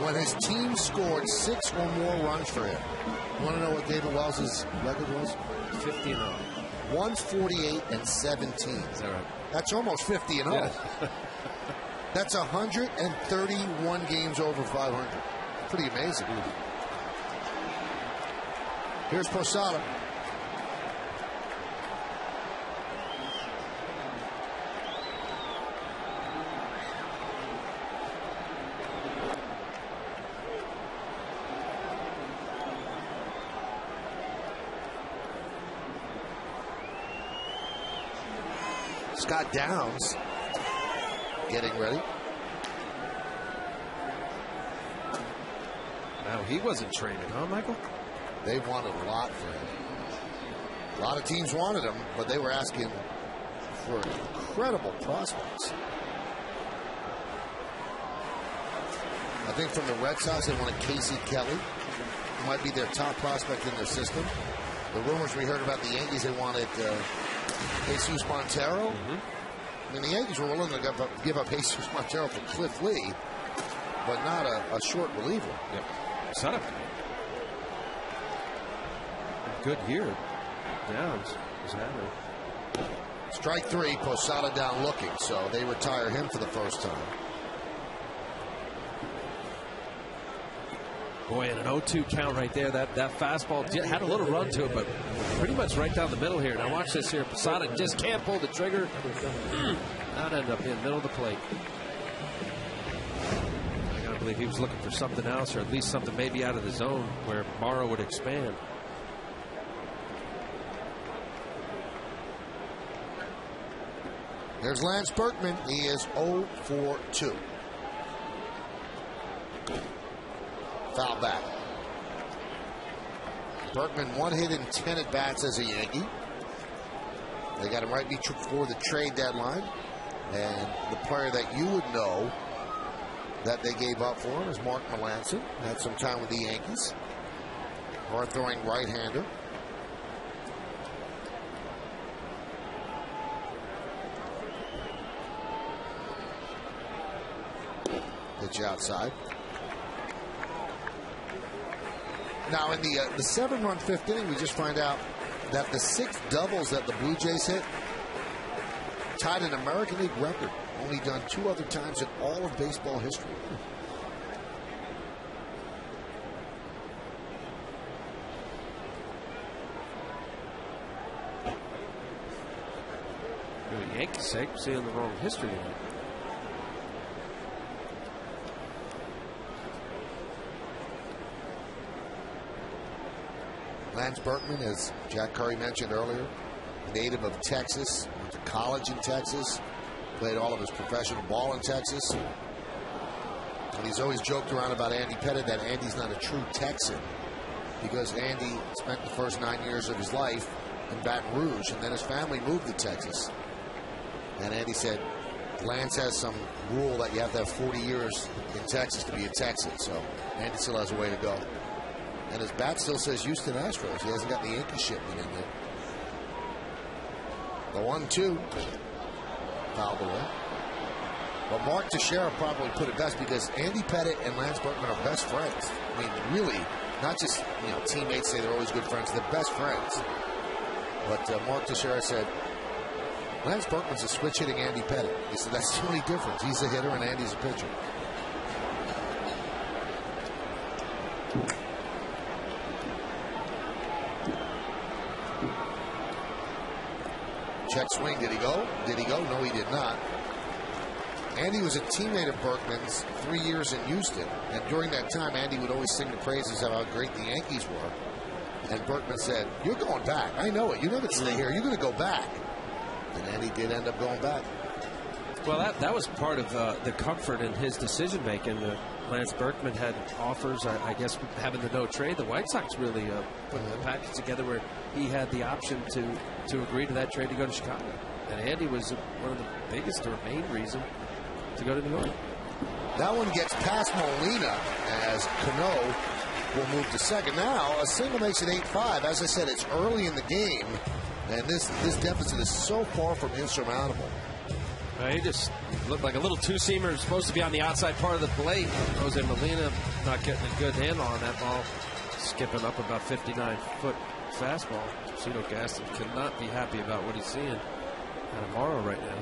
When his team scored 6 or more runs for him, you want to know what David Wells' record was? 50-0. 148-17. Is that right? That's almost 50-0. Yeah. That's 131 games over 500. Pretty amazing. Here's Posada. Scott Downs getting ready. Now, he wasn't traded, huh, Michael? They wanted a lot for him. A lot of teams wanted him, but they were asking for incredible prospects. I think from the Red Sox, they wanted Casey Kelly, who might be their top prospect in their system. The rumors we heard about the Yankees, they wanted Jesus Montero. I mean, the Yankees were willing to give up Jesus Montero for Cliff Lee, but not a short reliever. Yep. Set up. A good year. Downs is having. Strike 3, Posada down looking, so they retire him for the first time. Boy, and an 0-2 count right there. That fastball had a little run to it, but pretty much right down the middle here. Now watch this here. Posada just can't pull the trigger. That ended up in the middle of the plate. I gotta believe he was looking for something else, or at least something maybe out of the zone where Morrow would expand. There's Lance Berkman. He is 0 for 2. Foul back. Berkman 1 hit in 10 at bats as a Yankee. They got him right before the trade deadline. And the player that you would know that they gave up for him is Mark Melancon. Had some time with the Yankees. Hard throwing right-hander. Pitch outside. Now, in the 7-run 5th inning, we just find out that the 6 doubles that the Blue Jays hit tied an American League record, only done 2 other times in all of baseball history. For the Yankees' sake, seeing the wrong history in it. Lance Berkman, as Jack Curry mentioned earlier, native of Texas, went to college in Texas, played all of his professional ball in Texas. And he's always joked around about Andy Pettitte that Andy's not a true Texan because Andy spent the first 9 years of his life in Baton Rouge, and then his family moved to Texas. And Andy said Lance has some rule that you have to have 40 years in Texas to be a Texan, so Andy still has a way to go. And his bat still says Houston Astros. He hasn't got the Yankee shipment in there. The 1-2 fouled away. But Mark Teixeira probably put it best because Andy Pettitte and Lance Berkman are best friends. I mean, really, not just teammates say they're always good friends. They're best friends. But Mark Teixeira said, Lance Berkman's a switch-hitting Andy Pettitte. He said that's the only difference. He's a hitter and Andy's a pitcher. Check swing. Did he go? Did he go? No, he did not. Andy was a teammate of Berkman's 3 years in Houston. And during that time, Andy would always sing the praises of how great the Yankees were. And Berkman said, you're going back. I know it. You're not going to stay here. You're going to go back. And Andy did end up going back. Well, that was part of the comfort in his decision-making. Lance Berkman had offers, I guess, having the no trade. The White Sox really put the package together where he had the option to agree to that trade to go to Chicago. And Andy was one of the biggest or main reason to go to New York. That one gets past Molina as Cano will move to second. Now, a single makes it 8-5. As I said, it's early in the game, and this deficit is so far from insurmountable. He just looked like a little two-seamer supposed to be on the outside part of the plate. Jose Molina not getting a good handle on that ball, skipping up about 59-foot fastball. Cito Gaston cannot be happy about what he's seeing at Amaro right now.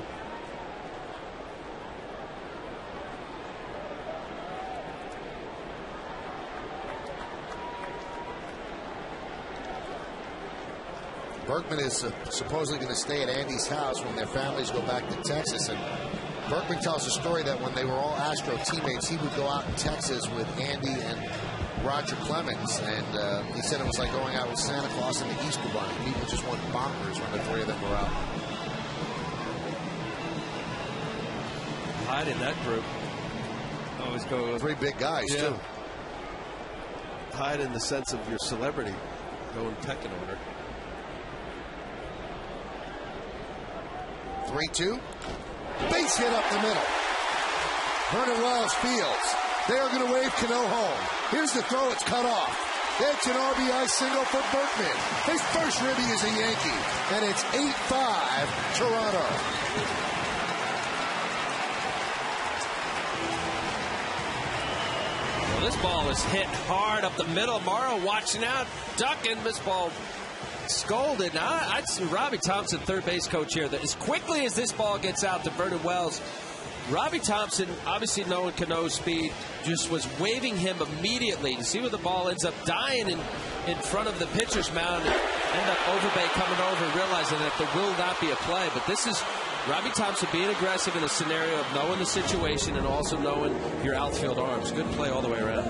Berkman is supposedly going to stay at Andy's house when their families go back to Texas. And Berkman tells a story that when they were all Astro teammates, he would go out in Texas with Andy and Roger Clemens. And he said it was like going out with Santa Claus and the Easter Bunny. People just went bonkers when the three of them were out. Hyde in that group. Always go. Three big guys, too. Hyde in the sense of your celebrity. Go in pecking order. 3-2. Base hit up the middle. Vernon Wells fields. They are going to wave Cano home. Here's the throw. It's cut off. It's an RBI single for Berkman. His first ribby is a Yankee. And it's 8-5 Toronto. Well, this ball is hit hard up the middle. Morrow watching out, ducking. This ball scolded. Now, I'd see Robbie Thompson, third base coach here, that as quickly as this ball gets out to Vernon Wells, Robbie Thompson, obviously knowing Cano's speed, just was waving him immediately to see where the ball ends up dying in front of the pitcher's mound and end up Overbay coming over, realizing that there will not be a play. But this is Robbie Thompson being aggressive in a scenario of knowing the situation and also knowing your outfield arms. Good play all the way around.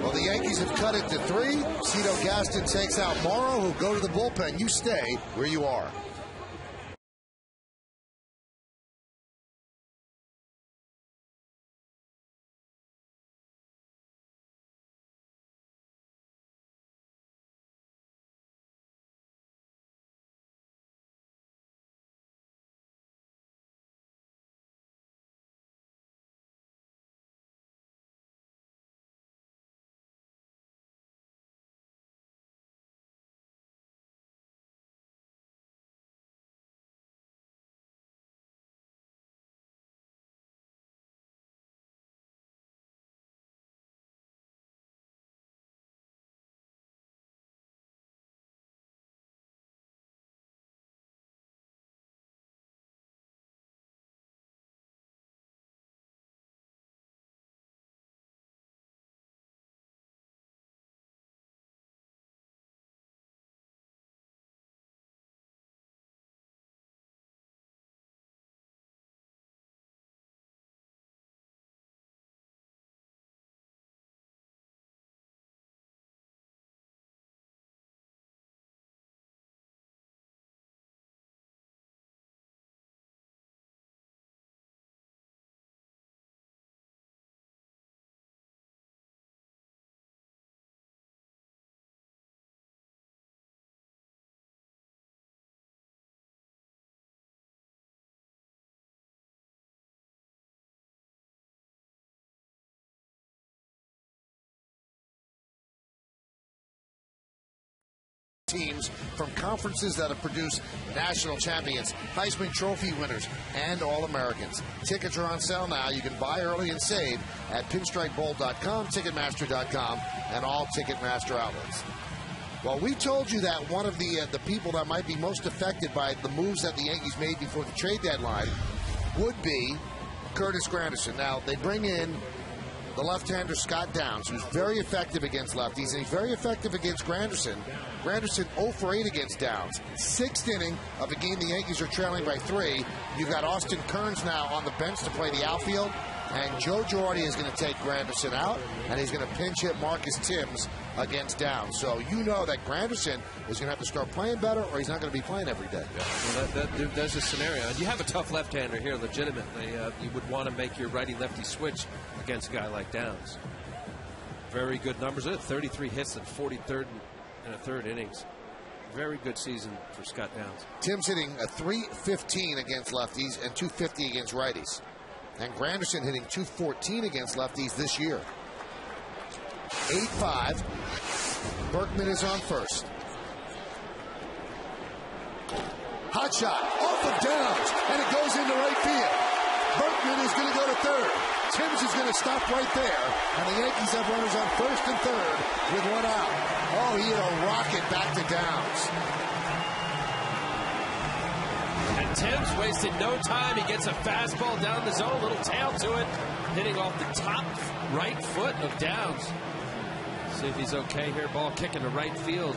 Well, the Yankees have cut it to 3. Cito Gaston takes out Morrow, who'll go to the bullpen. You stay where you are. teams from conferences that have produced national champions, Heisman Trophy winners, and All-Americans. Tickets are on sale now. You can buy early and save at pinstripebowl.com, Ticketmaster.com, and all Ticketmaster outlets. Well, we told you that one of the people that might be most affected by the moves that the Yankees made before the trade deadline would be Curtis Granderson. Now, they bring in the left-hander Scott Downs, who's very effective against lefties, and he's very effective against Granderson. Granderson 0 for 8 against Downs. 6th inning of a game the Yankees are trailing by 3. You've got Austin Kearns now on the bench to play the outfield, and Joe Girardi is going to take Granderson out, and he's going to pinch hit Marcus Timms against Downs. So you know that Granderson is going to have to start playing better, or he's not going to be playing every day. Yeah. Well, there's a scenario. And you have a tough left-hander here, legitimately. You would want to make your righty-lefty switch against a guy like Downs. Very good numbers. 33 hits in 43rd and a third innings. Very good season for Scott Downs. Tim's hitting a .315 against lefties and .250 against righties. And Granderson hitting .214 against lefties this year. 8-5. Berkman is on first. Hot shot off of Downs, and it goes into right field. Berkman is going to go to third. Timms is going to stop right there, and the Yankees have runners on first and third with 1 out. Oh, he hit a rocket back to Downs. And Timms wasted no time. He gets a fastball down the zone, little tail to it, hitting off the top right foot of Downs. See if he's okay here. Ball kicking to right field.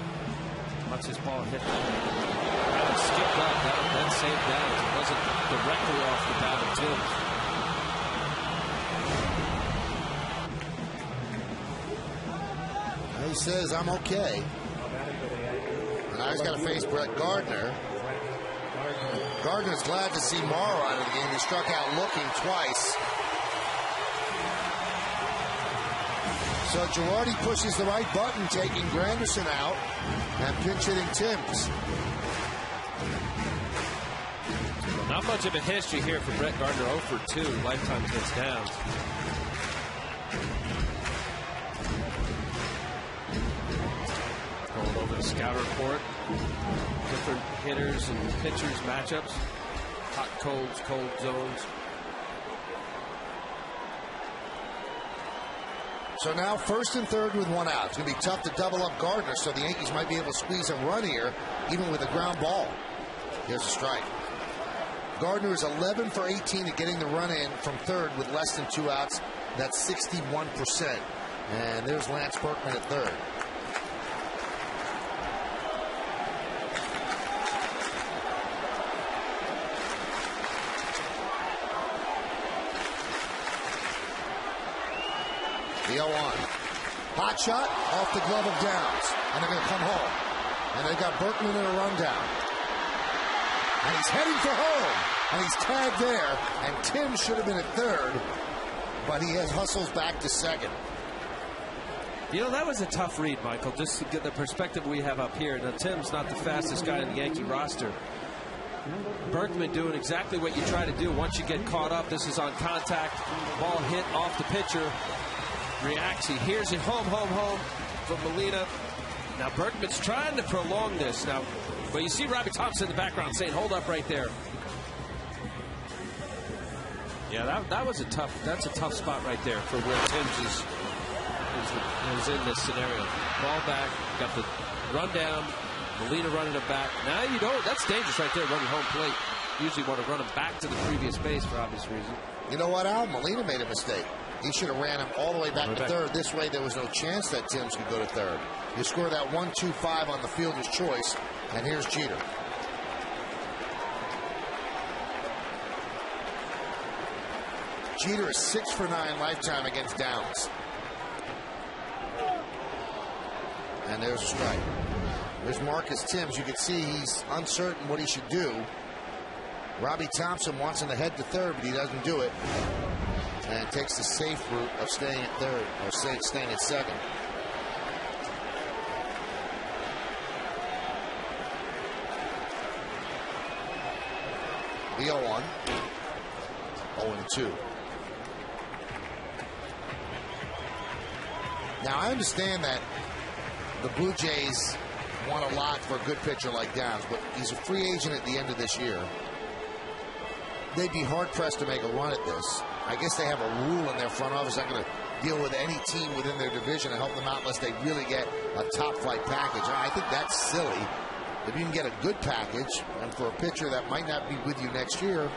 Watch his ball hit. Kind of skipped up. That saved Downs. It wasn't directly off the bat of Timms. He says, I'm okay. And now he's got to face Brett Gardner. Gardner's glad to see Morrow out of the game. He struck out looking twice. So Girardi pushes the right button, taking Granderson out and pinch hitting Timms. Not much of a history here for Brett Gardner. 0 for 2 lifetime against Downs. Going over the scout report. Different hitters and pitchers matchups. Hot, colds, cold zones. So now first and third with 1 out. It's going to be tough to double up Gardner, so the Yankees might be able to squeeze a run here, even with a ground ball. Here's a strike. Gardner is 11 for 18 at getting the run in from third with less than 2 outs. That's 61%. And there's Lance Berkman at third. The 0-1. Hot shot off the glove of Downs. And they're going to come home. And they've got Berkman in a rundown. And he's heading for home. And he's tagged there. And Tim should have been at third. But he hustles back to second. You know, that was a tough read, Michael, just to get the perspective we have up here. Now, Tim's not the fastest guy in the Yankee roster. Berkman doing exactly what you try to do once you get caught up. This is on contact. Ball hit off the pitcher. Reacts. He hears it. Home from Molina. Now, Berkman's trying to prolong this. Now, but you see Robbie Thompson in the background saying, hold up right there. Yeah, that's a tough spot right there for where Timms is in this scenario. Ball back, got the run down, Molina running it back. Now you don't, that's dangerous right there, running home plate. Usually want to run him back to the previous base for obvious reason. You know what, Al? Molina made a mistake. He should have ran him all the way back to third. This way there was no chance that Timms could go to third. You score that 1-2-5 on the fielder's choice, and here's Jeter. Jeter is 6 for 9 lifetime against Downs. And there's a strike. There's Marcus Timms. You can see he's uncertain what he should do. Robbie Thompson wants him to head to third, but he doesn't do it. And takes the safe route of staying at third, or staying at second. The 0-1. 0-2. Now, I understand that the Blue Jays want a lot for a good pitcher like Downs, but he's a free agent at the end of this year. They'd be hard-pressed to make a run at this. I guess they have a rule in their front office not going to deal with any team within their division and help them out unless they really get a top-flight package. I think that's silly. If you can get a good package, and for a pitcher that might not be with you next year,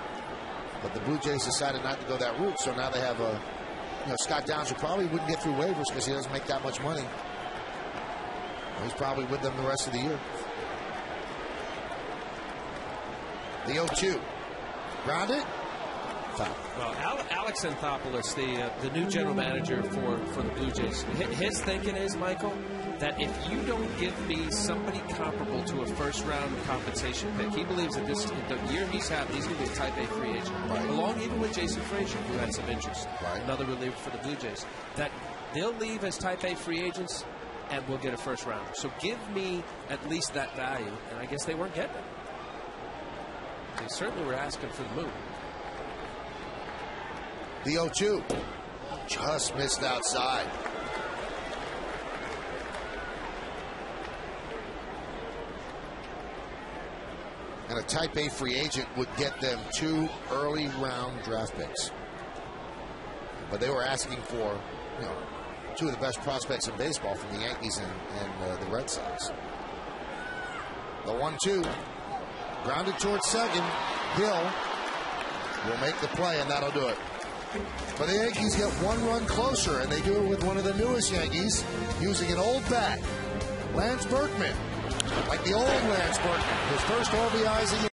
but the Blue Jays decided not to go that route, so now they have a, Scott Downs, who probably wouldn't get through waivers because he doesn't make that much money. He's probably with them the rest of the year. The 0-2. Grounded. Foul. Well, Alex Anthopoulos, the new general manager for the Blue Jays, his thinking is, Michael, that if you don't give me somebody comparable to a first-round compensation pick, he believes that the year he's having, he's going to be a Type A free agent, right, along even with Jason Frazier, who had some interest, right, another reliever for the Blue Jays, that they'll leave as Type A free agents and we'll get a first-rounder. So give me at least that value, and I guess they weren't getting it. They certainly were asking for the moon. The 0-2 just missed outside. And a Type A free agent would get them 2 early round draft picks. But they were asking for, 2 of the best prospects in baseball from the Yankees and the Red Sox. The 1-2 grounded towards second. Hill will make the play, and that'll do it. But the Yankees get 1 run closer, and they do it with one of the newest Yankees using an old bat, Lance Berkman. Like the old Lance Berkman, his first RBIs in the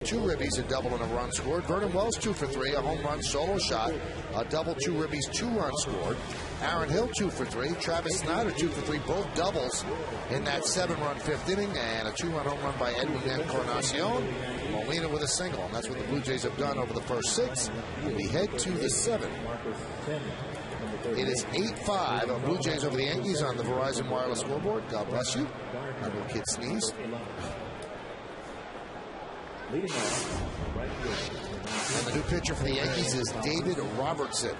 two ribbies, a double and a run scored. Vernon Wells 2 for 3, a home run solo shot, a double, 2 ribbies, 2 runs scored. Aaron Hill 2 for 3, Travis Snyder 2 for 3, both doubles in that 7-run 5th inning, and a 2-run home run by Edwin Encarnacion. Molina with a single, and that's what the Blue Jays have done over the first 6. We head to the 7th. It is 8-5 Blue Jays over the Yankees on the Verizon Wireless scoreboard. God bless you. My little kid sneezed. And the new pitcher for the Yankees is David Robertson.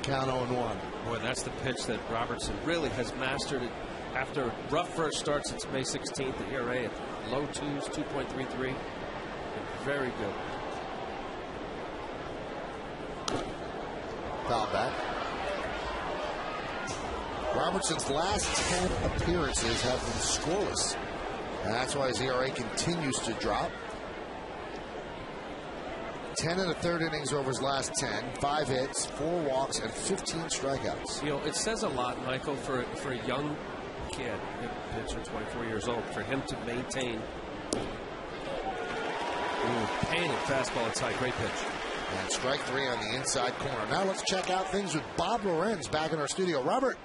Count 0-1. Boy, that's the pitch that Robertson really has mastered it after a rough first start since May 16th. The ERA at low 2s, 2.33. Very good. Foul back. Robertson's last 10 appearances have been scoreless. And that's why his ERA continues to drop. 10 1/3 innings over his last 10, 5 hits, 4 walks, and 15 strikeouts. You know, it says a lot, Michael, for a young kid, pitcher, 24 years old, for him to maintain. Painted fastball inside, great pitch. And strike 3 on the inside corner. Now let's check out things with Bob Lorenz back in our studio. Robert.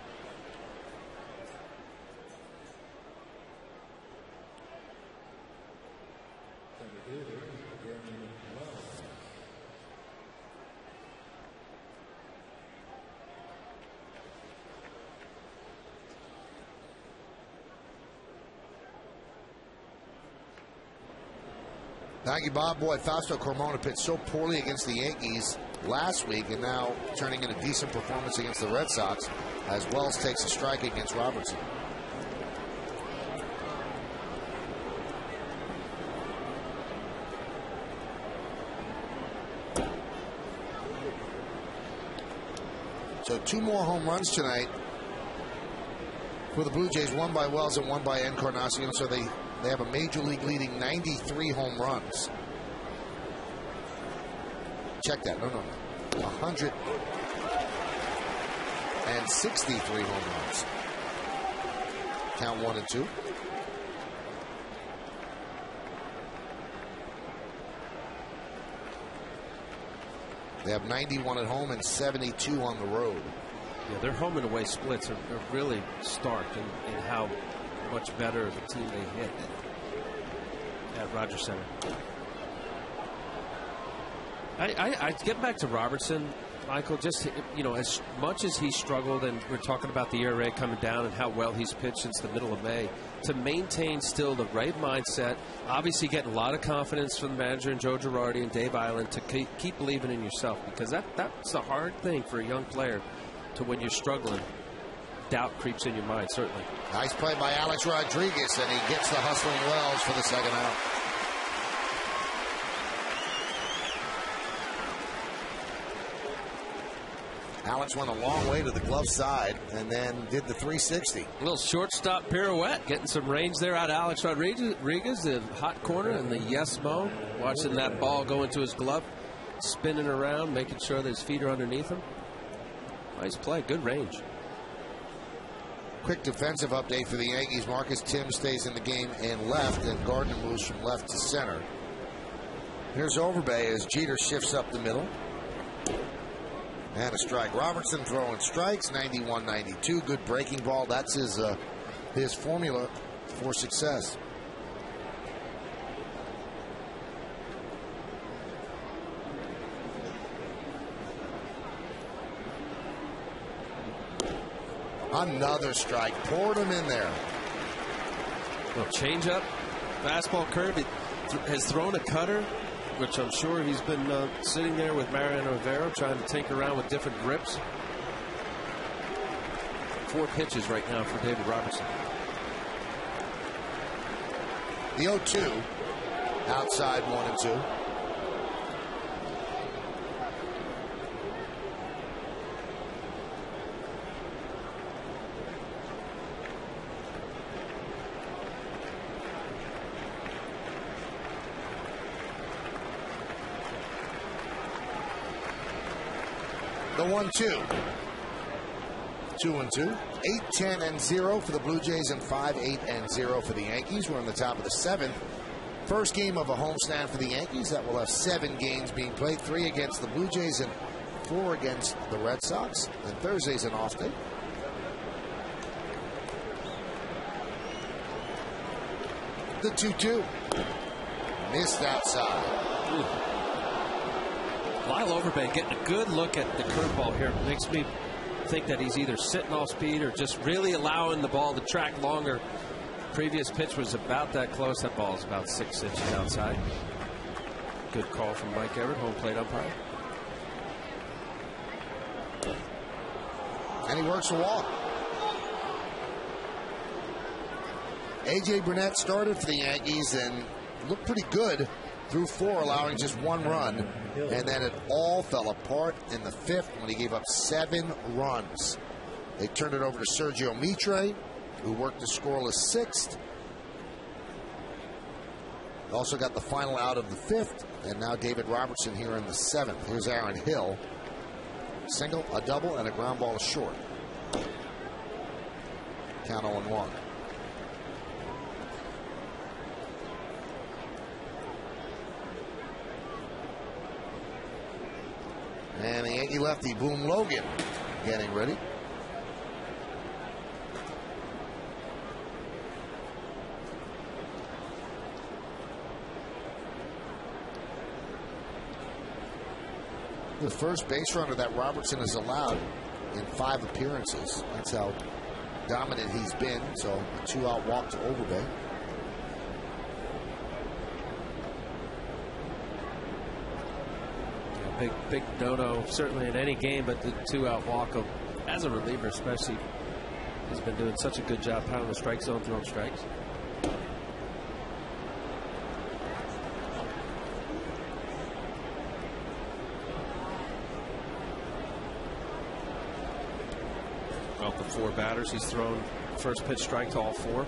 Thank you, Bob. Boy, Fausto Carmona pitched so poorly against the Yankees last week and now turning in a decent performance against the Red Sox as Wells takes a strike against Robertson. So 2 more home runs tonight for the Blue Jays, 1 by Wells and 1 by Encarnacion. So they have a major league leading 93 home runs. Check that. No. 163 home runs. Count 1 and 2. They have 91 at home and 72 on the road. Yeah, their home and away splits are really stark in how much better of a team they hit at Rogers Center. I get back to Robertson, Michael. Just, you know, as much as he struggled, and we're talking about the ERA coming down and how well he's pitched since the middle of May, to maintain still the right mindset, obviously getting a lot of confidence from the manager and Joe Girardi and Dave Island to keep believing in yourself, because that's a hard thing for a young player to, when you're struggling, doubt creeps in your mind, certainly. Nice play by Alex Rodriguez, and he gets the hustling Wells for the second out. Alex went a long way to the glove side and then did the 360. A little shortstop pirouette, getting some range there out of Alex Rodriguez, the hot corner, and the yes-mo, watching that ball go into his glove, spinning around, making sure that his feet are underneath him. Nice play, good range. Quick defensive update for the Yankees. Marcus Tim stays in the game in left, and Gardner moves from left to center. Here's Overbay as Jeter shifts up the middle. And a strike. Robertson throwing strikes, 91-92. Good breaking ball. That's his formula for success. Another strike. Poured him in there. Well, change up, fastball curve. He has thrown a cutter, which I'm sure he's been sitting there with Mariano Rivera trying to tinker around with different grips. 4 pitches right now for David Robertson. The 0-2 outside 1 and 2. The 1-2. 2-2. 8-10-0 for the Blue Jays and 5-8-0 for the Yankees. We're on the top of the 7th. First game of a homestand for the Yankees. That will have 7 games being played. 3 against the Blue Jays and 4 against the Red Sox. And Thursday's an off day. The 2-2. Missed outside. Ooh. Lyle Overbay getting a good look at the curveball here. Makes me think that he's either sitting off speed or just really allowing the ball to track longer. Previous pitch was about that close. That ball is about 6 inches outside. Good call from Mike Everett, home plate umpire. And he works a walk. A.J. Burnett started for the Yankees and looked pretty good through 4, allowing just 1 run. And then it all fell apart in the 5th when he gave up 7 runs. They turned it over to Sergio Mitre, who worked the scoreless sixth. Also got the final out of the fifth, and now David Robertson here in the seventh. Here's Aaron Hill. Single, a double, and a ground ball to short. Count 0-1. And the Yankee lefty, Boone Logan, getting ready. The first base runner that Robertson has allowed in 5 appearances. That's how dominant he's been. So a 2-out walk to Overbay. Big no-no, certainly in any game, but the 2-out walk of, as a reliever especially, he's been doing such a good job pounding the strike zone, throwing strikes. Of the 4 batters, he's thrown first pitch strike to all 4.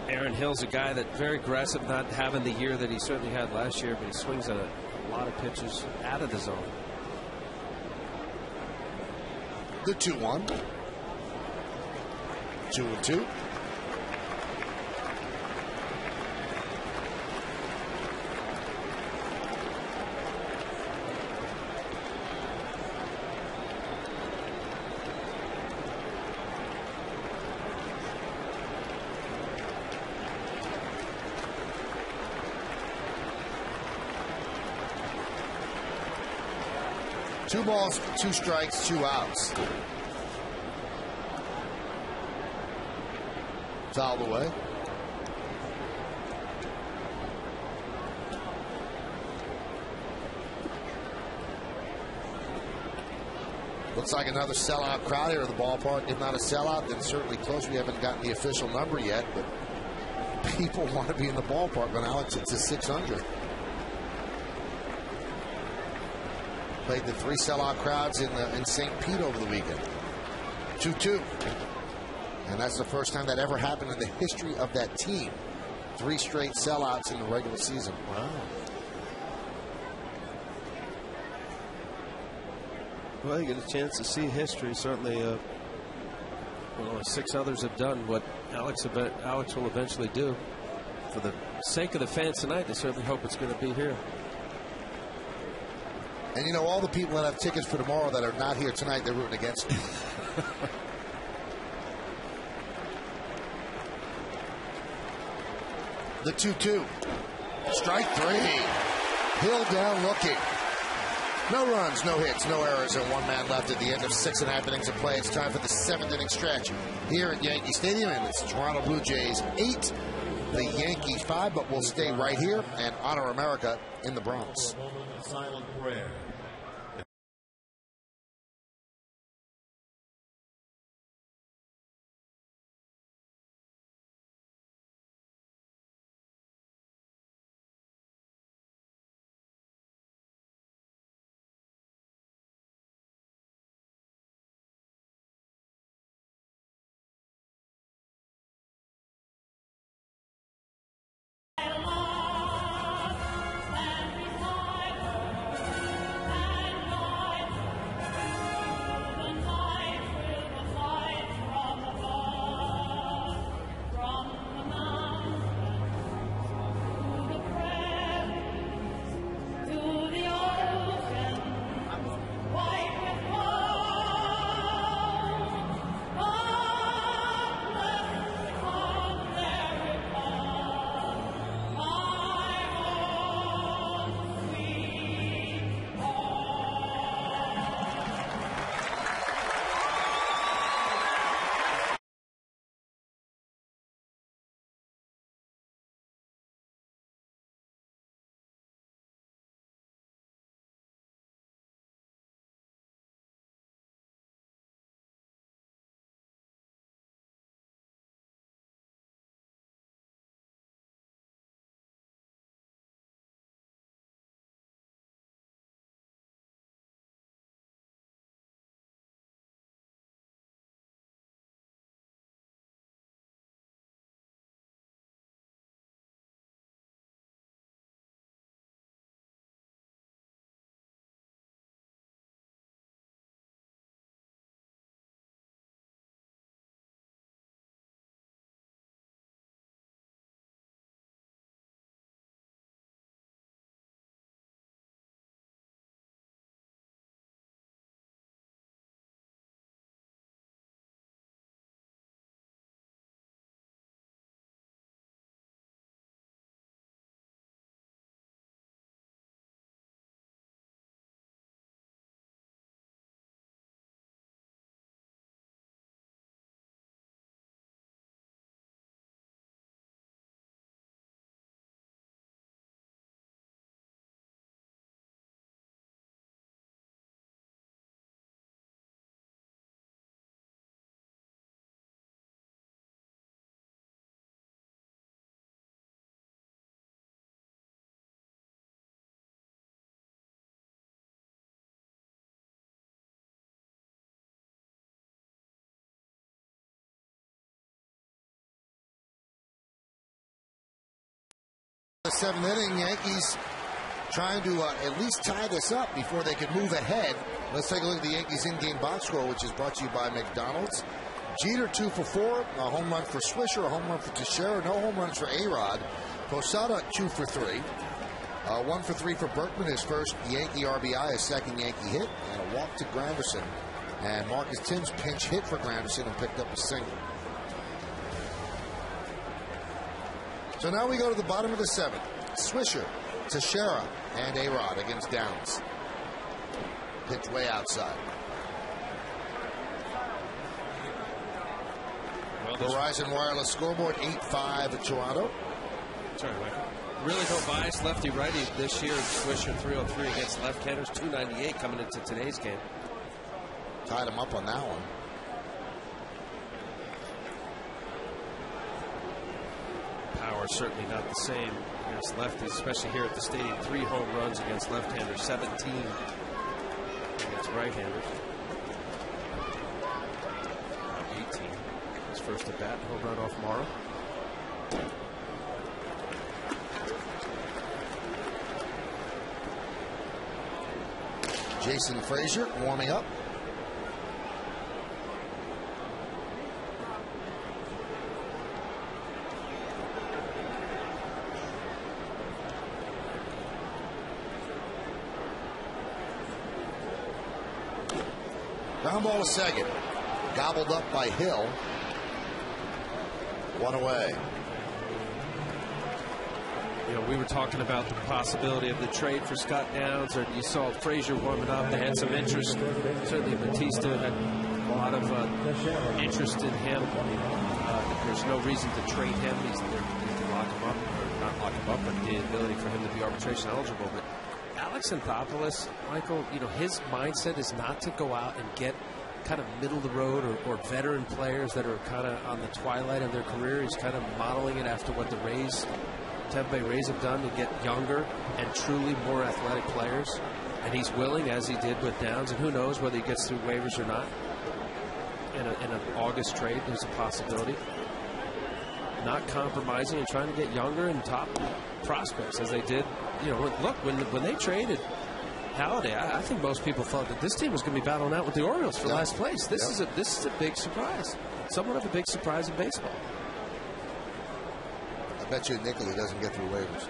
Aaron Hill's a guy that very aggressive, not having the year that he certainly had last year, but he swings at a lot of pitches out of the zone. The 2-1. 2-2. Two balls, 2 strikes, 2 outs. Fouled away. Looks like another sellout crowd here at the ballpark. If not a sellout, then certainly close. We haven't gotten the official number yet, but people want to be in the ballpark. But Alex, it's a 600. Played the 3 sellout crowds in St. Pete over the weekend. 2-2. And that's the first time that ever happened in the history of that team. 3 straight sellouts in the regular season. Wow. Well, you get a chance to see history. Certainly, well, 6 others have done what Alex will eventually do. For the sake of the fans tonight, they certainly hope it's going to be here. And, you know, all the people that have tickets for tomorrow that are not here tonight, they're rooting against me. The 2-2. Strike 3. Hill down looking. No runs, no hits, no errors, and 1 man left at the end of 6.5 innings of play. It's time for the 7th inning stretch here at Yankee Stadium, and it's Toronto Blue Jays 8, the Yankees 5, but we'll stay right here and honor America in the Bronx. Silent prayer. The seventh inning, Yankees trying to at least tie this up before they can move ahead. Let's take a look at the Yankees in-game box score, which is brought to you by McDonald's. Jeter 2 for 4, a home run for Swisher, a home run for Teixeira, no home runs for A-Rod. Posada 2 for 3, 1 for 3 for Berkman, his first Yankee RBI, his second Yankee hit, and a walk to Granderson. And Marcus Timms pinch hit for Granderson and picked up a single. So now we go to the bottom of the seventh. Swisher, Teixeira, and A-Rod against Downs. Pitch way outside. Verizon Wireless scoreboard 8-5 at Toronto. Sorry, Mike. Really no bias lefty-righty this year. Swisher 303 against left-handers, 298 coming into today's game. Tied him up on that one. Power certainly not the same against lefties, especially here at the stadium. 3 home runs against left-handers, 17 against right-handers. 18. His first at bat, home run off Morrow. Jason Frazier warming up. Ground ball to second. Gobbled up by Hill. 1 away. You know, we were talking about the possibility of the trade for Scott Downs, or you saw Frazier warming up. They had some interest. Certainly Batista had a lot of interest in him. There's no reason to trade him. They can lock him up, or not lock him up, but the ability for him to be arbitration eligible. But Alex Anthopoulos, Michael, you know, his mindset is not to go out and get kind of middle of the road or veteran players that are kind of on the twilight of their career. He's kind of modeling it after what the Tampa Bay Rays have done to get younger and truly more athletic players. And he's willing, as he did with Downs, and who knows whether he gets through waivers or not. In an August trade, there's a possibility. Not compromising and trying to get younger and top prospects as they did. You know, look, when they traded Halladay, I think most people thought that this team was going to be battling out with the Orioles for last place. This is a big surprise. Somewhat of a big surprise in baseball. I bet you Nicolay doesn't get through waivers.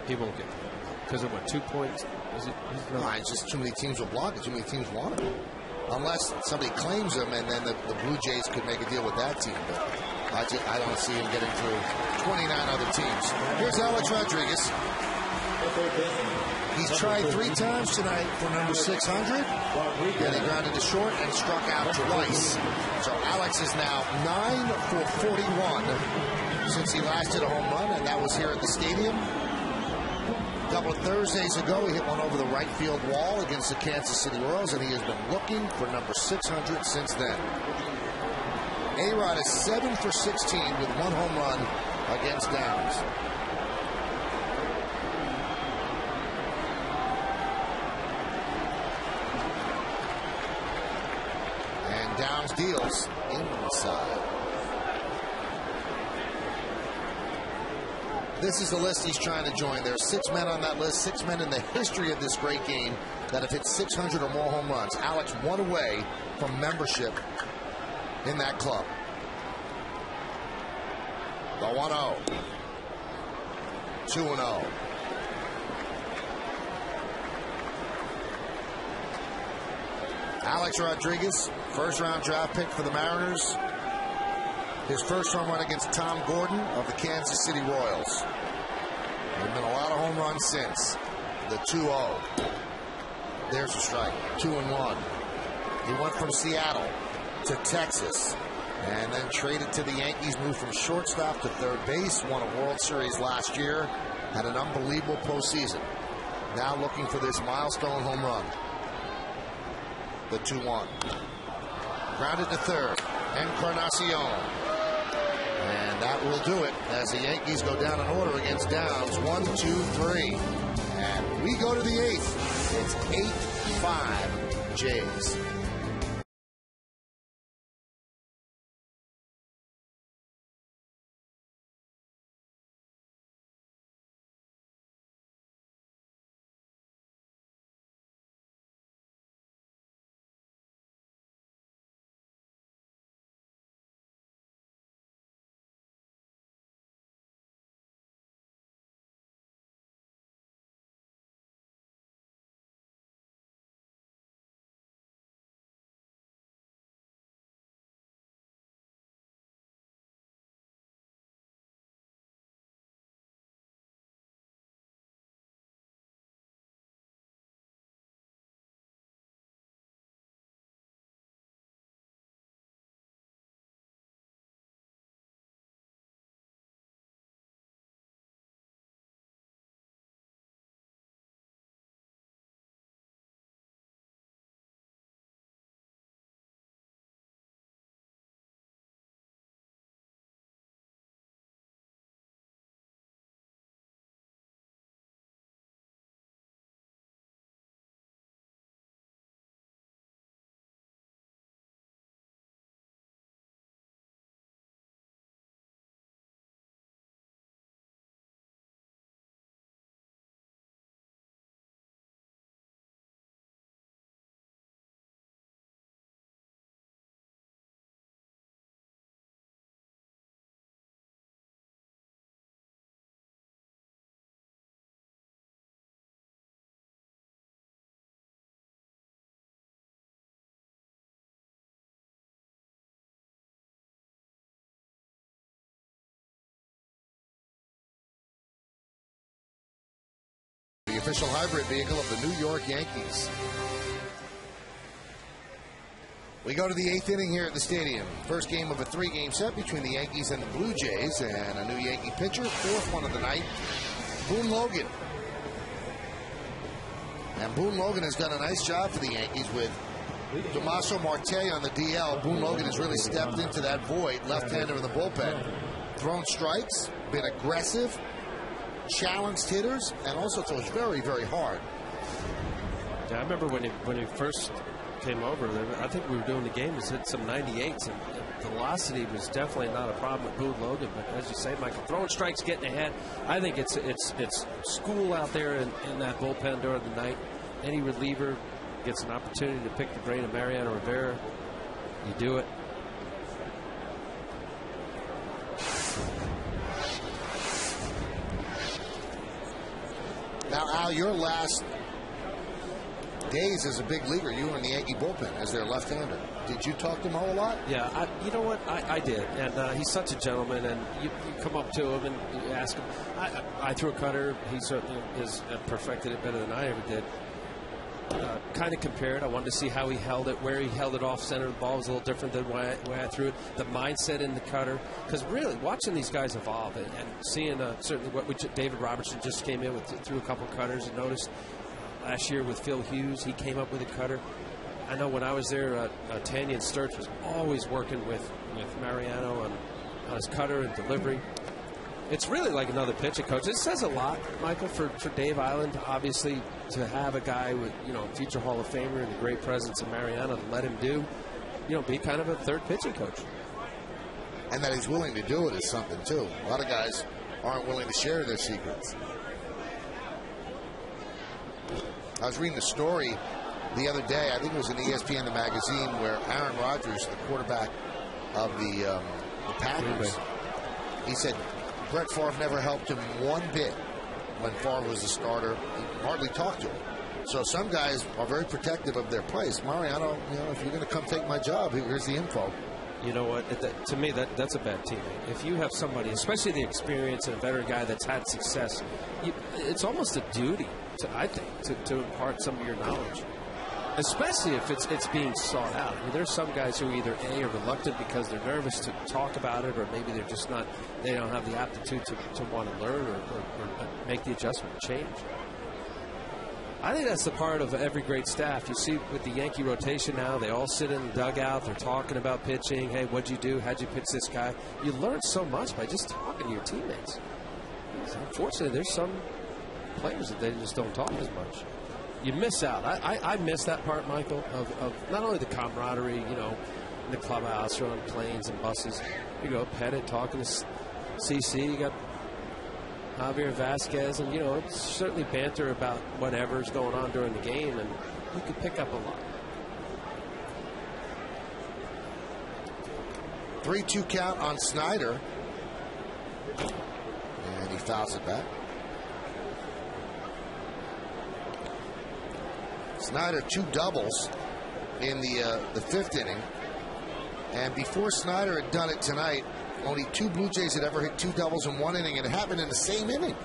He won't get through. Because of what, 2 points? No, it's just too many teams will block it. Too many teams want him. Unless somebody claims him, and then the Blue Jays could make a deal with that team. But I don't see him getting through 29 other teams. Here's Alex Rodriguez. He's tried 3 times tonight for number 600, and he grounded to short and struck out twice. So Alex is now 9 for 41 since he last hit a home run, and that was here at the stadium. A couple of Thursdays ago, he hit one over the right field wall against the Kansas City Royals, and he has been looking for number 600 since then. A-Rod is 7 for 16 with 1 home run against Downs. And Downs deals inside. This is the list he's trying to join. There are 6 men on that list, 6 men in the history of this great game that have hit 600 or more home runs. Alex 1 away from membership in that club. The 1-0. 2-0. Alex Rodriguez, first-round draft pick for the Mariners. His first home run against Tom Gordon of the Kansas City Royals. There have been a lot of home runs since. The 2-0. There's a strike. 2-1. He went from Seattle to Texas and then traded to the Yankees, moved from shortstop to third base, won a World Series last year, had an unbelievable postseason. Now looking for this milestone home run. The 2-1. Grounded to third. Encarnacion. And that will do it as the Yankees go down in order against Downs. 1, 2, 3. And we go to the 8th. It's 8-5 Jays. official hybrid vehicle of the New York Yankees. We go to the 8th inning here at the stadium. First game of a 3-game set between the Yankees and the Blue Jays, and a new Yankee pitcher, 4th one of the night, Boone Logan. And Boone Logan has done a nice job for the Yankees with Damaso Marte on the DL. Boone Logan has really stepped into that void, left-hander in the bullpen. Thrown strikes, been aggressive, challenged hitters, and also throws very, very hard. Yeah, I remember when he first came over, I think we were doing the game, was hit some 98s, and velocity was definitely not a problem with Boone Logan. But as you say, Michael, throwing strikes, getting ahead, I think it's school out there in that bullpen during the night. Any reliever gets an opportunity to pick the brain of Mariano Rivera, you do it. Now, Al, your last days as a big leaguer, you were in the Yankee bullpen as their left-hander. Did you talk to Mo a lot? Yeah, you know what? I did. And he's such a gentleman. And you come up to him and you ask him. I threw a cutter. He certainly has perfected it better than I ever did. Kind of compared. I wanted to see how he held it, where he held it off center. The ball was a little different than the way I threw it. The mindset in the cutter. Because really, watching these guys evolve and seeing certainly what David Robertson just came in with, threw a couple cutters, and noticed last year with Phil Hughes, he came up with a cutter. I know when I was there, Tanya and Sturts was always working with Mariano on his cutter and delivery. It's really like another pitching coach. It says a lot, Michael, for Dave Island, obviously, to have a guy with, future Hall of Famer and the great presence of Mariano to let him be kind of a third pitching coach. And that he's willing to do it is something, too. A lot of guys aren't willing to share their secrets. I was reading the story the other day, I think it was in ESPN, the magazine, where Aaron Rodgers, the quarterback of the Packers, he said Brett Favre never helped him one bit when Favre was the starter. He hardly talked to him. So some guys are very protective of their place. Mariano, if you're going to come take my job, here's the info. You know what? To me, that's a bad teammate. If you have somebody, especially the experience and a veteran guy that's had success, it's almost a duty, I think, to impart some of your knowledge. Especially if it's being sought out. I mean, there's some guys who either A, are reluctant because they're nervous to talk about it, or maybe they're just not, they don't have the aptitude to want to learn or make the adjustment and change. I think that's the part of every great staff. You see with the Yankee rotation now, they all sit in the dugout, they're talking about pitching. Hey, what'd you do? How'd you pitch this guy? You learn so much by just talking to your teammates. Unfortunately, there's some players that they just don't talk as much. You miss out. I miss that part, Michael, of not only the camaraderie, in the clubhouse or on planes and buses. You go, Pettit talking to CC. You got Javier Vasquez, and, it's certainly banter about whatever's going on during the game, and you can pick up a lot. 3-2 count on Snyder. And he fouls it back. Snyder, 2 doubles in the 5th inning. And before Snyder had done it tonight, only 2 Blue Jays had ever hit 2 doubles in 1 inning, and it happened in the same inning.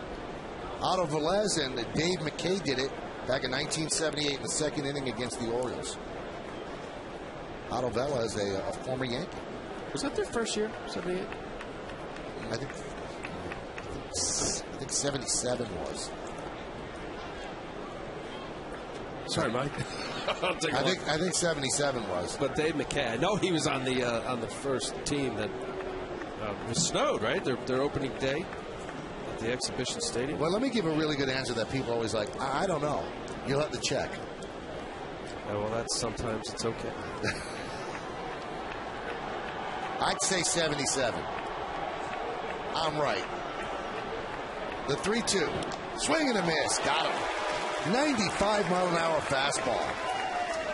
Otto Velez and Dave McKay did it back in 1978 in the 2nd inning against the Orioles. Otto Velez, a former Yankee. Was that their first year, 78? I think 77 was. Sorry, Mike. I think 77 was. But Dave McKay, I know he was on the first team that was snowed, right? Their opening day at the exhibition stadium. Well, let me give a really good answer that people always like. I don't know. You'll have to check. Yeah, well, sometimes it's okay. I'd say 77. I'm right. The 3-2. Swing and a miss. Got him. 95-mile-an-hour fastball.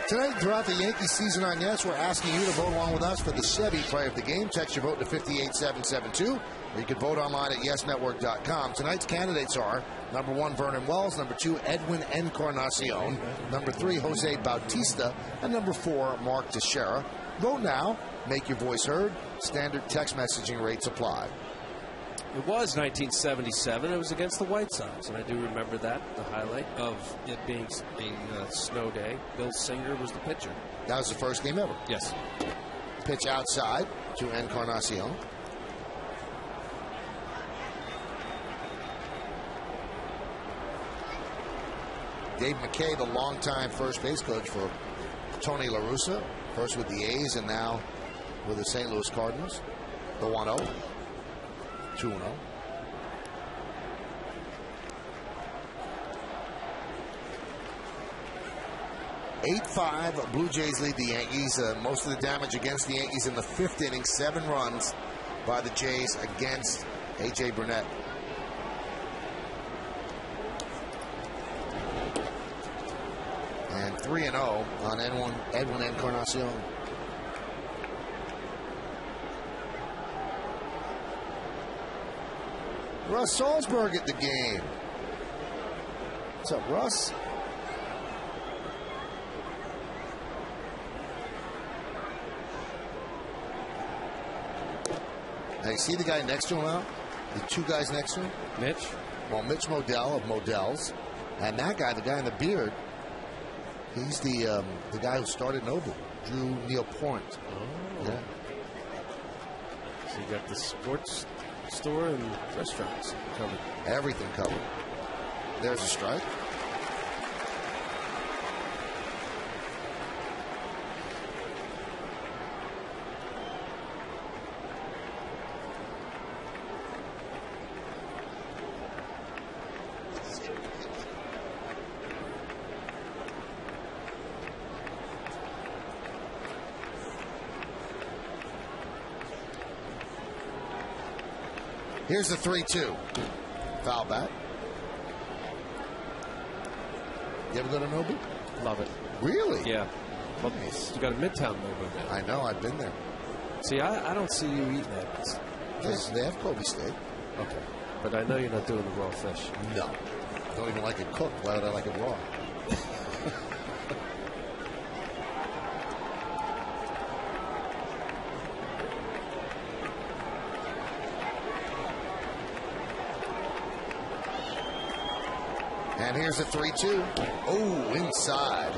Tonight, throughout the Yankees season on Yes, we're asking you to vote along with us for the Chevy Player of the Game. Text your vote to 58772, or you can vote online at yesnetwork.com. Tonight's candidates are number 1, Vernon Wells, number 2, Edwin Encarnacion, number 3, Jose Bautista, and number 4, Mark Teixeira. Vote now. Make your voice heard. Standard text messaging rates apply. It was 1977. It was against the White Sox, and I do remember that, the highlight of it being a snow day. Bill Singer was the pitcher. That was the first game ever. Yes. Pitch outside to Encarnacion. Dave McKay, the longtime first base coach for Tony La Russa, first with the A's and now with the St. Louis Cardinals. The 1-0. 2-0. (8-5). Blue Jays lead the Yankees. Most of the damage against the Yankees in the 5th inning. 7 runs by the Jays against A.J. Burnett. And 3-0 on Edwin Encarnacion. Russ Salzberg at the game. What's up, Russ? Now, you see the guy next to him out? The 2 guys next to him? Mitch? Well, Mitch Modell of Modell's. And that guy, the guy in the beard, he's the guy who started Noble, Drew Neoporent. Oh. Yeah. So you got the sports store and restaurants covered. Everything covered. There's a strike. Here's the 3-2. Foul back. You ever go to Nobu? Love it. Really? Yeah. Well, Nice. you got a Midtown Nobu now. I know. I've been there. See, I don't see you eating that. They have Kobe steak. Okay. But I know you're not doing the raw fish. No. I don't even like it cooked. Why would I like it raw? And here's a 3-2. Oh, inside.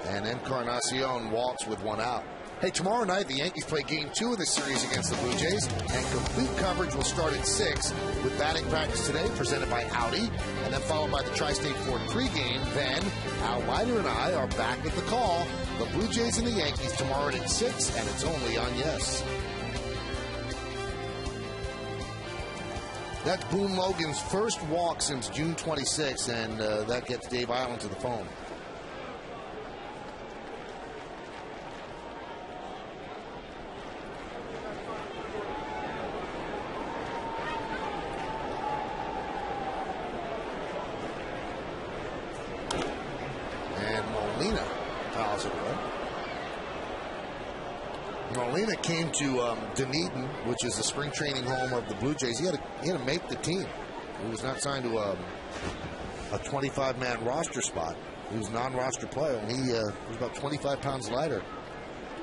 And Encarnacion walks with 1 out. Hey, tomorrow night the Yankees play Game 2 of the series against the Blue Jays, and complete coverage will start at 6 with batting practice today, presented by Audi, and then followed by the Tri-State Ford pregame. Then Al Leiter and I are back with the call. The Blue Jays and the Yankees tomorrow at 6, and it's only on Yes. That's Boone Logan's first walk since June 26th, and that gets Dave Island to the phone. And Molina fouls it away. Molina came to Dunedin, which is the spring training home of the Blue Jays. He had to make the team. He was not signed to a 25-man roster spot. He was a non-roster player, and he was about 25 pounds lighter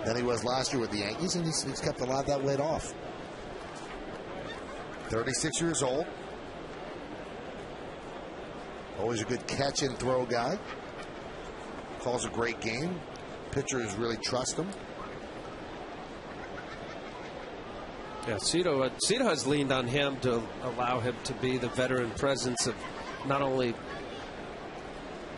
than he was last year with the Yankees, and he's kept a lot of that weight off. 36 years old. Always a good catch and throw guy. Calls a great game. Pitchers really trust him. Yeah, Cito has leaned on him to allow him to be the veteran presence of not only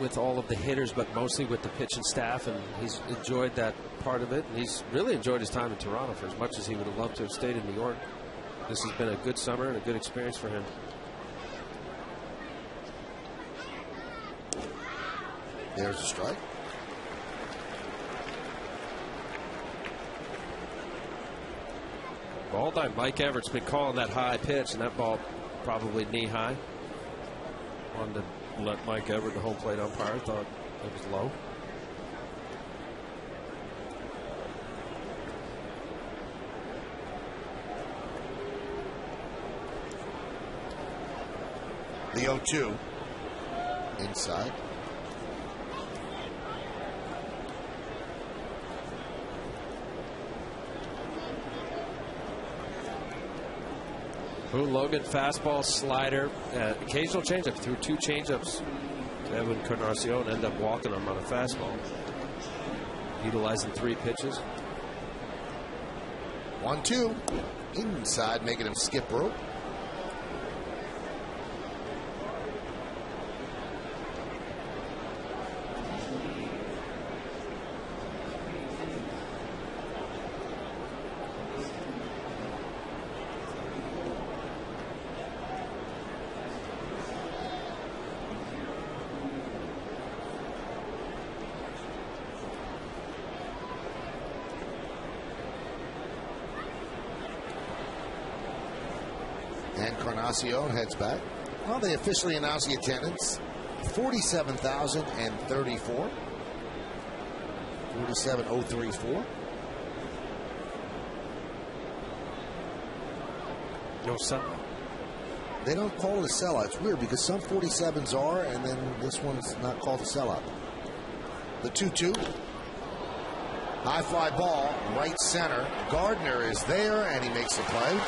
with all of the hitters, but mostly with the pitching staff, and he's enjoyed that part of it. And he's really enjoyed his time in Toronto for as much as he would have loved to have stayed in New York. This has been a good summer and a good experience for him. There's a strike. All time, Mike Everett's been calling that high pitch, and that ball probably knee high. Wanted to let Mike Everett, the home plate umpire, thought it was low. The 0-2 inside. Boone Logan, fastball, slider, occasional changeup. Threw 2 changeups to Edwin Encarnacion, end up walking him on a fastball. Utilizing 3 pitches. 1-2. Inside, making him skip rope. Encarnacion heads back. Well, they officially announced the attendance. 47,034. 47,034. No sellout. They don't call it a sellout. It's weird because some 47s are, and then this one's not called a sellout. The 2-2. High fly ball, right center. Gardner is there, and he makes the play.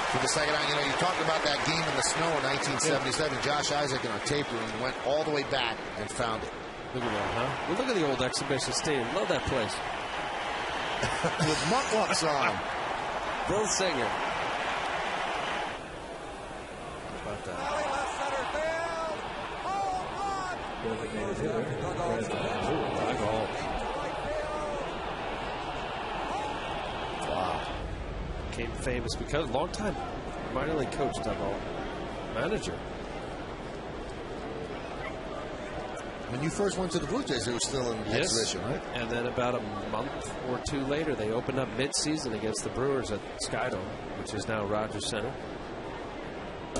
For the second out, you know, you talked about that game in the snow in 1977. Yeah. Josh Isaac in our tape room went all the way back and found it. Look at that, huh? Well, look at the old exhibition stadium. Love that place. With mukluks on. Bill Singer. How about that? Wow. Became famous because long time minor league coach, Doug, manager. When you first went to the Blue Jays, it was still in exhibition, right? And then about a month or 2 later, they opened up mid-season against the Brewers at Skydome, which is now Rogers Center.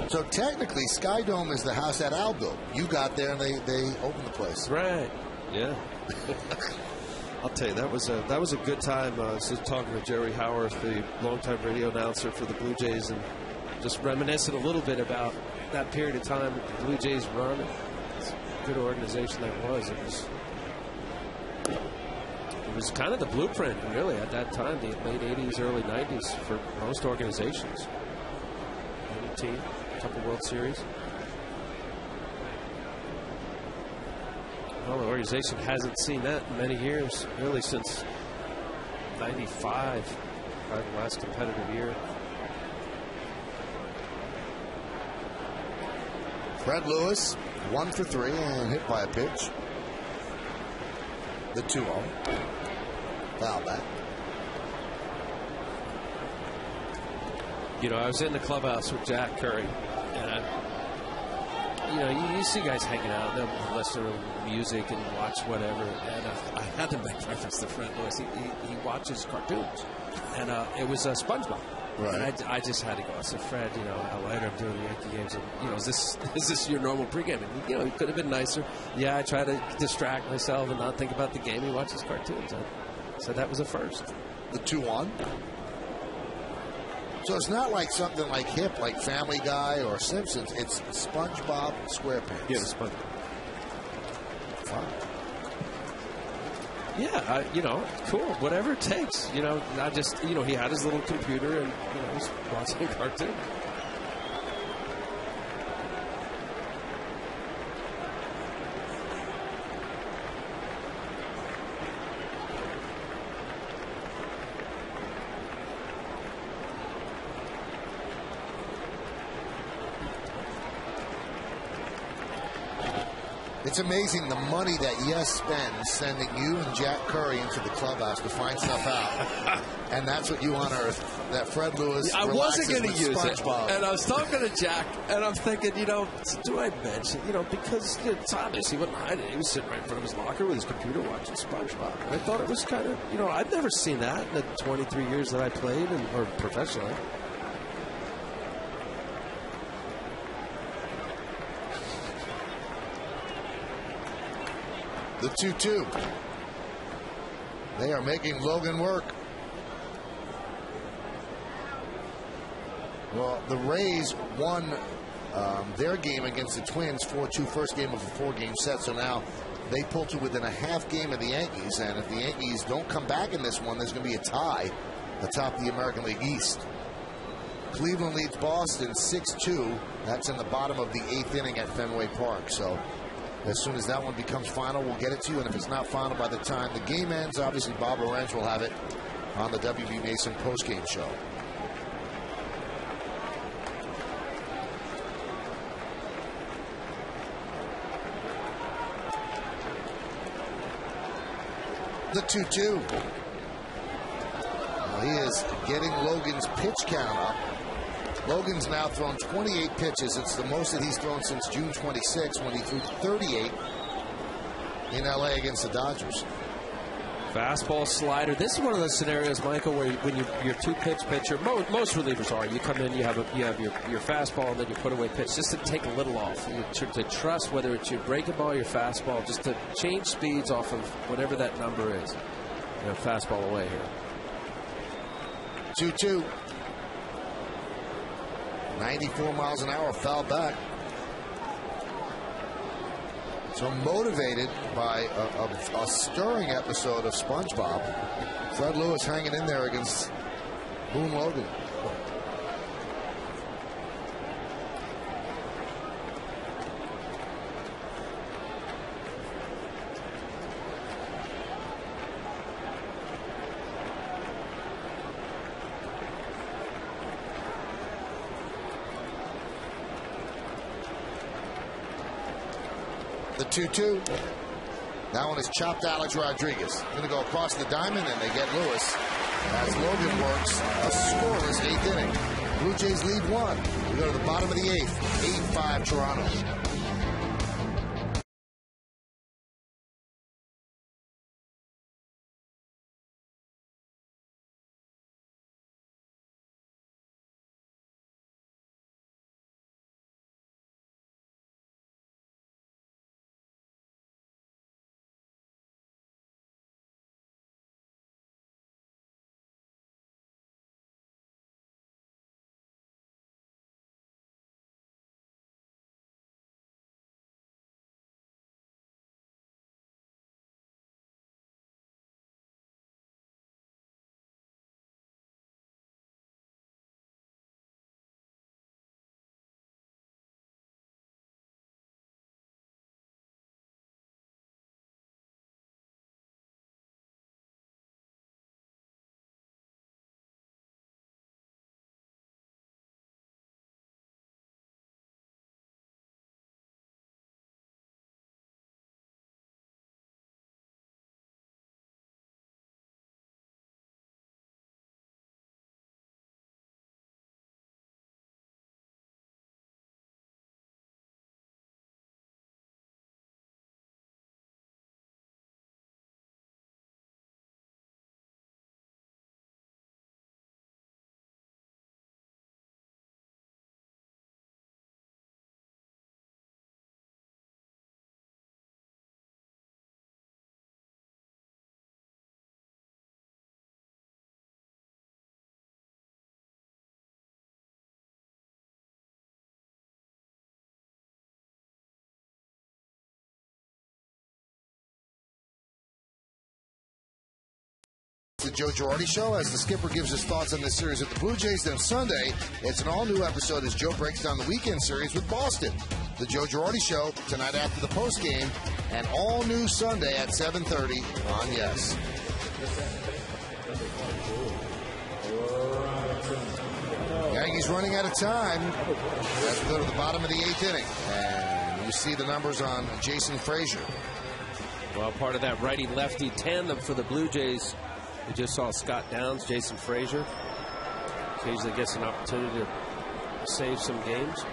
So technically, Skydome is the house that Al built. You got there and they opened the place. Right. Yeah. I'll tell you, that was a good time. I was just talking to Jerry Howard, the longtime radio announcer for the Blue Jays, and just reminiscing a little bit about that period of time the Blue Jays run. It's a good organization that was. It was kind of the blueprint, really, at that time, the late 80s, early 90s for most organizations. Any team, a couple World Series. Well, the organization hasn't seen that in many years, really since 95, probably the last competitive year. Fred Lewis, 1 for 3 and hit by a pitch. The 2-0. Foul back. You know, I was in the clubhouse with Jack Curry, and you see guys hanging out, they'll listen to music and watch whatever. And I had to make reference to Fred Lewis. He watches cartoons, and it was SpongeBob. Right. And I just had to go. I said, Fred, later I'm doing the Yankee games, and is this your normal pregame? And he could have been nicer. Yeah, I try to distract myself and not think about the game. He watches cartoons. So that was a first. The 2-1. So it's not like something like hip, like Family Guy or Simpsons. It's SpongeBob SquarePants. Yeah, SpongeBob. Fine. Yeah, cool. Whatever it takes. I just, he had his little computer and, he's watching a cartoon. It's amazing the money that Yes spends sending you and Jack Curry into the clubhouse to find stuff out. And that's what you unearthed, that Fred Lewis I wasn't going to use SpongeBob. it. And I was talking to Jack, and I'm thinking, do I mention, because it's obvious he wouldn't hide it. He was sitting right in front of his locker with his computer watching SpongeBob. And I thought it was kind of, I've never seen that in the 23 years that I played, or professionally. The 2-2. They are making Logan work. Well, the Rays won their game against the Twins 4-2, first game of a 4-game set. So now they pull to within a half game of the Yankees. And if the Yankees don't come back in this one, there's going to be a tie atop the American League East. Cleveland leads Boston 6-2. That's in the bottom of the 8th inning at Fenway Park. So as soon as that one becomes final, we'll get it to you. And if it's not final by the time the game ends, obviously Bob Lorenz will have it on the WB Mason postgame show. The 2-2. Well, he is getting Logan's pitch count up. Logan's now thrown 28 pitches. It's the most that he's thrown since June 26, when he threw 38 in LA against the Dodgers. Fastball, slider. This is one of those scenarios, Michael, where when you're two-pitch pitcher, most relievers are. You come in, you have your fastball, and then you put away pitch, just to take a little off. To trust whether it's your breaking ball or your fastball, just to change speeds off of whatever that number is. Fastball away here. 2-2. 94 miles an hour, foul back. So motivated by a stirring episode of SpongeBob, Fred Lewis hanging in there against Boone Logan. The 2-2. That one is chopped Alex Rodriguez. Going to go across the diamond, and they get Lewis as Logan works a scoreless 8th inning. Blue Jays lead 1. We go to the bottom of the 8th. 8-5 Toronto. The Joe Girardi Show, as the skipper gives his thoughts on this series with the Blue Jays. Then Sunday, it's an all-new episode as Joe breaks down the weekend series with Boston. The Joe Girardi Show, tonight after the postgame, and all-new Sunday at 7:30 on Yes. Yankees running out of time as we go to the bottom of the 8th inning. And you see the numbers on Jason Frazier. Well, part of that righty-lefty tandem for the Blue Jays. We just saw Scott Downs, Jason Frazier. Occasionally gets an opportunity to save some games.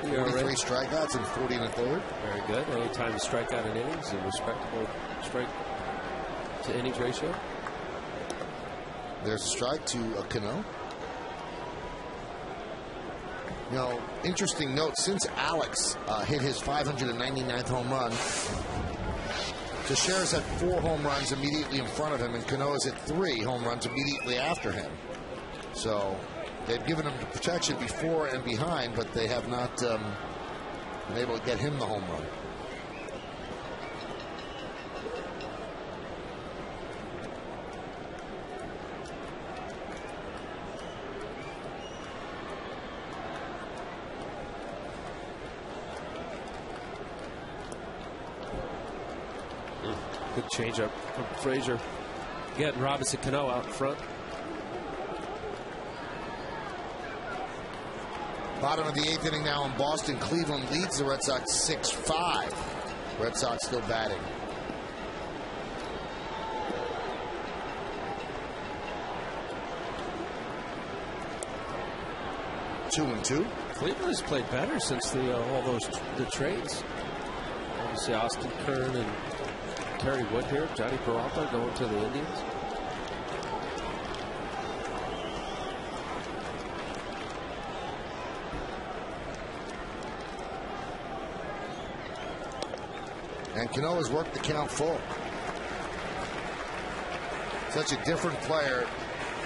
43 strikeouts and 40 in the third. Very good. Anytime you strike out in innings, a respectable strike to innings ratio. There's a strike to Cano. You know, interesting note, since Alex hit his 599th home run, Teixeira's had 4 home runs immediately in front of him, and Cano has hit 3 home runs immediately after him. So they've given him the protection before and behind, but they have not been able to get him the home run. Good changeup from Frazier. Getting Robinson Cano out in front. Bottom of the 8th inning now in Boston. Cleveland leads the Red Sox 6-5. Red Sox still batting. Two and two. Cleveland has played better since the trades. Obviously, Austin Kern and Kerry Wood here. Johnny Peralta going to the Indians. And Cano has worked the count full. Such a different player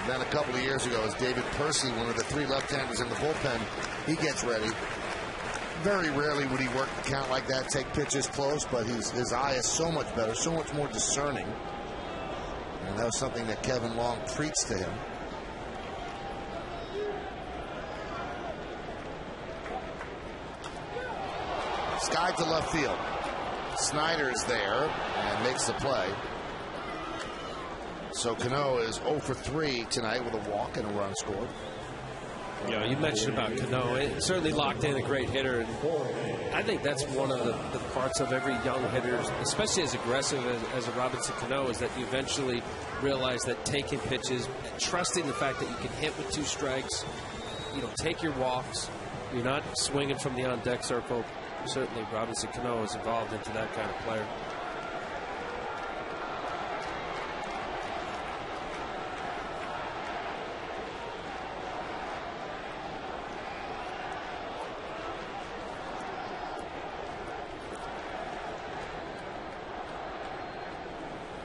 than a couple of years ago as David Percy, one of the 3 left-handers in the bullpen. He gets ready. Very rarely would he work the count like that, take pitches close, but his eye is so much better, so much more discerning. And that was something that Kevin Long preached to him. Sky to left field. Snyder's there and makes the play. So Cano is 0 for 3 tonight with a walk and a run scored. You know, you mentioned about Cano. It certainly locked in a great hitter. And I think that's one of the parts of every young hitter, especially as aggressive as a Robinson Cano, is that you eventually realize that taking pitches, trusting the fact that you can hit with 2 strikes, you know, take your walks, you're not swinging from the on-deck circle. Certainly Robinson Cano is evolved into that kind of player.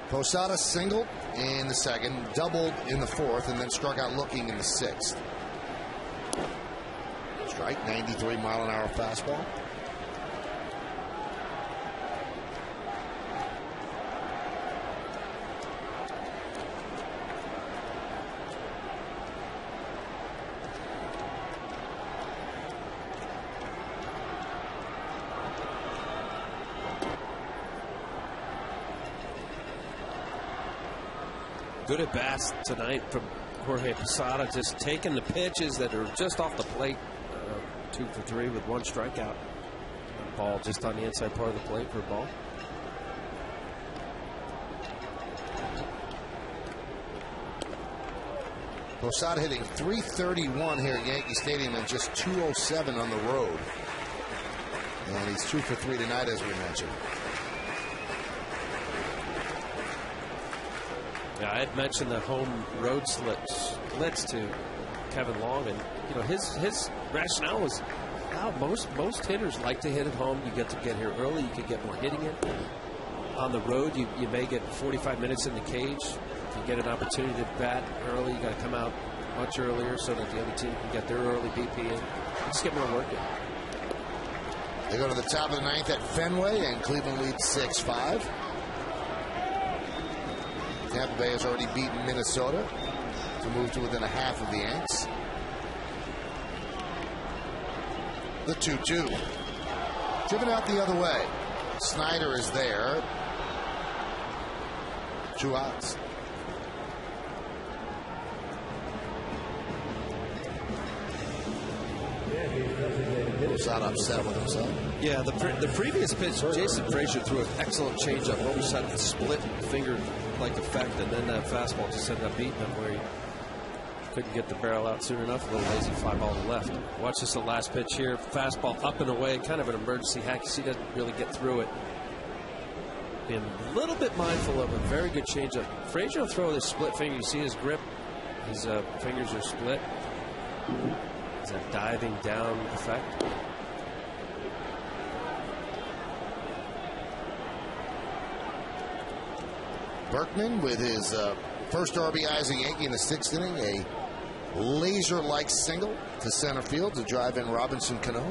Posada singled in the 2nd, doubled in the 4th, and then struck out looking in the 6th. Strike, 93-mile-an-hour fastball. Good at bats tonight from Jorge Posada, just taking the pitches that are just off the plate. 2 for 3 with 1 strikeout. Ball just on the inside part of the plate for a ball. Posada hitting .331 here at Yankee Stadium and just .207 on the road. And he's 2 for 3 tonight, as we mentioned. Yeah, I had mentioned the home road splits to Kevin Long, and you know his rationale was, wow, most hitters like to hit at home. You get to get here early, you can get more hitting in. On the road, you may get 45 minutes in the cage. If you get an opportunity to bat early, you got to come out much earlier so that the other team can get their early BP in. Just get more work in. They go to the top of the 9th at Fenway, and Cleveland leads 6-5. Tampa Bay has already beaten Minnesota to move to within a half of the Yanks. The 2-2. Driven out the other way. Snyder is there. 2 outs. Posada upset with himself. Yeah, the previous pitch, Jason Frazier threw an excellent changeup. Almost had a split finger-like effect, and then that fastball just ended up beating him where he couldn't get the barrel out soon enough. A little lazy fly ball to left. Watch this, the last pitch here. Fastball up and away, kind of an emergency hack. You see, doesn't really get through it. Being a little bit mindful of a very good changeup. Frazier will throw this split finger. You see his grip. His fingers are split. It's a diving down effect. Berkman with his first RBI as a Yankee in the 6th inning. A laser-like single to center field to drive in Robinson Cano.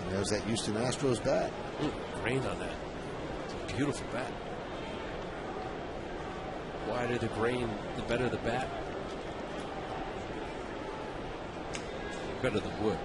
And there's that Houston Astros bat. Ooh, grain on that. It's a beautiful bat. Wider the grain, the better the bat. better than Wood.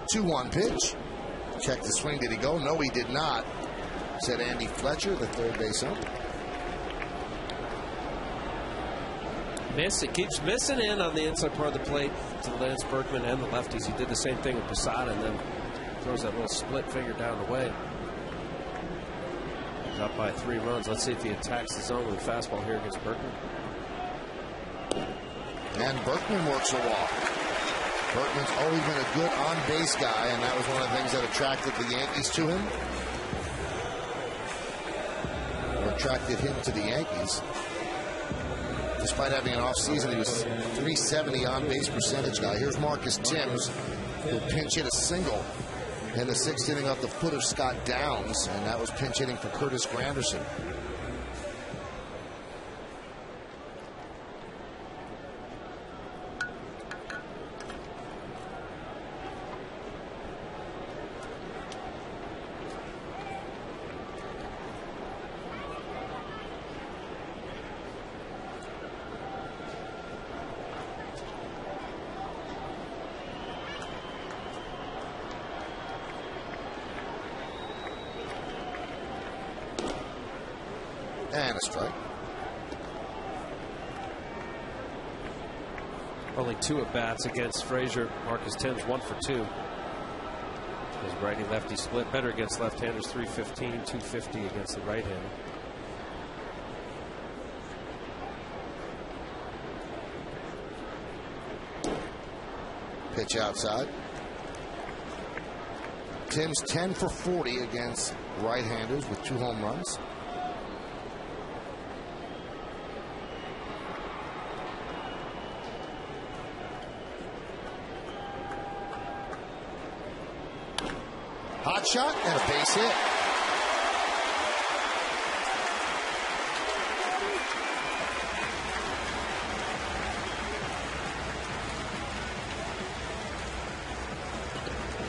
Two-one pitch. Check the swing. Did he go? No, he did not. Said Andy Fletcher, the third base ump. It keeps missing in on the inside part of the plate to Lance Berkman and the lefties. He did the same thing with Posada and then throws that little split finger down the way. He's up by 3 runs. Let's see if he attacks the zone with a fastball here against Berkman. And Berkman works a walk. Berkman's always been a good on-base guy, and that was one of the things that attracted the Yankees to him. Or attracted him to the Yankees. Despite having an off season, he was .370 on-base percentage guy. Here's Marcus Timms, who pinch hit a single in the 6th inning off the foot of Scott Downs, and that was pinch hitting for Curtis Granderson. And a strike. Only 2 at-bats against Frazier. Marcus Timms 1 for 2. His righty-lefty split. Better against left-handers. 315, 250 against the right-hander. Pitch outside. Timms 10 for 40 against right-handers with 2 home runs. Hot shot and a base hit.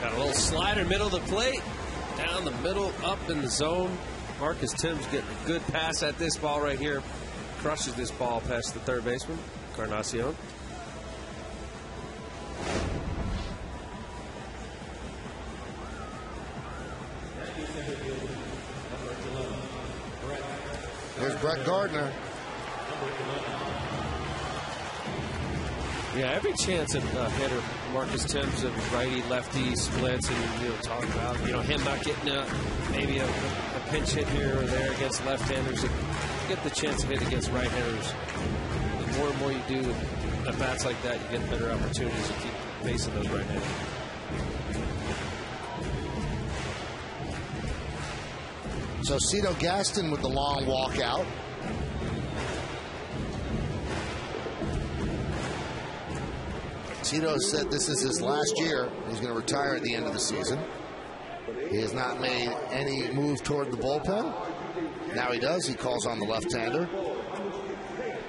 Got a little slider middle of the plate. Down the middle, up in the zone. Marcus Timms getting a good pass at this ball right here. Crushes this ball past the third baseman, Encarnacion. There's Brett Gardner. Yeah, every chance at hitter Marcus Timms of righty lefty splits, and talk about him not getting maybe a pinch hit here or there against left-handers. You get the chance to hit against right-handers. The more and more you do at bats like that, you get better opportunities to keep facing those right-handers. So Cito Gaston with the long walk out. Cito said this is his last year. He's going to retire at the end of the season. He has not made any move toward the bullpen. Now he does. He calls on the left-hander.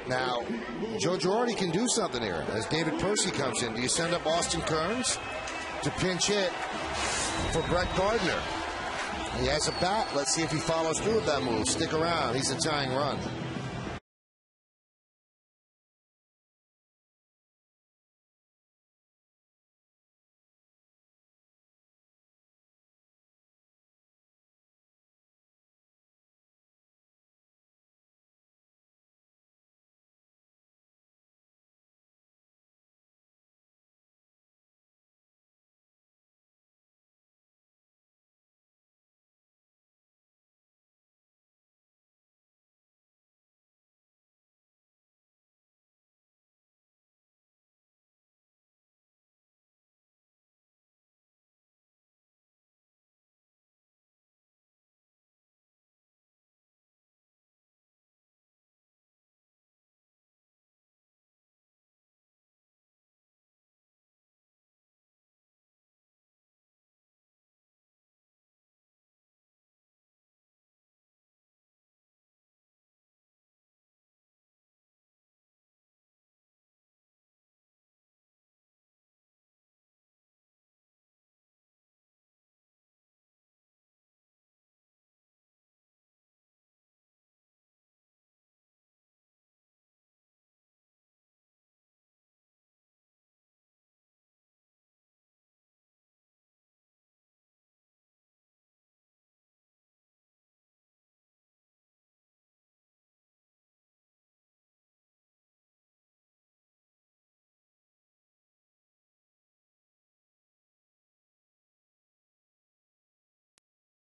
Now, Joe Girardi can do something here as David Percy comes in. Do you send up Austin Kearns to pinch hit for Brett Gardner? He has a bat. Let's see if he follows through with that move. Stick around. He's a tying run.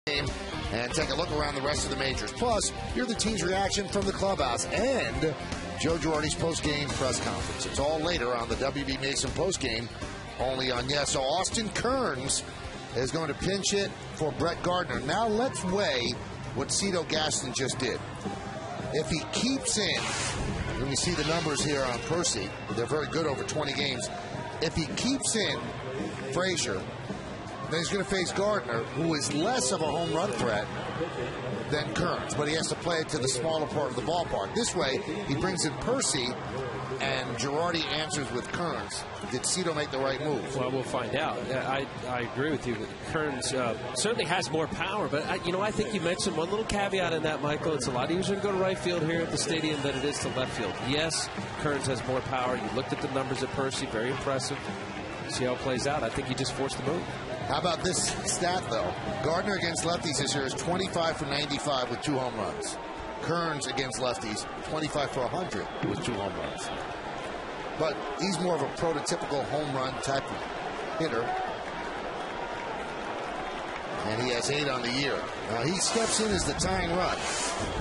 and take a look around the rest of the majors. Plus, hear the team's reaction from the clubhouse and Joe Girardi's post-game press conference. It's all later on the WB Mason post-game, only on Yes. So Austin Kearns is going to pinch hit for Brett Gardner. Now let's weigh what Cito Gaston just did. If he keeps in, when you see the numbers here on Percy, they're very good over 20 games. If he keeps in Frazier, then he's going to face Gardner, who is less of a home run threat than Kearns, but he has to play it to the smaller part of the ballpark. This way, he brings in Percy, and Girardi answers with Kearns. Did Cito make the right move? Well, we'll find out. I agree with you. Kearns certainly has more power, but I think you mentioned one little caveat in that, Michael. It's a lot easier to go to right field here at the stadium than it is to left field. Yes, Kearns has more power. You looked at the numbers at Percy, very impressive. See how it plays out. I think he just forced the move. How about this stat, though? Gardner against lefties this year is 25 for 95 with 2 home runs. Kearns against lefties, 25 for 100 with 2 home runs. But he's more of a prototypical home run type of hitter. And he has 8 on the year. Now he steps in as the tying run.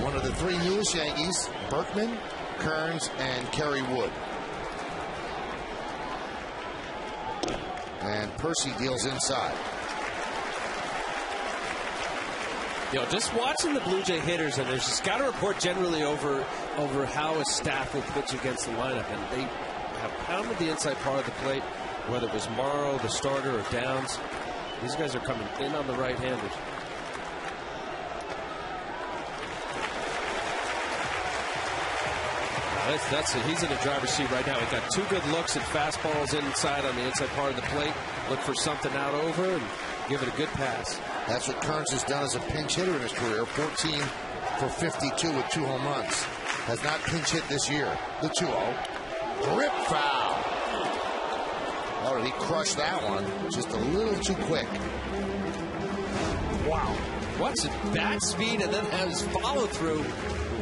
One of the 3 newest Yankees, Berkman, Kearns, and Kerry Wood. And Percy deals inside. Just watching the Blue Jay hitters, and there's just got a report generally over how a staff will pitch against the lineup, and they have pounded the inside part of the plate, whether it was Morrow, the starter, or Downs. These guys are coming in on the right-handers. He's in the driver's seat right now. He got 2 good looks at fastballs inside on the inside part of the plate. Look for something out over and give it a good pass. That's what Kearns has done as a pinch hitter in his career. 14 for 52 with 2 home runs. Has not pinch hit this year. The 2-0. Grip foul. Oh, did he crush that one? Just a little too quick. Wow. Watch the bat speed and then has follow through.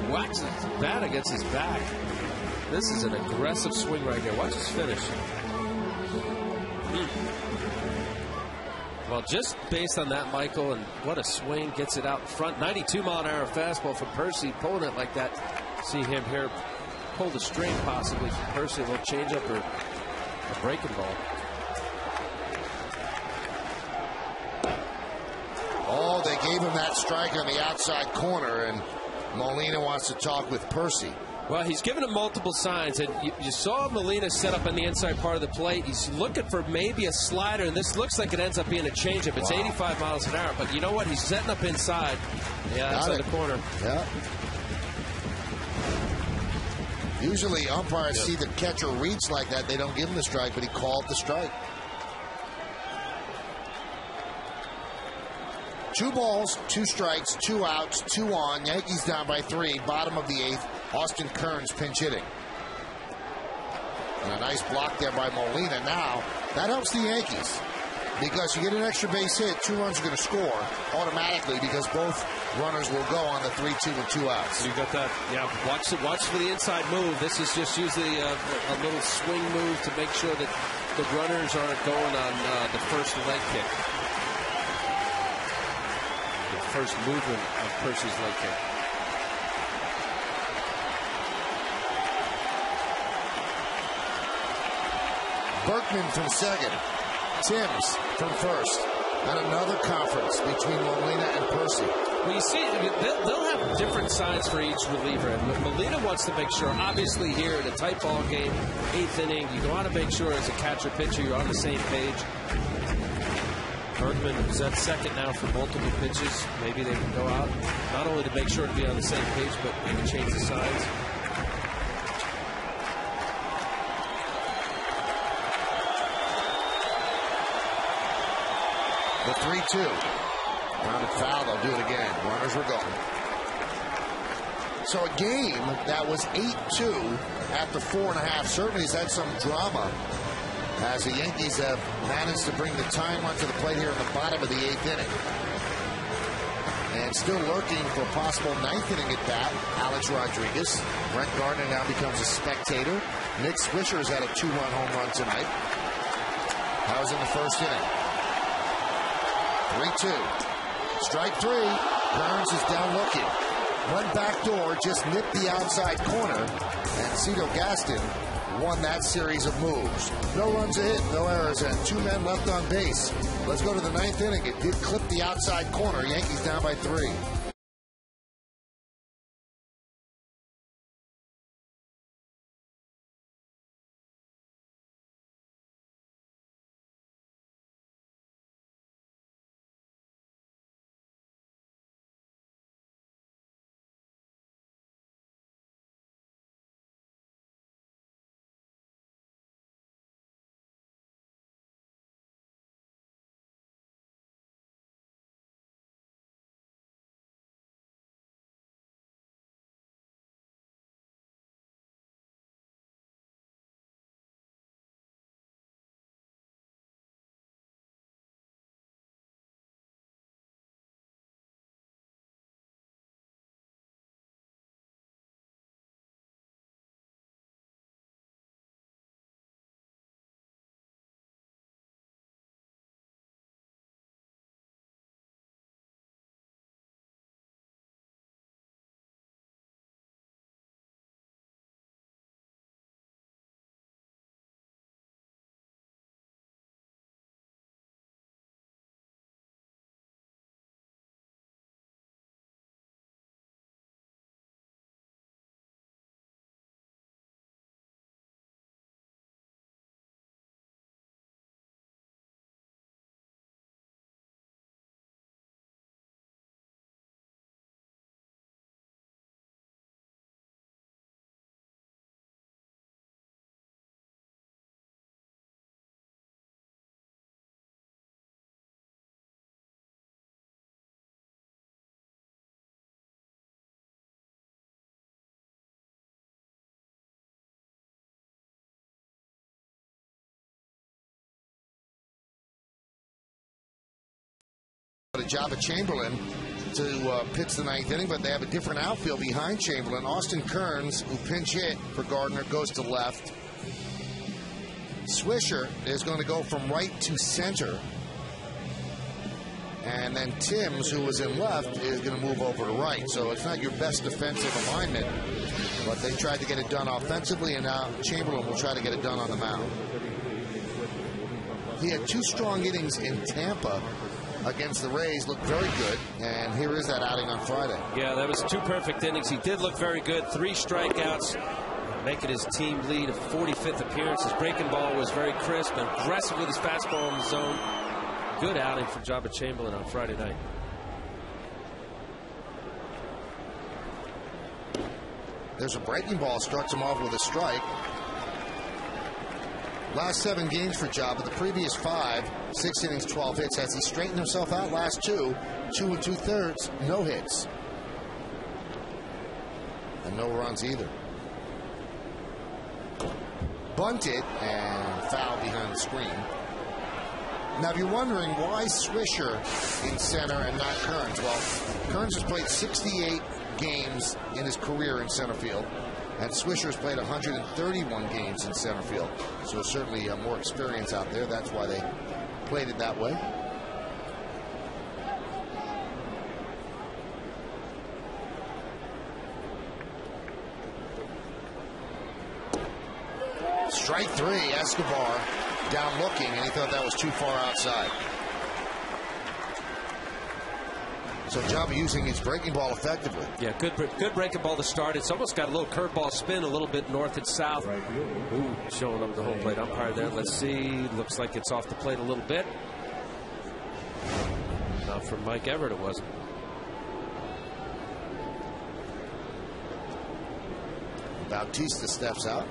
Watch his bat against his back. This is an aggressive swing right here. Watch his finish. Well, just based on that, Michael, and what a swing, gets it out in front. 92-mile-an-hour fastball from Percy, pulling it like that. See him here pull the string possibly from Percy. A little changeup or a breaking ball. Oh, they gave him that strike on the outside corner, and Molina wants to talk with Percy. Well, he's given him multiple signs, and you saw Molina set up on the inside part of the plate. He's looking for maybe a slider, and this looks like it ends up being a changeup. It's 85 miles an hour, but you know what? He's setting up inside. Yeah, outside the corner. Yeah. Usually umpires see the catcher reach like that. They don't give him the strike, but he called the strike. 2 balls, 2 strikes, 2 outs, 2 on. Yankees down by 3. Bottom of the 8th. Austin Kearns pinch hitting. And a nice block there by Molina. Now, that helps the Yankees. Because you get an extra base hit, 2 runs are going to score automatically because both runners will go on the 3-2 with 2 outs. So you got that. Yeah, watch for the inside move. This is just usually a little swing move to make sure that the runners aren't going on the first leg kick. The first movement of Percy's leg kick. Berkman from second. Timms from first. And another conference between Molina and Percy. Well, you see, they'll have different signs for each reliever. And Molina wants to make sure, obviously here in a tight ball game, 8th inning, you want to make sure as a catcher-pitcher you're on the same page. Berkman is at second now for multiple pitches. Maybe they can go out, not only to make sure to be on the same page, but maybe change the signs. The 3-2. Grounded foul, they'll do it again. Runners were going. So a game that was 8-2 after 4.5 certainly has had some drama as the Yankees have managed to bring the tying run to the plate here in the bottom of the 8th inning. And still lurking for a possible 9th inning at bat, Alex Rodriguez. Brett Gardner now becomes a spectator. Nick Swisher has had a 2-run home run tonight. That was in the first inning. 3-2. Strike 3. Burns is down looking. Went back door, just nipped the outside corner, and Cito Gaston won that series of moves. No runs a hit, no errors, and 2 men left on base. Let's go to the 9th inning. It did clip the outside corner. Yankees down by 3. A job at Chamberlain to pitch the 9th inning, but they have a different outfield behind Chamberlain. Austin Kearns, who pinch hit for Gardner, goes to left. Swisher is going to go from right to center. And then Timms, who was in left, is going to move over to right. So it's not your best defensive alignment, but they tried to get it done offensively, and now Chamberlain will try to get it done on the mound. He had 2 strong innings in Tampa against the Rays, looked very good, and here is that outing on Friday. Yeah, that was 2 perfect innings. He did look very good. 3 strikeouts, making his team lead a 45th appearance. His breaking ball was very crisp and aggressive with his fastball in the zone. Good outing for Jabba Chamberlain on Friday night. There's a breaking ball, starts him off with a strike. Last 7 games for Jabba, the previous 5, 6 innings, 12 hits. Has he straightened himself out? Last 2, 2 2/3, no hits. And no runs either. Bunted and foul behind the screen. Now, if you're wondering why Swisher in center and not Kearns, well, Kearns has played 68 games in his career in center field, and Swisher has played 131 games in center field. So certainly more experience out there. That's why they played it that way. Strike 3, Escobar down looking, and he thought that was too far outside. So Jabba using his breaking ball effectively. Yeah, good breaking ball to start. It's almost got a little curveball spin, a little bit north and south. Ooh, showing up the home plate umpire there. Let's see. Looks like it's off the plate a little bit. Not from Mike Everett, it wasn't. Bautista steps out.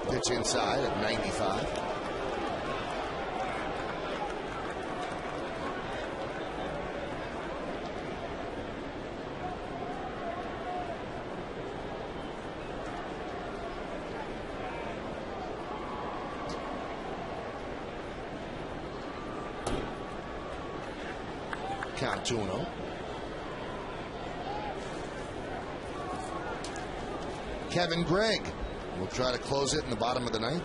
Pitch inside at 95. Count 2-0. Kevin Gregg will try to close it in the bottom of the ninth.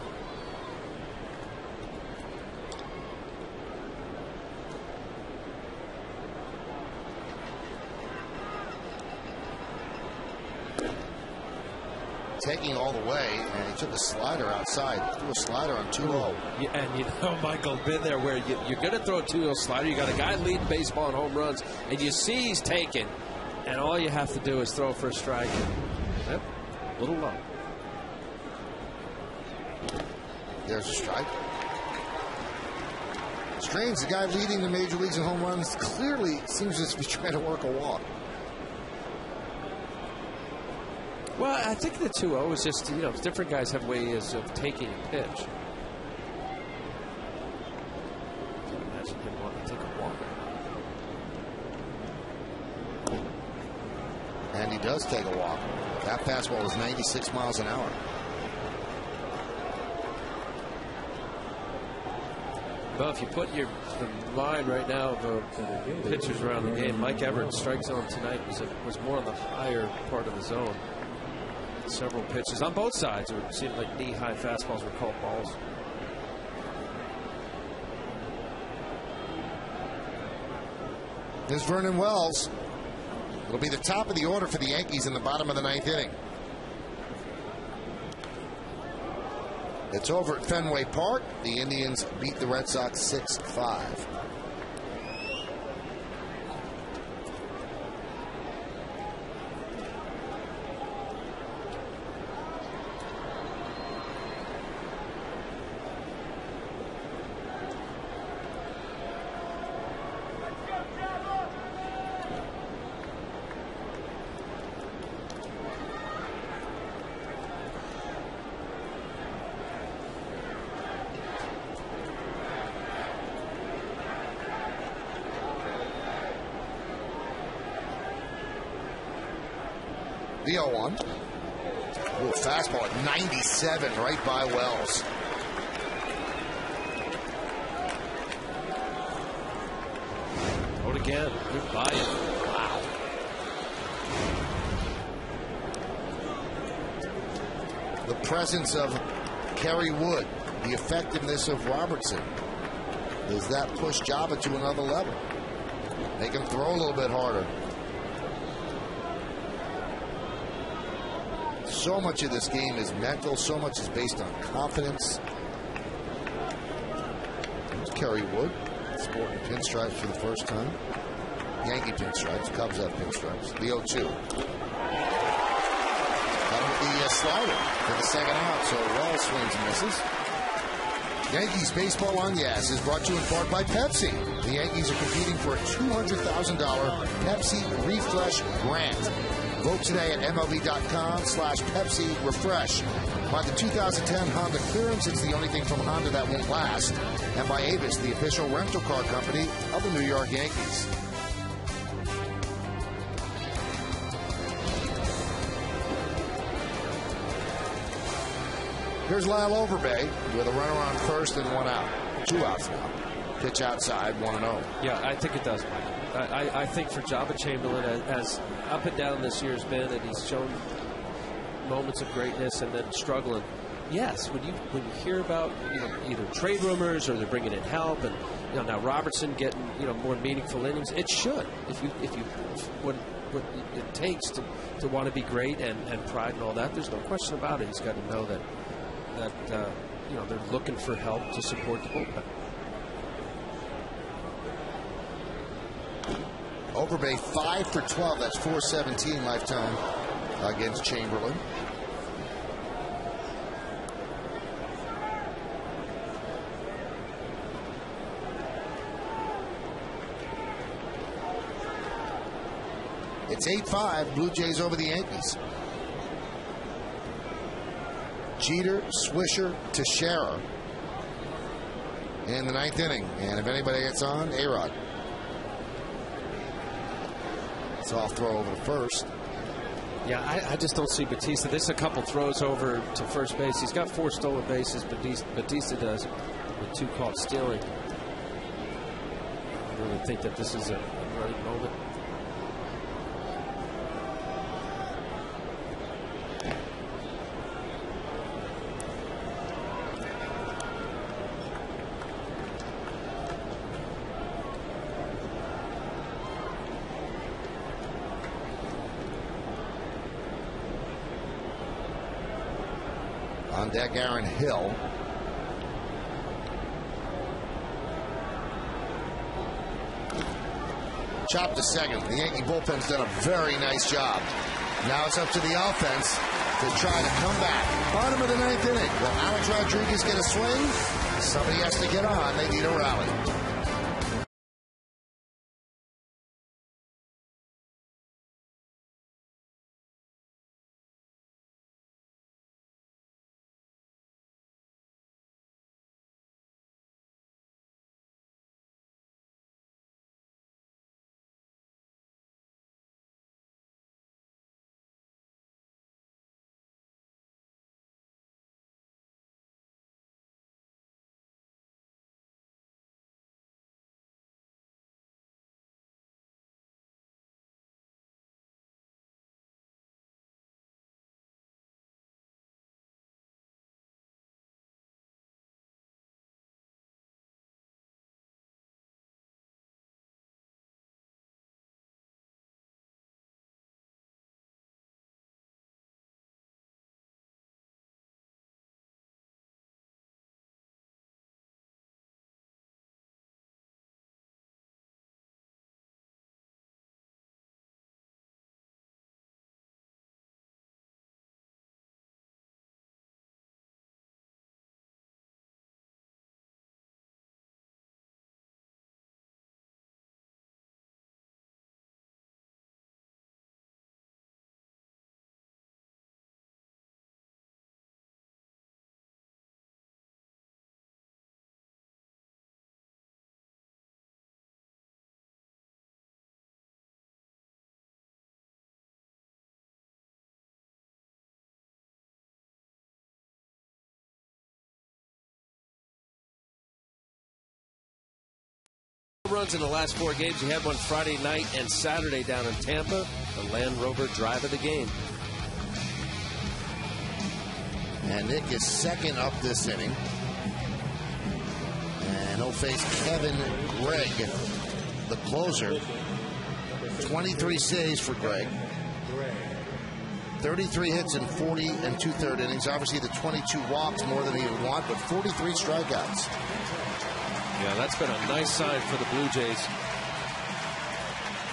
Taking all the way, and he took a slider outside. Threw a slider on 2-0. Yeah, and you know, Michael, been there where you're going to throw a 2-0 slider. You got a guy leading baseball in home runs, and you see he's taken, and all you have to do is throw for a strike. Yep, a little low. There's a strike. Strange, the guy leading the major leagues in home runs clearly seems as if he's trying to work a walk. Well, I think the 2-0 is just, you know, different guys have ways of taking a pitch. Imagine him wanting to take a walk. And he does take a walk. That fastball was 96 miles an hour. Well, if you put the line right now of pitchers around the game, Mike Everett's strike zone tonight was more on the higher part of the zone. Several pitches on both sides. It seemed like knee-high fastballs were called balls. There's Vernon Wells. It'll be the top of the order for the Yankees in the bottom of the ninth inning. It's over at Fenway Park. The Indians beat the Red Sox 6-5. The 0-1. Ooh, fastball at 97 right by Wells. Out again. Good buy-in. Wow. The presence of Kerry Wood, the effectiveness of Robertson. Does that push Java to another level? Make him throw a little bit harder. So much of this game is mental. So much is based on confidence. There's Kerry Wood, sporting pinstripes for the first time. Yankee pinstripes. Cubs have pinstripes. The 0-2. Come with the slider for the second out. So Wells swings and misses. Yankees Baseball on Yas is brought to you in part by Pepsi. The Yankees are competing for a $200,000 Pepsi Refresh grant. Vote today at MLB.com/Pepsi Refresh. By the 2010 Honda Clearance, it's the only thing from Honda that won't last. And by Avis, the official rental car company of the New York Yankees. Here's Lyle Overbay with a runner on first and one out. 2 outs now. Pitch outside, 1-0. Yeah, I think it does, Mike. I think for Java Chamberlain, as up and down this year has been, and he's shown moments of greatness and then struggling. Yes, when you hear about either trade rumors or they're bringing in help, and now Robertson getting more meaningful innings, it should. If what it takes to want to be great and pride and all that, there's no question about it. He's got to know that they're looking for help to support the bullpen. Overbay 5 for 12. That's 417 lifetime against Chamberlain. It's 8-5. Blue Jays over the Yankees. Jeter, Swisher, Teixeira in the ninth inning. And if anybody gets on, A-Rod. Soft throw over to first. Yeah, I just don't see Batista. There's a couple throws over to first base. He's got 4 stolen bases. Batista does with 2 caught stealing. I really think that this is a running moment. On deck, Aaron Hill. Chop to second. The Yankee bullpen's done a very nice job. Now it's up to the offense to try to come back. Bottom of the ninth inning. Will Alex Rodriguez get a swing? Somebody has to get on. They need a rally. Runs in the last 4 games. He had one Friday night and Saturday down in Tampa. The Land Rover drive of the game. And Nick is second up this inning. And he'll face Kevin Gregg, the closer. 23 saves for Gregg. 33 hits in 40 and 2/3 innings. Obviously the 22 walks more than he would want, but 43 strikeouts. Yeah, that's been a nice sign for the Blue Jays.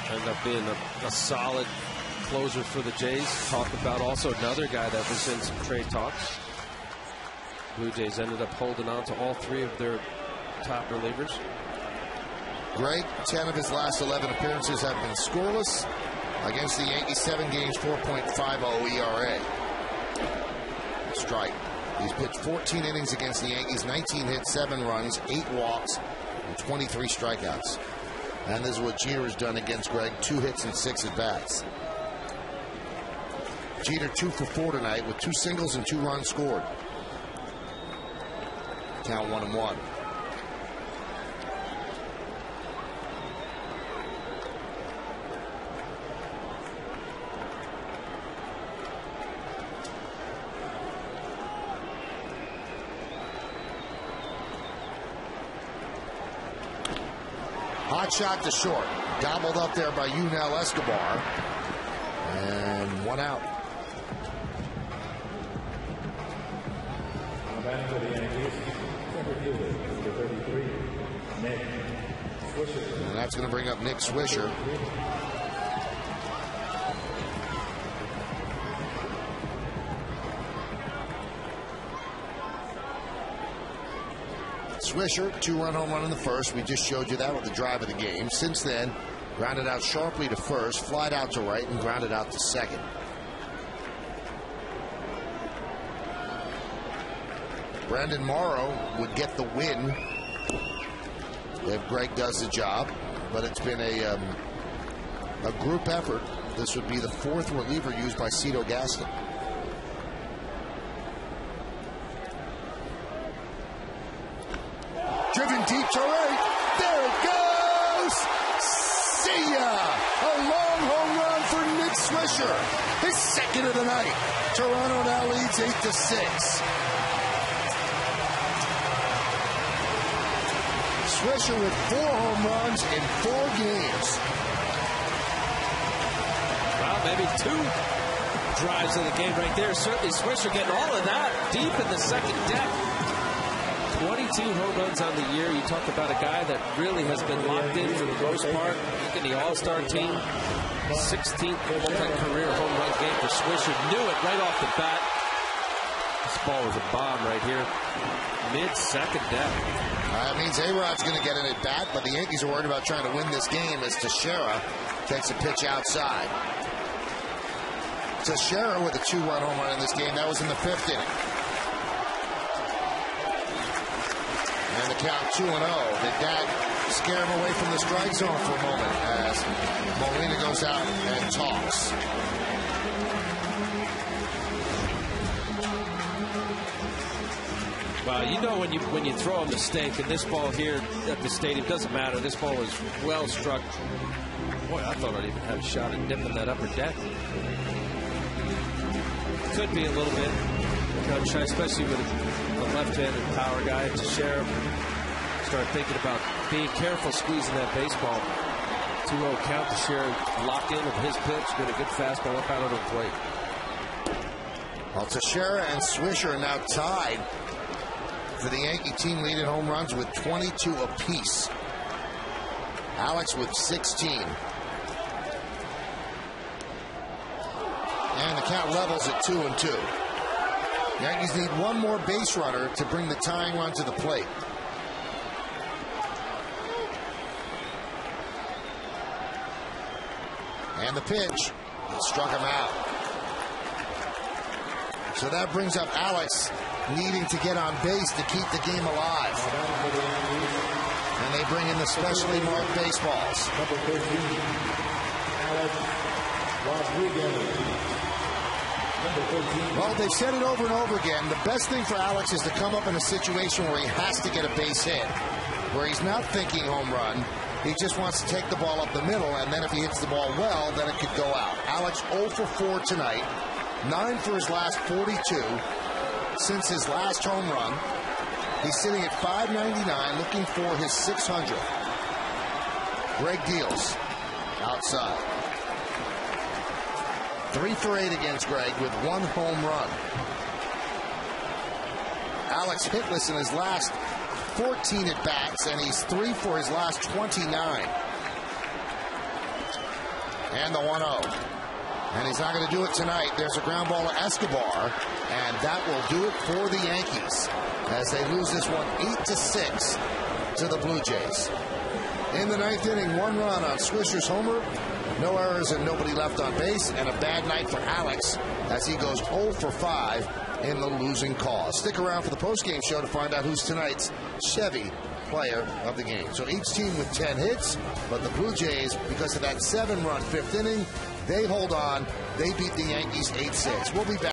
Ended up being a solid closer for the Jays. Talked about also another guy that was in some trade talks. Blue Jays ended up holding on to all 3 of their top relievers. Gregg, 10 of his last 11 appearances have been scoreless. Against the Yankees, 7 games, 4.50 ERA. Strike. He's pitched 14 innings against the Yankees, 19 hits, 7 runs, 8 walks, and 23 strikeouts. And this is what Jeter has done against Gregg, 2 hits and 6 at-bats. Jeter 2 for 4 tonight with 2 singles and 2 runs scored. Count 1-1. Hot shot to short. Gobbled up there by Yunel Escobar. And 1 out. Batting for the Yankees, center fielder, number 33, Nick Swisher. And that's going to bring up Nick Swisher. Swisher, 2-run home run in the first. We just showed you that with the drive of the game. Since then, grounded out sharply to first, flied out to right, and grounded out to second. Brandon Morrow would get the win if Gregg does the job, but it's been a group effort. This would be the 4th reliever used by Cito Gaston. Driven deep to right. There it goes. See ya. A long home run for Nick Swisher. His 2nd of the night. Toronto now leads 8-6. Swisher with 4 home runs in 4 games. Well, maybe 2. drives of the game right there. Certainly Swisher getting all of that deep in the second deck. 22 home runs on the year. You talk about a guy that really has been locked in for the most part. Making the All-Star team. 16th multi-career home run game for Swisher. Knew it right off the bat. This ball was a bomb right here. Mid-second deck. That means A-Rod's going to get an at-bat, but the Yankees are worried about trying to win this game as Teixeira takes a pitch outside. Swisher with a 2-run home run in this game. That was in the 5th inning. And the count 2-0. Did that scare him away from the strike zone for a moment as Molina goes out and talks? Well, you know when you throw a mistake, and this ball here at the stadium doesn't matter. This ball was well struck. Boy, I thought I'd even have a shot at nipping that upper deck. Could be a little bit, especially with a left-handed power guy to share. Start thinking about being careful squeezing that baseball. 2-0 count to share, locked in with his pitch. Get a good fastball up out of the plate. Well, Teixeira and Swisher are now tied for the Yankee team lead in home runs with 22 apiece. Alex with 16. And the count levels at 2-2. Yankees need one more base runner to bring the tying run to the plate. And the pitch struck him out. So that brings up Alex needing to get on base to keep the game alive. And they bring in the specially marked baseballs. Number 13, Alex Rodriguez. Well, they've said it over and over again. The best thing for Alex is to come up in a situation where he has to get a base hit, where he's not thinking home run. He just wants to take the ball up the middle, and then if he hits the ball well, then it could go out. Alex 0 for 4 tonight, 9 for his last 42 since his last home run. He's sitting at 599, looking for his 600th. Greg deals outside. 3 for 8 against Greg with 1 home run. Alex hitless in his last 14 at-bats, and he's 3 for his last 29. And the 1-0. And he's not going to do it tonight. There's a ground ball to Escobar, and that will do it for the Yankees as they lose this one 8-6 to the Blue Jays. In the 9th inning, 1 run on Swisher's homer. No errors and nobody left on base, and a bad night for Alex as he goes 0 for 5 in the losing cause. Stick around for the postgame show to find out who's tonight's Chevy player of the game. So each team with 10 hits, but the Blue Jays, because of that 7-run 5th inning, they hold on. They beat the Yankees 8-6. We'll be back.